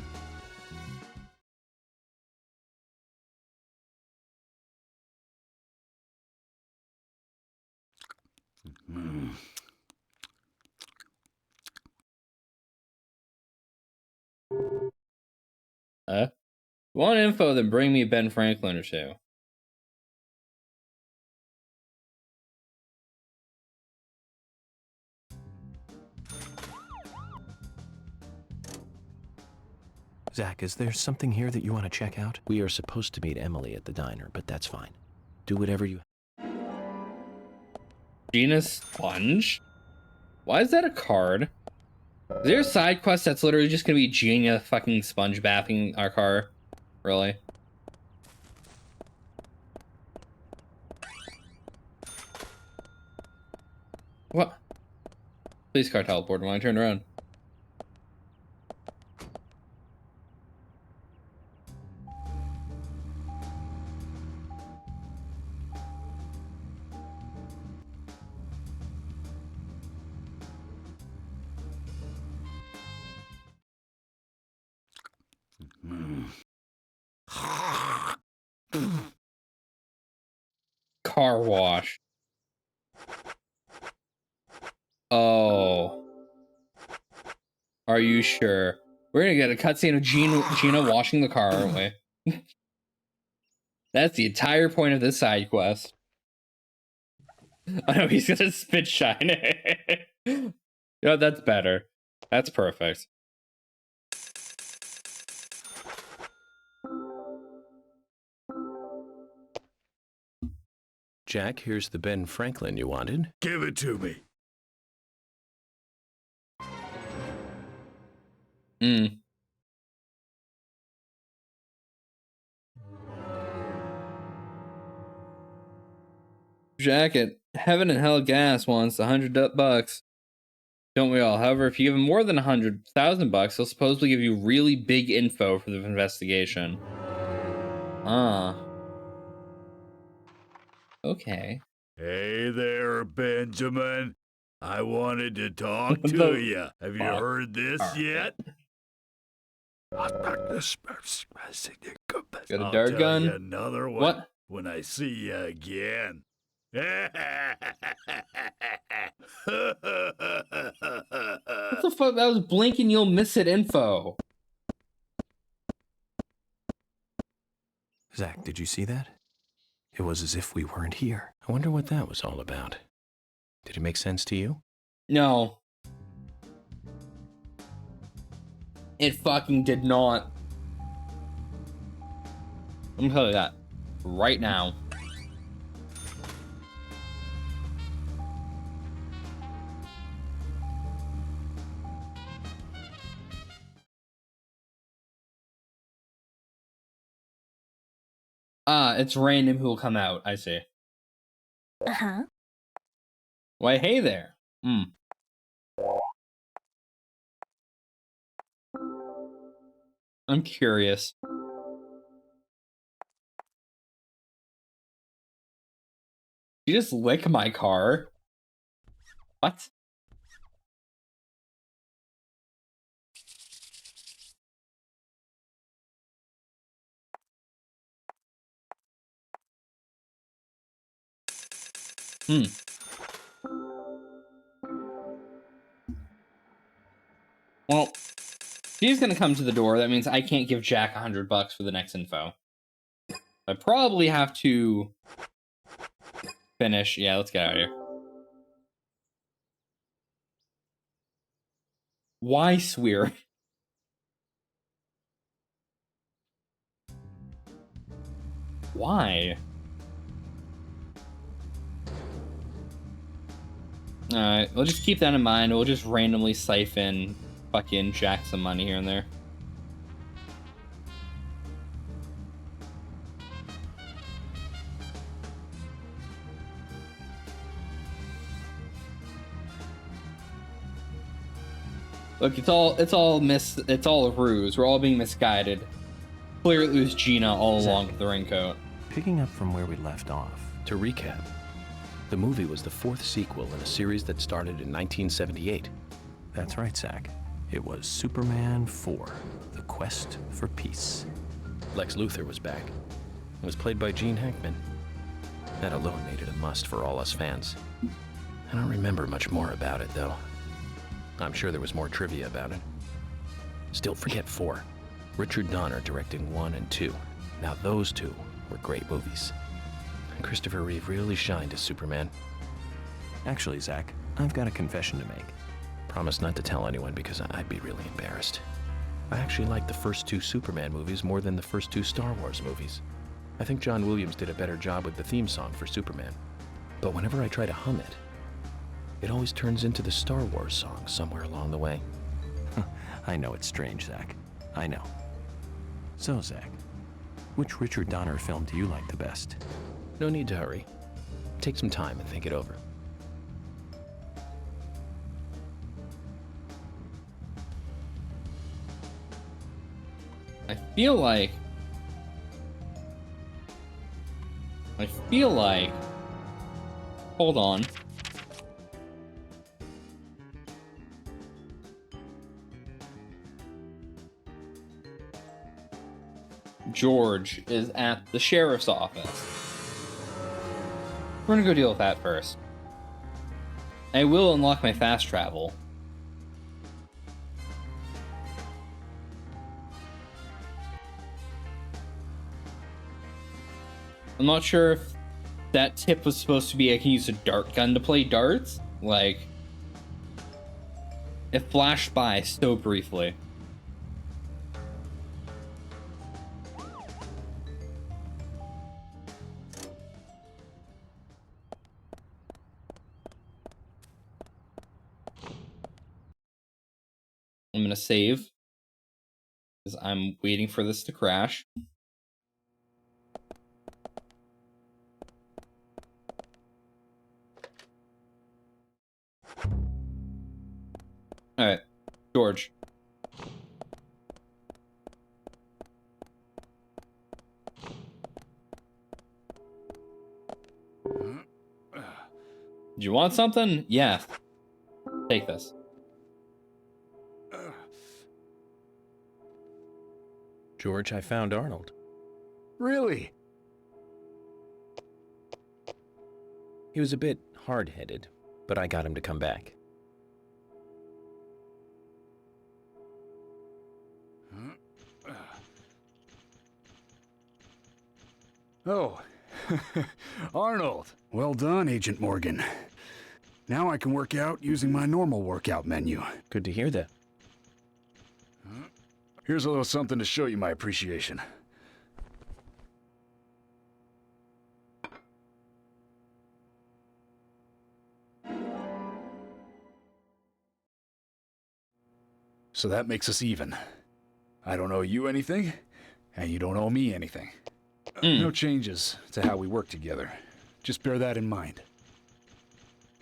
Want info, then bring me Ben Franklin or two. Zach, is there something here that you want to check out? We are supposed to meet Emily at the diner, but that's fine. Do whatever you... Gina Sponge? Why is that a card? Is there a side quest that's literally just gonna be Gina fucking sponge bathing our car? Really? What? Police car teleported when I turned around. car wash. Oh. Are you sure? We're gonna get a cutscene of Gina washing the car, aren't we? That's the entire point of this side quest. I know he's gonna spit shine. You know, that's better. That's perfect. Jack, here's the Ben Franklin you wanted. Give it to me. Jacket. Heaven and Hell Gas wants $100. Don't we all? However, if you give him more than $100,000, he'll supposedly give you really big info for the investigation. Ah. Okay. Hey there, Benjamin. I wanted to talk to you. Have you heard this yet? Got a I'll dart tell gun? you another one What? when I see you again. What the fuck? That was blink and you'll miss it info. Zach, did you see that? It was as if we weren't here. I wonder what that was all about. Did it make sense to you? No. It fucking did not. I'm gonna tell you that right now. Ah, it's random who will come out. I see. Uh-huh. Why, hey there. I'm curious. You just lick my car? What? Well, she's gonna come to the door. That means I can't give Jack $100 for the next info. I probably have to finish. Yeah, let's get out of here. Why swear? Why? Alright, we'll just keep that in mind. We'll just randomly siphon fucking Jack some money here and there. Look, it's all a ruse. We're all being misguided. Clearly it was Gina all along with the raincoat. Picking up from where we left off. To recap, the movie was the fourth sequel in a series that started in 1978. That's right, Zach. It was Superman 4, The Quest for Peace. Lex Luthor was back. It was played by Gene Hackman. That alone made it a must for all us fans. I don't remember much more about it, though. I'm sure there was more trivia about it. Still forget 4. Richard Donner directing 1 and 2. Now those two were great movies. Christopher Reeve really shined as Superman. Actually, Zach, I've got a confession to make. Promise not to tell anyone because I'd be really embarrassed. I actually like the first 2 Superman movies more than the first 2 Star Wars movies. I think John Williams did a better job with the theme song for Superman. But whenever I try to hum it, it always turns into the Star Wars song somewhere along the way. I know it's strange, Zach. I know. So, Zach, which Richard Donner film do you like the best? No need to hurry. Take some time and think it over. I feel like... Hold on. George is at the sheriff's office. We're gonna go deal with that first. I will unlock my fast travel. I'm not sure if that tip was supposed to be I can use a dart gun to play darts. Like, it flashed by so briefly. I'm gonna save because I'm waiting for this to crash. All right, George. Do you want something? Yeah. Take this. George, I found Arnold. Really? He was a bit hard-headed, but I got him to come back. Oh, Arnold. Well done, Agent Morgan. Now I can work out using my normal workout menu. Good to hear that. Here's a little something to show you my appreciation. So that makes us even. I don't owe you anything, and you don't owe me anything. No changes to how we work together. Just bear that in mind.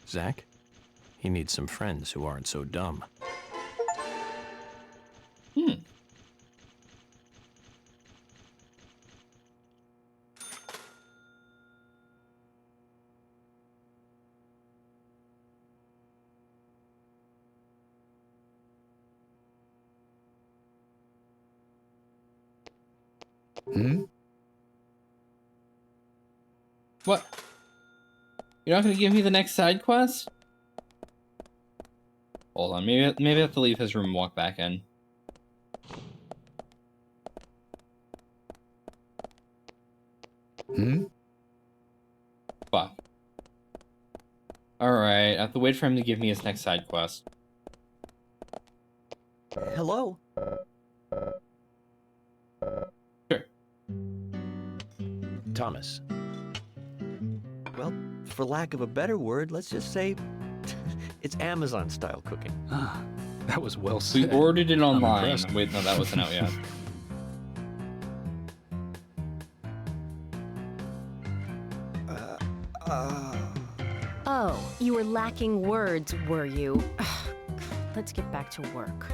Zach, he needs some friends who aren't so dumb. What? You're not gonna give me the next side quest? Hold on, maybe I have to leave his room and walk back in. Fuck. Alright, I have to wait for him to give me his next side quest. Hello? Sure. Thomas. Well, for lack of a better word, let's just say it's Amazon-style cooking. Ah, that was well said. We ordered it online. Wait, no, that wasn't out yet. Oh, you were lacking words, were you? Let's get back to work.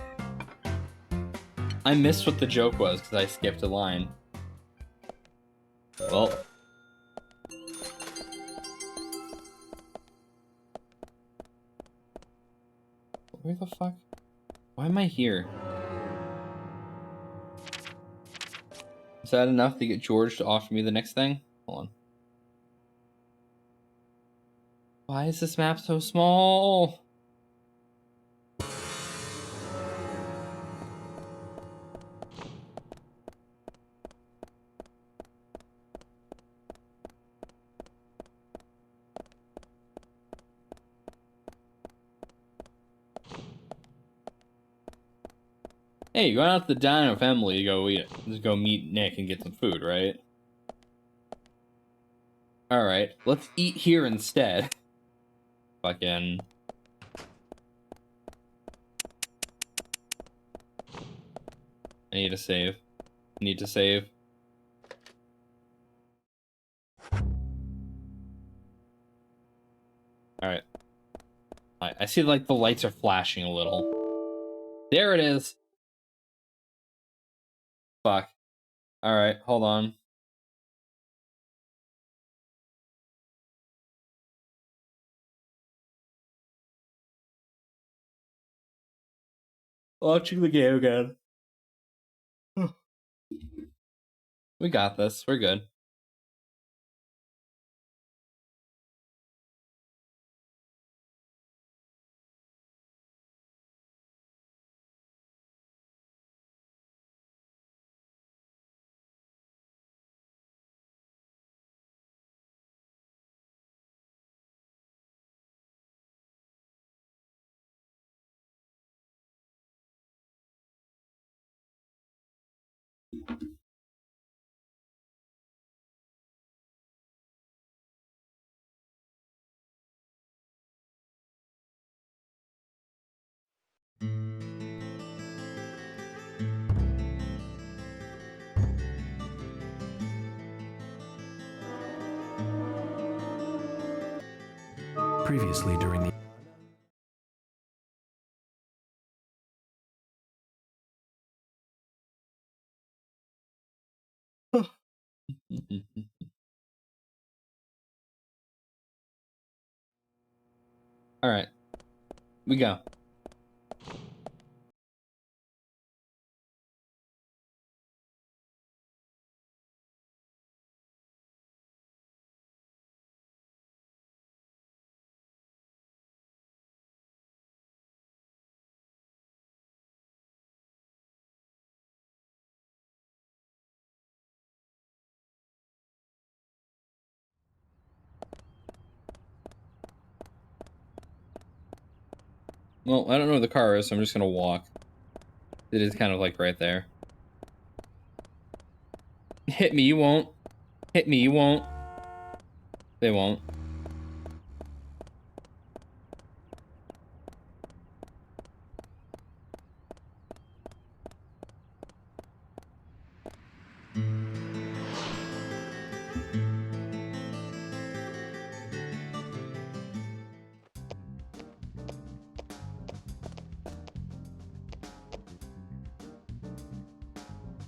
I missed what the joke was because I skipped a line. Well. Where the fuck? Why am I here? Is that enough to get George to offer me the next thing? Hold on. Why is this map so small? Hey, you going out to the diner with Emily to go meet Nick and get some food, right? Alright, let's eat here instead. Fucking... I need to save. I need to save. Alright. I see like the lights are flashing a little. There it is! Fuck. Alright, hold on. Launching the game again. We got this. We're good. Previously during the... All right, we go. Well, I don't know where the car is, so I'm just gonna walk. It is kind of like right there. Hit me, you won't. Hit me, you won't. They won't.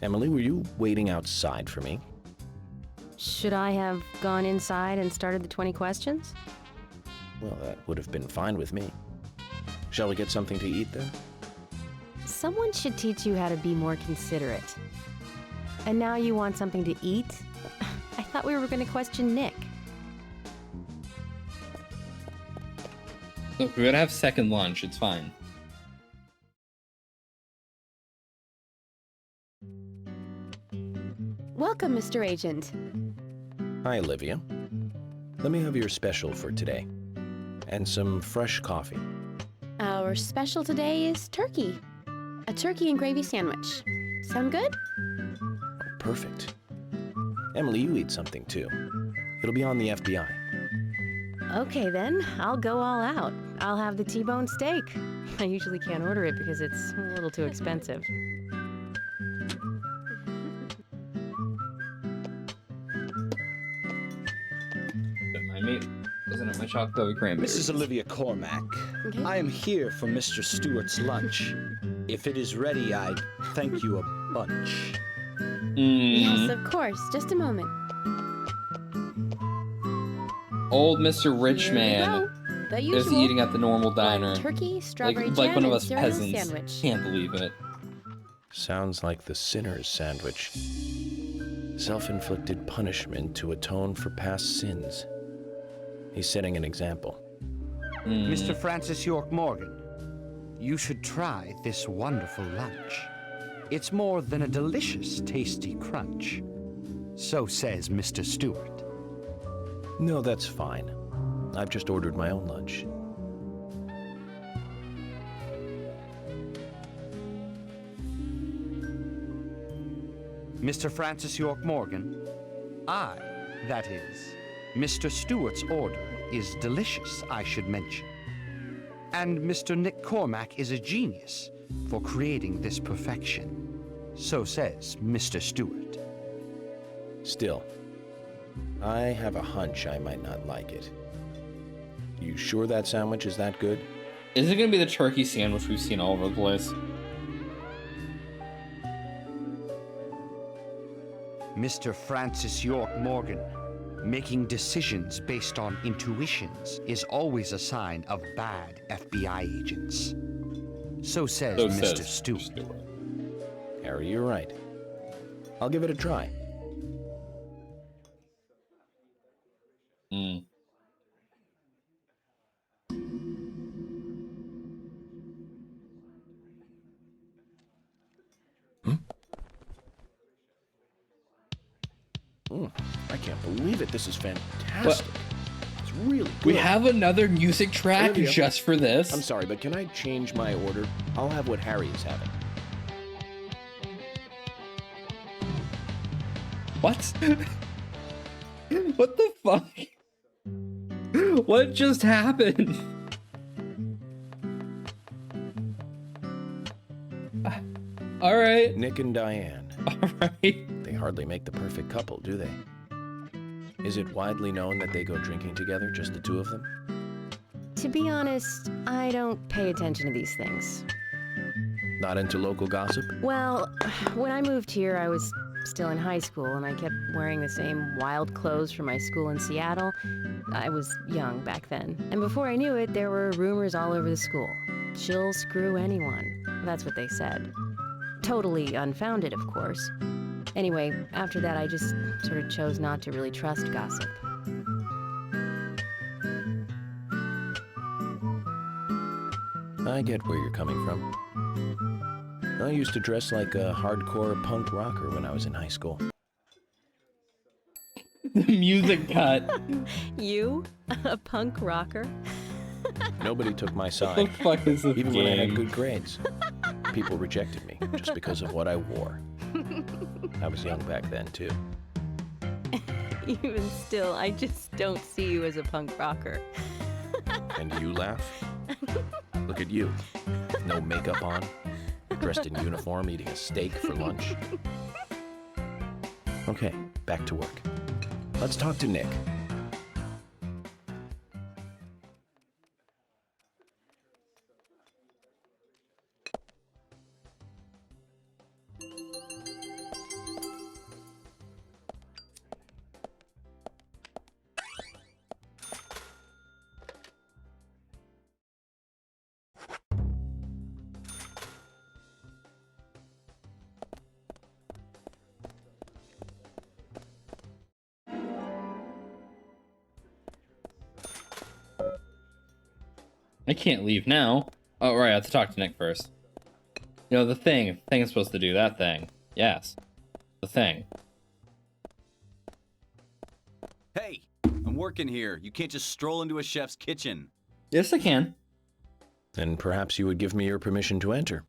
Emily, were you waiting outside for me? Should I have gone inside and started the 20 questions? Well, that would have been fine with me. Shall we get something to eat then? Someone should teach you how to be more considerate. And now you want something to eat? I thought we were going to question Nick. Look, we're gonna have second lunch. It's fine. Welcome, Mr. Agent. Hi, Olivia. Let me have your special for today. And some fresh coffee. Our special today is turkey. A turkey and gravy sandwich. Sound good? Oh, perfect. Emily, you eat something too. It'll be on the FBI. Okay then, I'll go all out. I'll have the T-bone steak. I usually can't order it because it's a little too expensive. Isn't it my chocolate cranberry? Mrs. Olivia Cormack, Okay. I am here for Mr. Stewart's lunch. If it is ready, I'd thank you a bunch. Yes, of course. Just a moment. Old Mr. Rich Here we Man go. The is usual. eating at the normal diner. Turkey, strawberry like jam, one of and us cereal peasants. sandwich. Can't believe it. Sounds like the sinner's sandwich. Self-inflicted punishment to atone for past sins. He's setting an example. Mr. Francis York Morgan, you should try this wonderful lunch. It's more than a delicious, tasty crunch. So says Mr. Stewart. No, that's fine. I've just ordered my own lunch. Mr. Francis York Morgan, I, that is, Mr. Stewart's order is delicious, I should mention. And Mr. Nick Cormack is a genius for creating this perfection. So says Mr. Stewart. Still, I have a hunch I might not like it. You sure that sandwich is that good? Is it gonna be the turkey sandwich we've seen all over the place? Mr. Francis York Morgan, making decisions based on intuitions is always a sign of bad FBI agents. So says Mr. Stewart. Harry, you're right. I'll give it a try. I can't believe it. This is fantastic. It's really good. We have another music track Olivia, just for this. I'm sorry, but can I change my order? I'll have what Harry is having. What? What the fuck? What just happened? All right. Nick and Diane. All right. They hardly make the perfect couple, do they? Is it widely known that they go drinking together, just the two of them? To be honest, I don't pay attention to these things. Not into local gossip? Well, when I moved here, I was still in high school, and I kept wearing the same wild clothes from my school in Seattle. I was young back then. And before I knew it, there were rumors all over the school. She'll screw anyone. That's what they said. Totally unfounded, of course. Anyway, after that, I just sort of chose not to really trust gossip. I get where you're coming from. I used to dress like a hardcore punk rocker when I was in high school. The music cut. You? A punk rocker? Nobody took my side. What the fuck is this Even when I had game? good grades. People rejected me just because of what I wore. I was young back then, too. Even still, I just don't see you as a punk rocker. And you laugh? Look at you. No makeup on. Dressed in uniform, eating a steak for lunch. Okay, back to work. Let's talk to Nick. I can't leave now. Oh, right, I have to talk to Nick first. You know, the thing is supposed to do that thing. Yes. The thing. Hey, I'm working here. You can't just stroll into a chef's kitchen. Yes, I can. Then perhaps you would give me your permission to enter.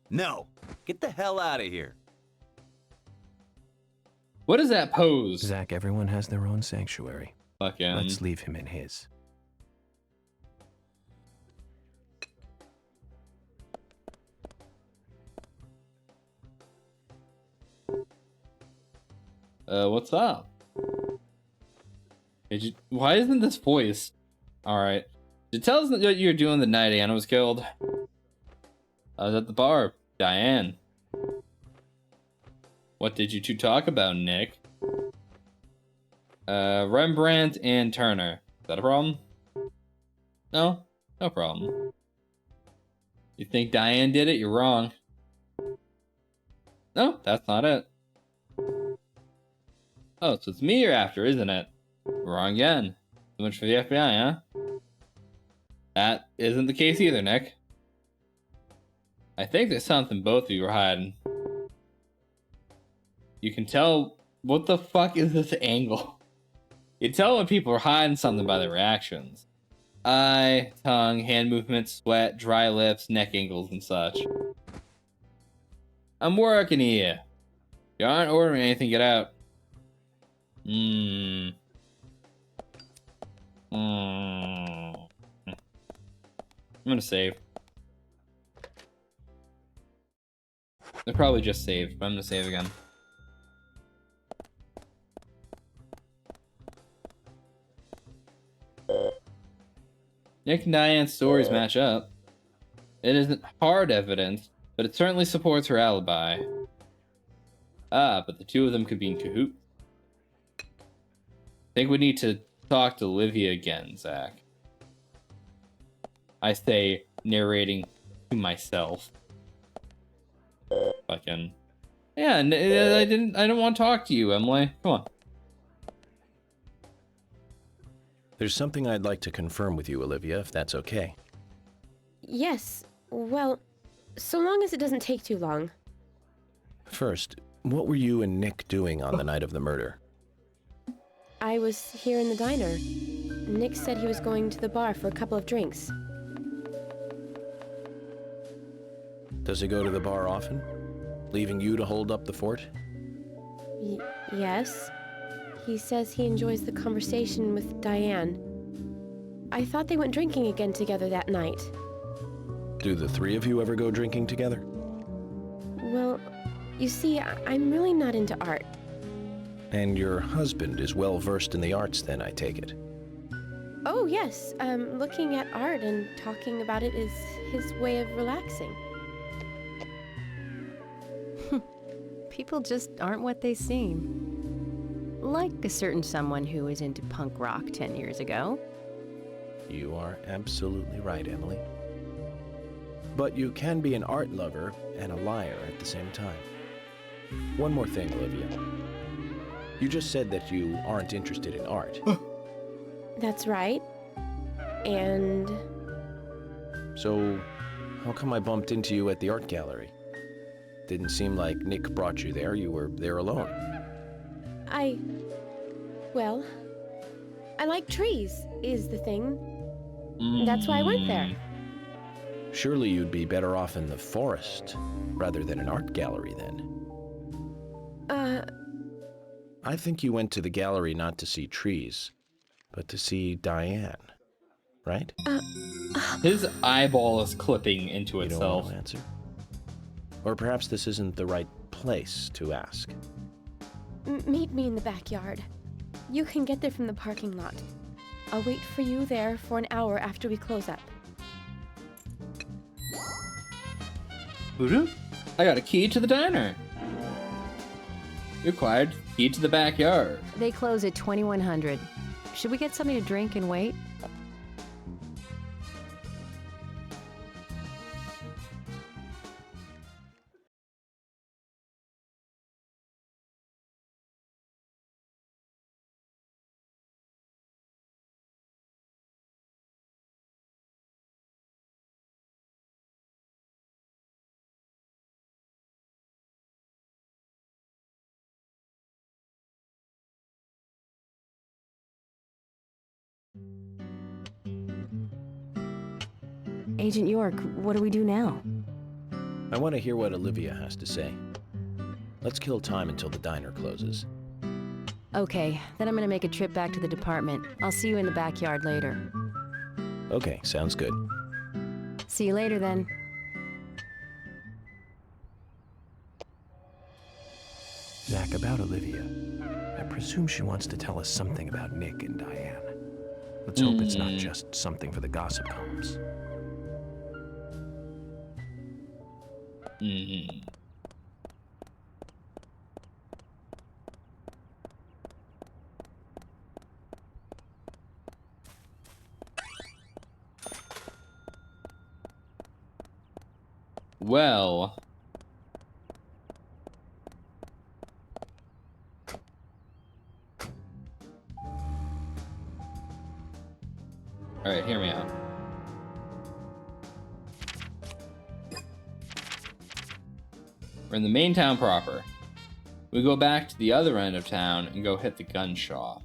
No, get the hell out of here. What is that pose? Zach, everyone has their own sanctuary. Fucking. Let's leave him in his. What's up? Why isn't this voice? Alright. Did you tell us what you were doing the night Anna was killed? I was at the bar. Diane. What did you two talk about, Nick? Rembrandt and Turner. Is that a problem? No? No problem. You think Diane did it? You're wrong. No, that's not it. Oh, so it's me you're after, isn't it? Wrong again. Too much for the FBI, huh? That isn't the case either, Nick. I think there's something both of you are hiding. You can tell... What the fuck is this angle? You tell when people are hiding something by their reactions. Eye, tongue, hand movements, sweat, dry lips, neck angles, and such. I'm working here. You aren't ordering anything, get out. I'm gonna save. They're probably just saved, but I'm gonna save again. Nick and Diane's stories match up. It isn't hard evidence, but it certainly supports her alibi. Ah, but the two of them could be in cahoots. I think we need to talk to Olivia again, Zach. I say, narrating to myself. Fucking. Yeah, I don't want to talk to you, Emily. Come on. There's something I'd like to confirm with you, Olivia, if that's okay. Yes, well, so long as it doesn't take too long. First, what were you and Nick doing on the night of the murder? I was here in the diner. Nick said he was going to the bar for a couple of drinks. Does he go to the bar often? Leaving you to hold up the fort? Yes. He says he enjoys the conversation with Diane. I thought they went drinking again together that night. Do the three of you ever go drinking together? Well, you see, I'm really not into art. And your husband is well versed in the arts then, I take it? Oh, yes. Looking at art and talking about it is his way of relaxing. People just aren't what they seem. Like a certain someone who was into punk rock 10 years ago. You are absolutely right, Emily. But you can be an art lover and a liar at the same time. One more thing, Olivia. You just said that you aren't interested in art. That's right. And... So, how come I bumped into you at the art gallery? Didn't seem like Nick brought you there. You were there alone. Well, I like trees, is the thing. That's why I went there. Surely you'd be better off in the forest rather than an art gallery then. I think you went to the gallery not to see trees, but to see Diane, right? His eyeball is clipping into itself. You don't want to answer? Or perhaps this isn't the right place to ask. Meet me in the backyard. You can get there from the parking lot. I'll wait for you there for an hour after we close up. I got a key to the diner. You acquired key to the backyard. They close at 2100. Should we get something to drink and wait? Agent York, what do we do now? I want to hear what Olivia has to say. Let's kill time until the diner closes. Okay, then I'm gonna make a trip back to the department. I'll see you in the backyard later. Okay, sounds good. See you later then. Zach, about Olivia. I presume she wants to tell us something about Nick and Diane. Let's hope it's not just something for the gossip columns. Well. Alright, hear me out. We're in the main town proper. We go back to the other end of town and go hit the gun shop.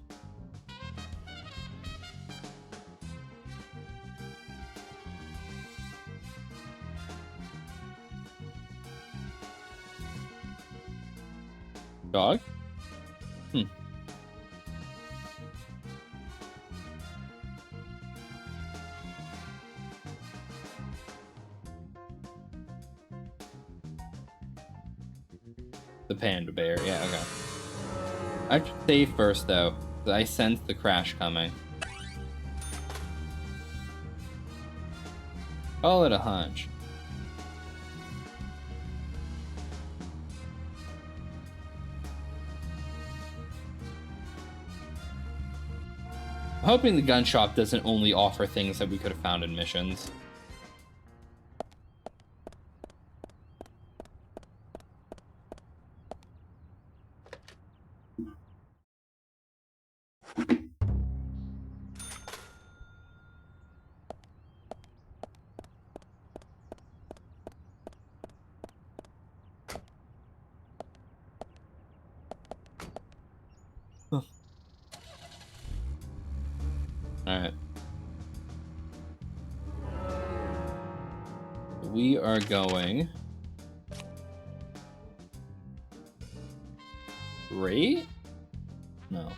Dog? The panda bear, yeah, okay. I should save first, though. I sense the crash coming. Call it a hunch. I'm hoping the gun shop doesn't only offer things that we could have found in missions. Alright. We are going straight? No.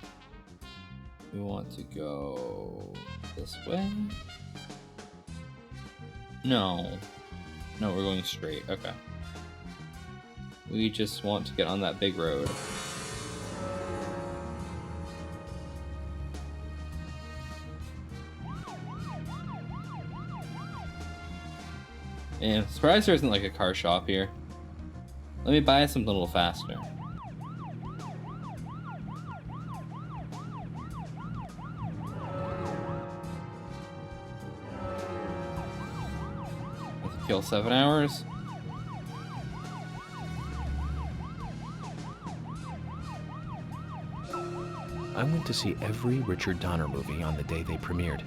We want to go this way? No. No, we're going straight. Okay. We just want to get on that big road. And surprised there isn't like a car shop here. Let me buy something a little faster. Let's kill 7 hours. I went to see every Richard Donner movie on the day they premiered.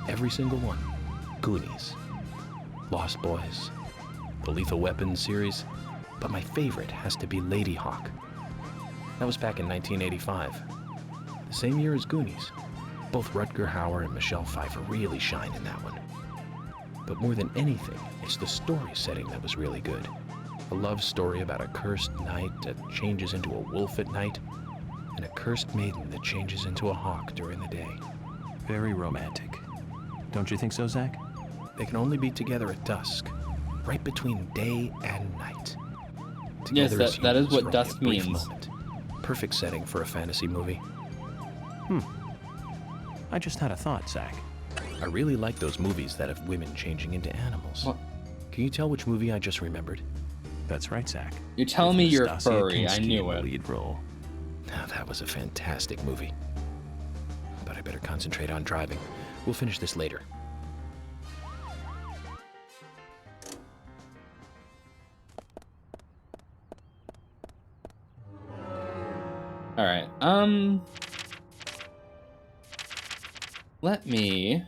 Every single one. Goonies, Lost Boys, the Lethal Weapon series, but my favorite has to be Lady Hawk. That was back in 1985, the same year as Goonies. Both Rutger Hauer and Michelle Pfeiffer really shine in that one. But more than anything, it's the story setting that was really good. A love story about a cursed knight that changes into a wolf at night, and a cursed maiden that changes into a hawk during the day. Very romantic. Don't you think so, Zach? They can only be together at dusk, right between day and night. Yes, that is what dusk means. Moment. Perfect setting for a fantasy movie. I just had a thought, Zach. I really like those movies that have women changing into animals. What? Can you tell which movie I just remembered? That's right, Zach. You're telling me you're Nastasia furry. I Kinski knew in it. the lead role. Now, that was a fantastic movie. But I better concentrate on driving. We'll finish this later. All right. Let me.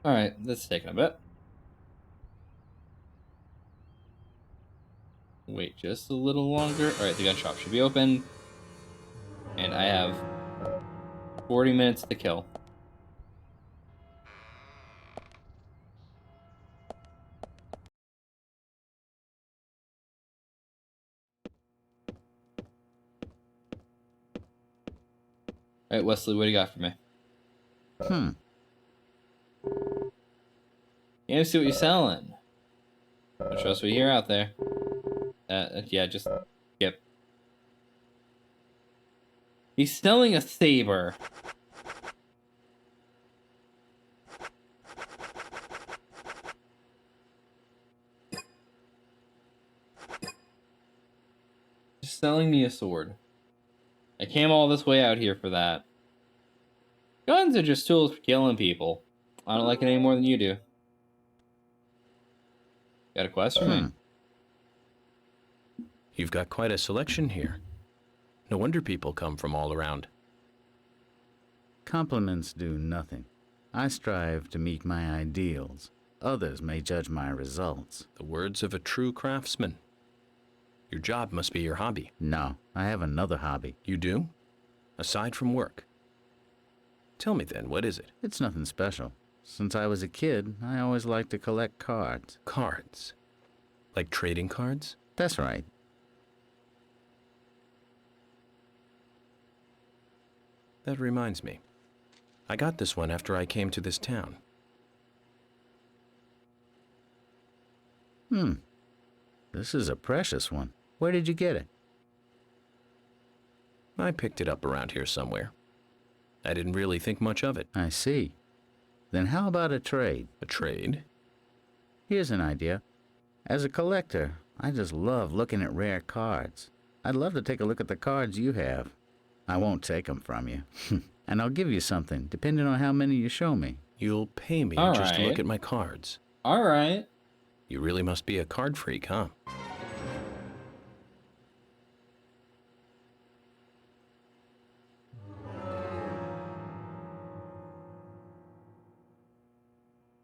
Alright, that's taking a bit. Wait just a little longer. Alright, the gun shop should be open. And I have 40 minutes to kill. Alright, Wesley, what do you got for me? Yeah, see what you're selling. Don't trust what you hear out there. Yeah, just skip. He's selling a saber. Just selling me a sword. I came all this way out here for that. Guns are just tools for killing people. I don't like it any more than you do. Got a quest for me? You've got quite a selection here. No wonder people come from all around. Compliments do nothing. I strive to meet my ideals. Others may judge my results. The words of a true craftsman. Your job must be your hobby. No, I have another hobby. You do? Aside from work? Tell me then, what is it? It's nothing special. Since I was a kid, I always liked to collect cards. Cards? Like trading cards? That's right. That reminds me. I got this one after I came to this town. This is a precious one. Where did you get it? I picked it up around here somewhere. I didn't really think much of it. I see. Then how about a trade? A trade? Here's an idea. As a collector, I just love looking at rare cards. I'd love to take a look at the cards you have. I won't take them from you. And I'll give you something, depending on how many you show me. You'll pay me just to look at my cards. All right. You really must be a card freak, huh?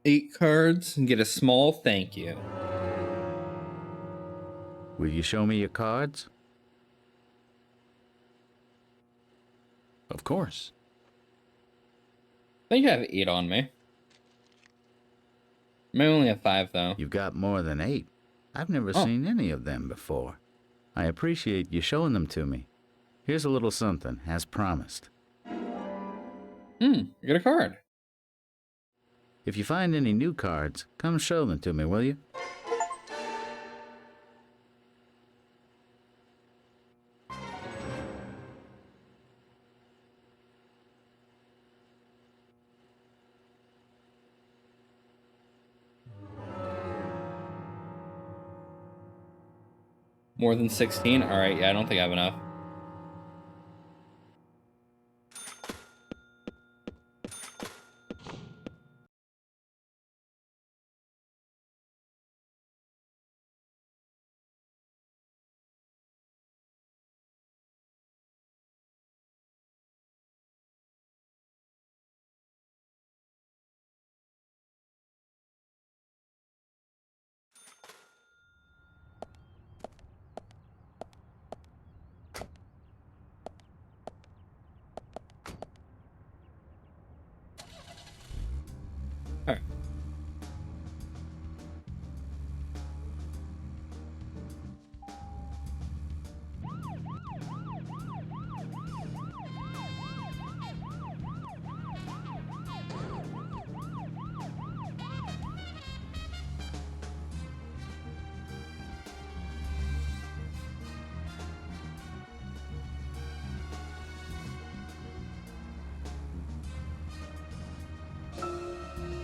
8 cards and get a small thank you. Will you show me your cards? Of course. I think I have 8 on me. I may only have 5, though. You've got more than 8. I've never seen any of them before. I appreciate you showing them to me. Here's a little something, as promised. You got a card. If you find any new cards, come show them to me, will you? More than 16? Alright, yeah, I don't think I have enough. Alright.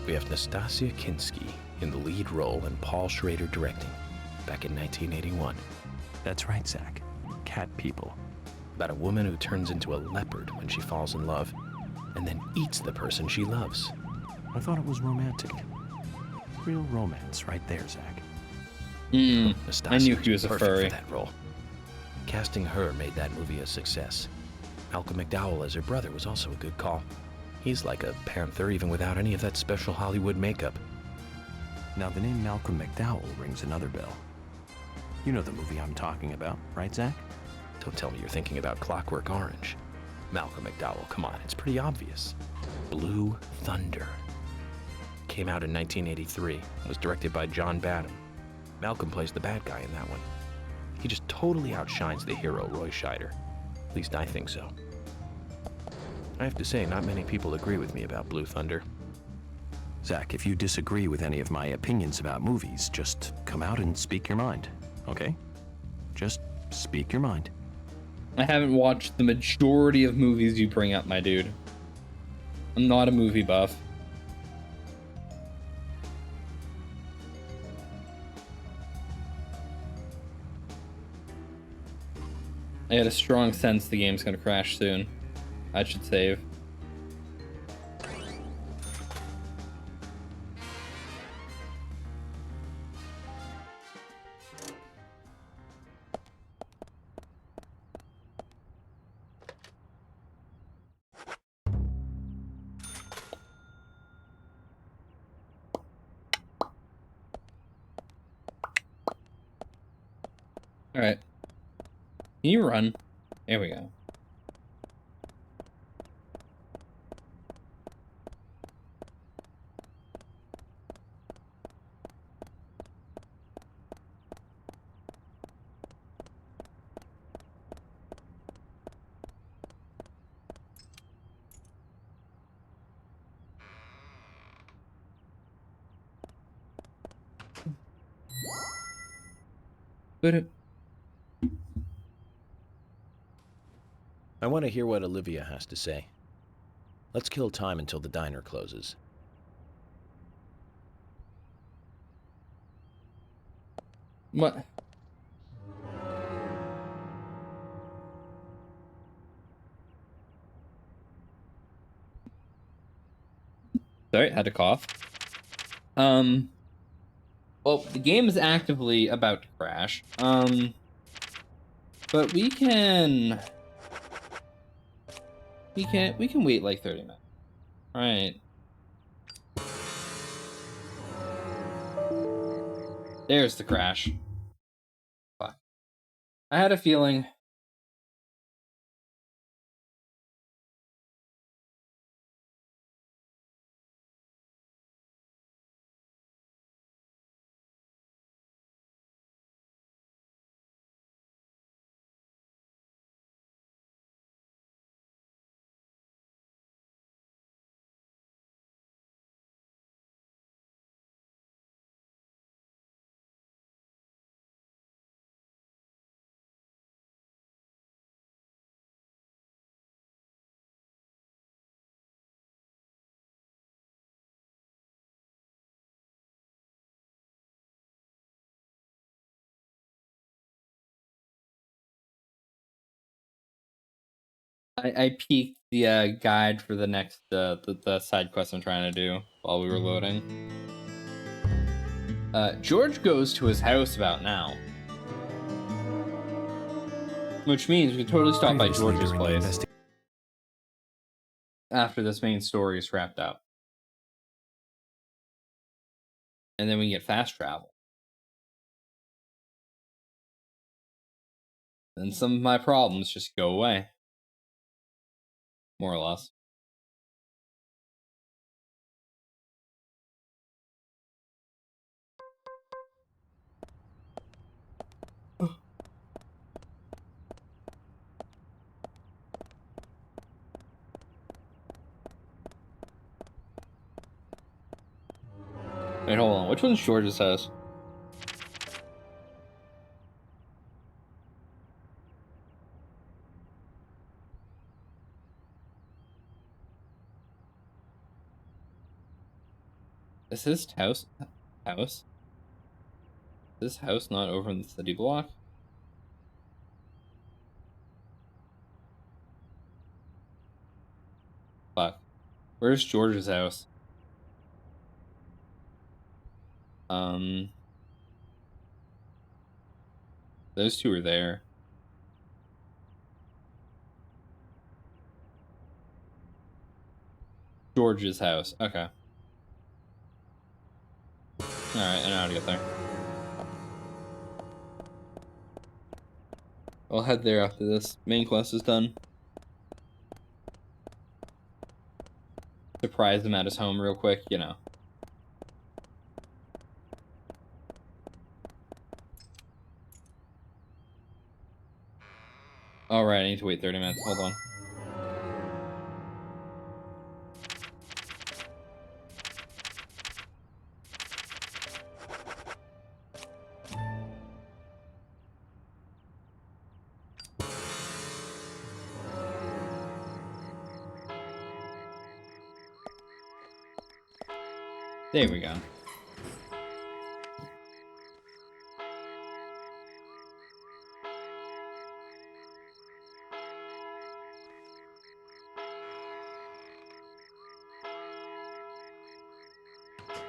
We have Nastasia Kinski in the lead role and Paul Schrader directing, back in 1981. That's right, Zach. Cat People. About a woman who turns into a leopard when she falls in love, and then eats the person she loves. I thought it was romantic. Real romance right there, Zach. I knew he was a perfect furry. for that role. Casting her made that movie a success. Malcolm McDowell as her brother was also a good call. He's like a panther even without any of that special Hollywood makeup. Now the name Malcolm McDowell rings another bell. You know the movie I'm talking about, right, Zach? Don't tell me you're thinking about Clockwork Orange. Malcolm McDowell, come on, it's pretty obvious. Blue Thunder. Came out in 1983, was directed by John Badham. Malcolm plays the bad guy in that one. He just totally outshines the hero, Roy Scheider. At least I think so. I have to say, not many people agree with me about Blue Thunder. Zach, if you disagree with any of my opinions about movies, just come out and speak your mind, okay? Just speak your mind. I haven't watched the majority of movies you bring up, my dude. I'm not a movie buff. I had a strong sense the game's gonna crash soon. I should save. All right. Can you run? There we go. I want to hear what Olivia has to say. Let's kill time until the diner closes. What? Sorry, had to cough. Well, the game is actively about to crash. But we can wait like 30 minutes. All right. There's the crash. Fuck. I had a feeling. I peeked the guide for the next the side quest I'm trying to do while we were loading. George goes to his house about now, which means we can totally stop by George's place after this main story is wrapped up, and then we can get fast travel. Then some of my problems just go away, more or less. Wait, hold on. Which one's George's house? Is his house? Is this house not over in the city block? Fuck. Where's George's house? Those two are there. George's house. Okay. Alright, I know how to get there. I'll head there after this main quest is done. Surprise him at his home real quick, you know. Alright, I need to wait 30 minutes. Hold on. There we go.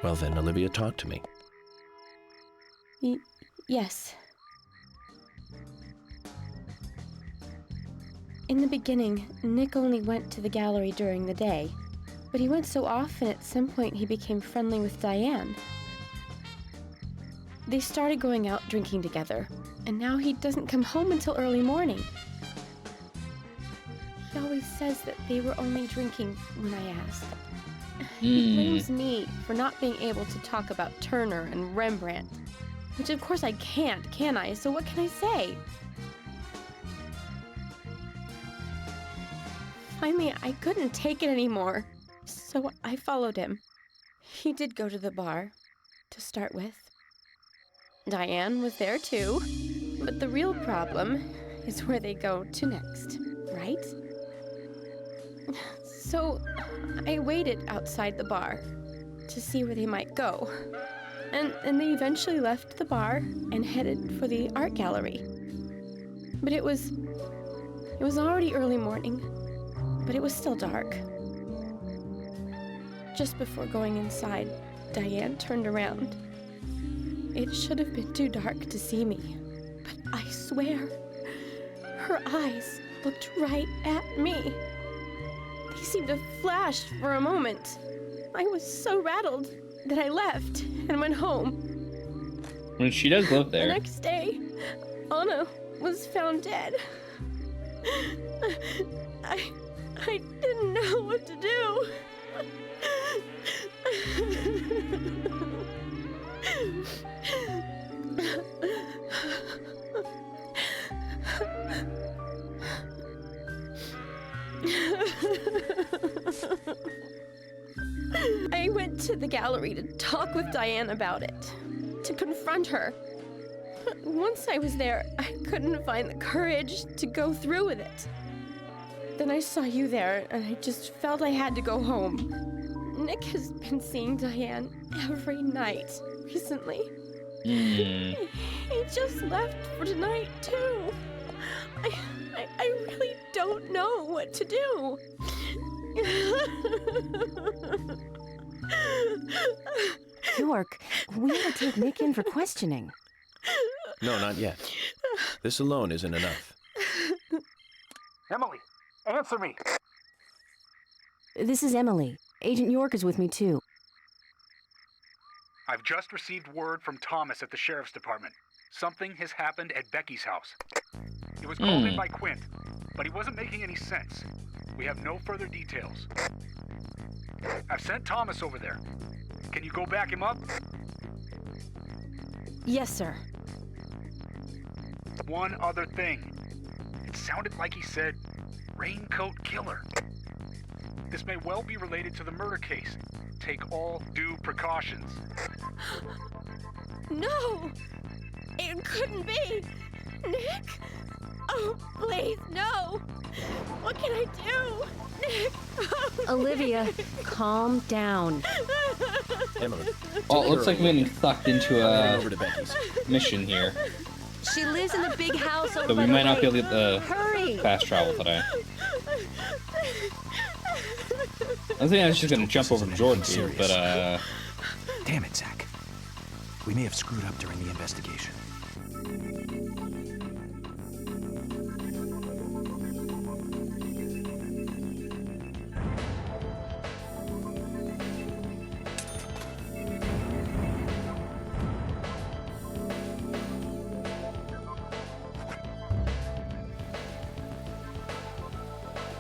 Well then, Olivia, talk to me. Yes. In the beginning, Nick only went to the gallery during the day, but he went so often at some point he became friendly with Diane. They started going out drinking together, and now he doesn't come home until early morning. He always says that they were only drinking when I asked. He blames me for not being able to talk about Turner and Rembrandt, which of course I can't, can I? So what can I say? Finally, I couldn't take it anymore, so I followed him. He did go to the bar, to start with. Diane was there too, but the real problem is where they go to next, right? So I waited outside the bar to see where they might go, and they eventually left the bar and headed for the art gallery. But it was already early morning, but it was still dark. Just before going inside, Diane turned around. It should have been too dark to see me, but I swear, her eyes looked right at me. They seemed to flash for a moment. I was so rattled that I left and went home. I mean, she does live The there. next day, Anna was found dead. I didn't know what to do. I went to the gallery to talk with Diane about it, to confront her. Once I was there, I couldn't find the courage to go through with it. Then I saw you there, and I just felt I had to go home. Nick has been seeing Diane every night recently. He just left for tonight, too. I really don't know what to do. York, we ought to take Nick in for questioning. No, not yet. This alone isn't enough. Emily, answer me. This is Emily. Agent York is with me, too. I've just received word from Thomas at the Sheriff's Department. Something has happened at Becky's house. It was called in by Quint, but he wasn't making any sense. We have no further details. I've sent Thomas over there. Can you go back him up? Yes, sir. One other thing. It sounded like he said, Raincoat Killer. This may well be related to the murder case. Take all due precautions. No! It couldn't be! Nick? Oh, please, no! What can I do? Nick! Olivia, calm down. Emily. Oh, it looks like we're getting sucked into a over to Becky's mission here. She lives in the big house over So we by might the not be able to lake. get the Hurry! fast travel today. I think I was just gonna jump over to Jordan too, but Damn it, Zach. We may have screwed up during the investigation.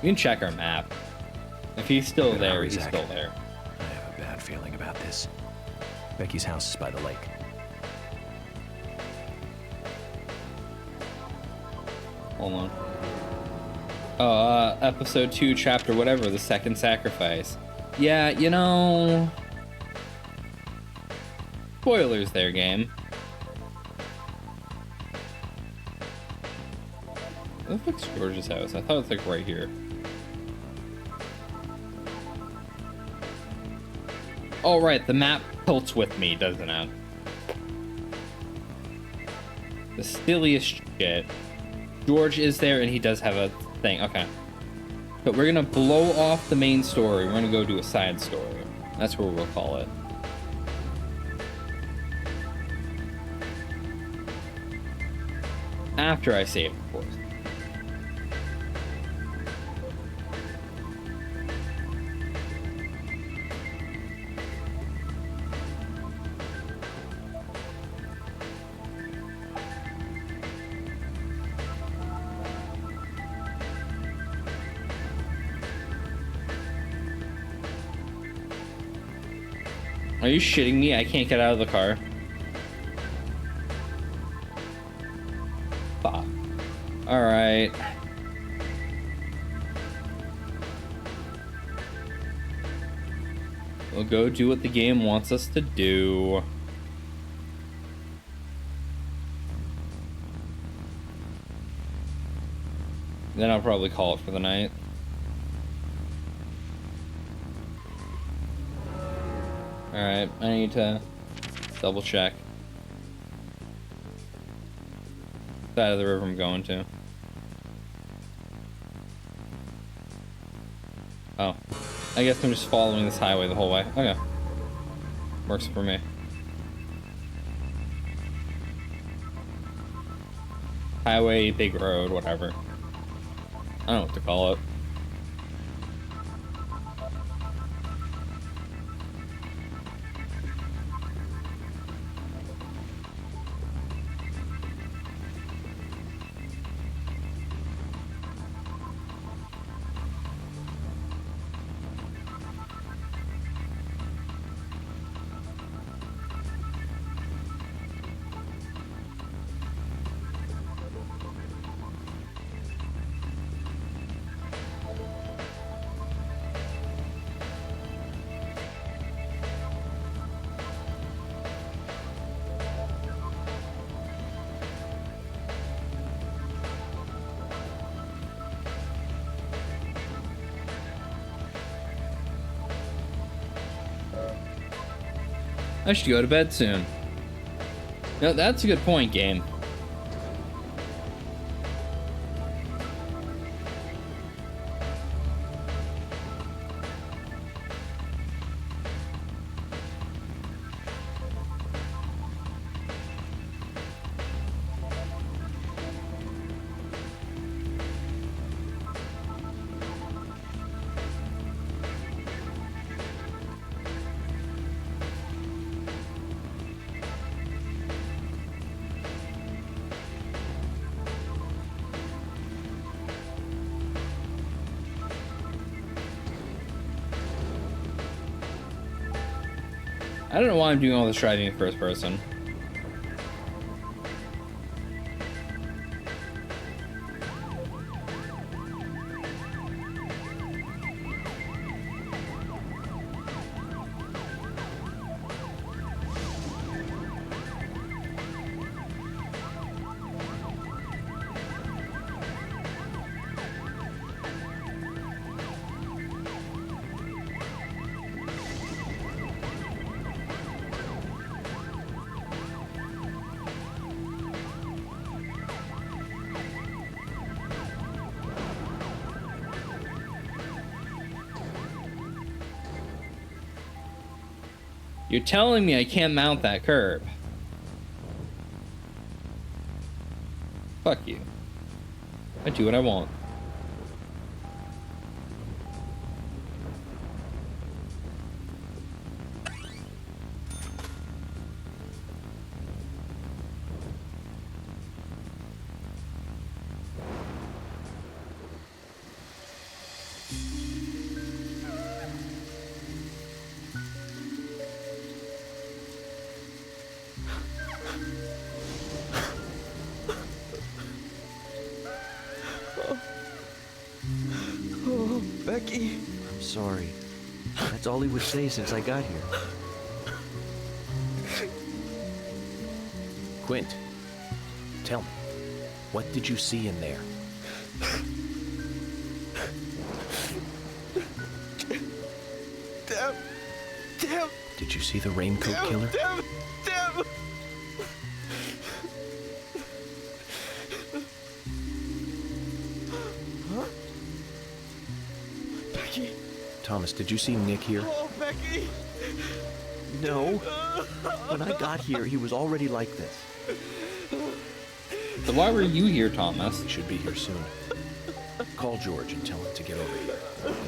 we can check our map. If he's still there, he's Zach. still there. I have a bad feeling about this. Becky's house is by the lake. Hold on. Episode 2, chapter whatever, the second sacrifice. Yeah, you know... Spoilers there, game. What the fuck's George's house? I thought it was like right here. Oh, right, the map tilts with me, doesn't it? The silliest shit. George is there, and he does have a thing. Okay. But we're gonna blow off the main story. We're gonna go do a side story. That's what we'll call it. After I save, of course. Are you shitting me? I can't get out of the car. Fuck. Alright. We'll go do what the game wants us to do. Then I'll probably call it for the night. Alright, I need to double check. Side of the river I'm going to. Oh. I guess I'm just following this highway the whole way. Okay. Works for me. Highway, big road, whatever. I don't know what to call it. I should go to bed soon. No, that's a good point, game. I don't know why I'm doing all this driving in first person. You're telling me I can't mount that curb. Fuck you. I do what I want. Oh, Becky. I'm sorry. That's all he would say since I got here. Quint, tell me, what did you see in there? Damn! Did you see the raincoat killer? Damn! Huh? Becky! Thomas, did you see Nick here? Oh, Becky! No. When I got here, he was already like this. So why were you here, Thomas? He should be here soon. Call George and tell him to get over here.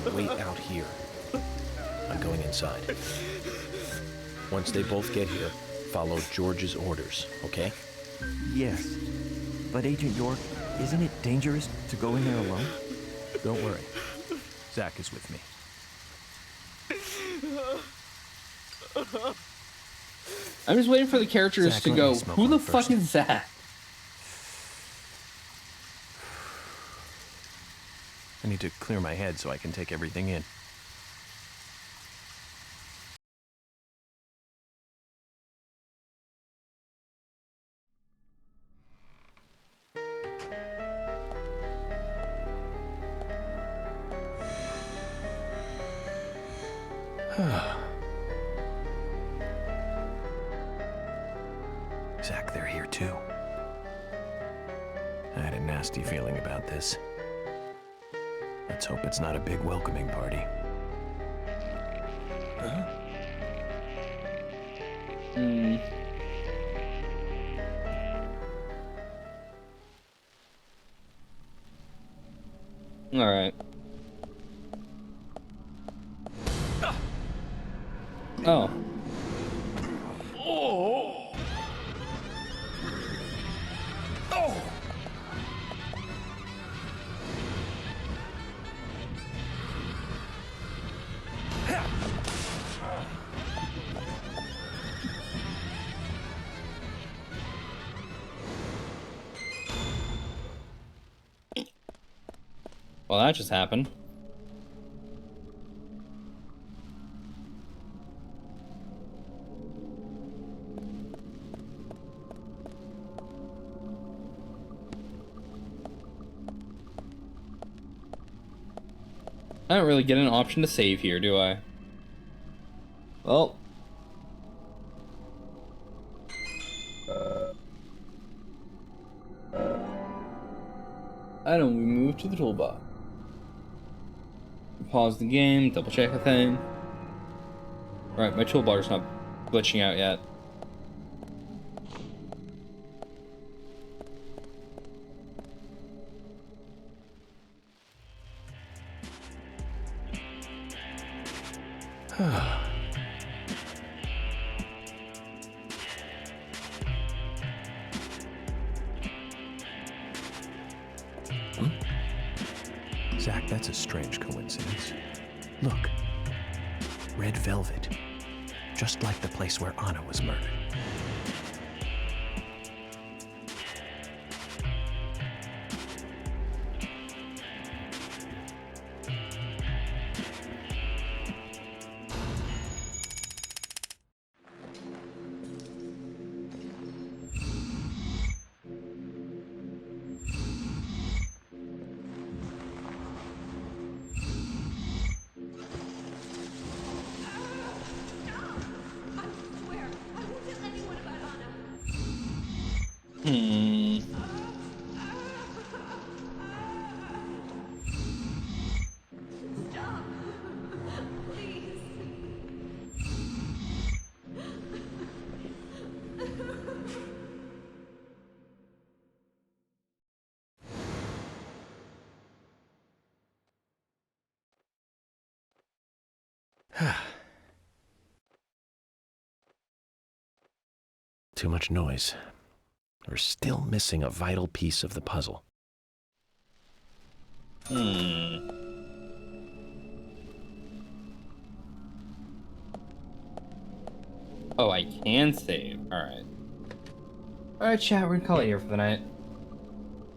And wait out here. I'm going inside. Once they both get here, follow George's orders, okay? Yes. But Agent York, isn't it dangerous to go in there alone? Don't worry. Zach is with me. I'm just waiting for the characters Zach, to go, who the fuck is that? I need to clear my head so I can take everything in. Zach, they're here too. I had a nasty feeling about this. Let's hope it's not a big welcoming party. Huh? All right. Oh. Oh. Oh. Well, that just happened. I don't really get an option to save here, do I? Well, Item, we move to the toolbox. Pause the game, double check a thing. Right, my toolbar's not glitching out yet. Zach, that's a strange coincidence. Look. Red velvet. Just like the place where Anna was murdered. Too much noise. We're still missing a vital piece of the puzzle. Oh, I can save. Alright. Alright, chat, we're gonna call it here for the night.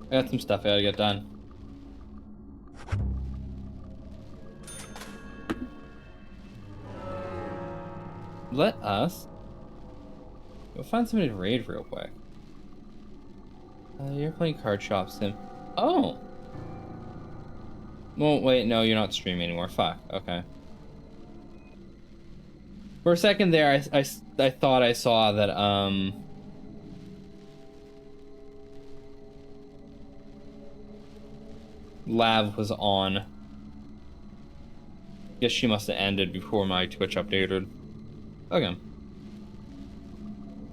I got some stuff I gotta get done. Let us go find somebody to raid real quick. You're playing Card Shop Sim. Oh! Well, wait, no, you're not streaming anymore. Fuck, okay. For a second there, I thought I saw that, Lav was on. Guess she must have ended before my Twitch updated. Okay.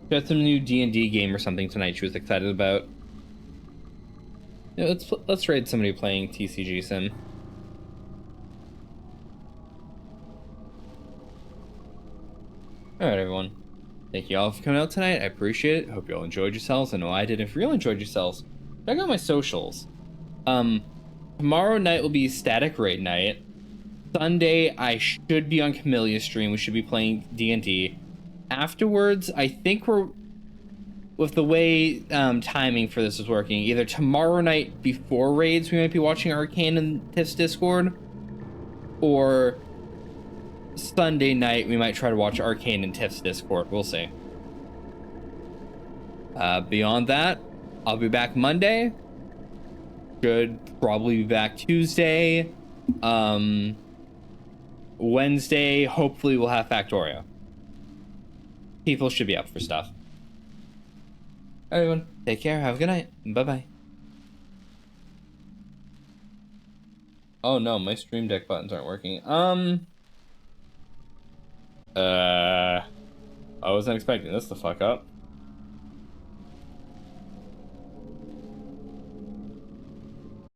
She had some new D&D game or something tonight she was excited about. Yeah, let's raid somebody playing TCG Sim. Alright, everyone. Thank you all for coming out tonight. I appreciate it. Hope you all enjoyed yourselves. I know I did. If you really enjoyed yourselves, check out my socials. Tomorrow night will be Static Raid night. Sunday, I should be on Camelia's stream. We should be playing D&D. Afterwards, I think we're... With the way timing for this is working, either tomorrow night before raids, we might be watching Arcane in Tiff's Discord, or Sunday night, we might try to watch Arcane in Tiff's Discord. We'll see. Beyond that, I'll be back Monday. Should probably be back Tuesday. Wednesday, hopefully we'll have Factorio. People should be up for stuff. Everyone, take care. Have a good night. Bye-bye. Oh no, my Stream Deck buttons aren't working. I wasn't expecting this to fuck up.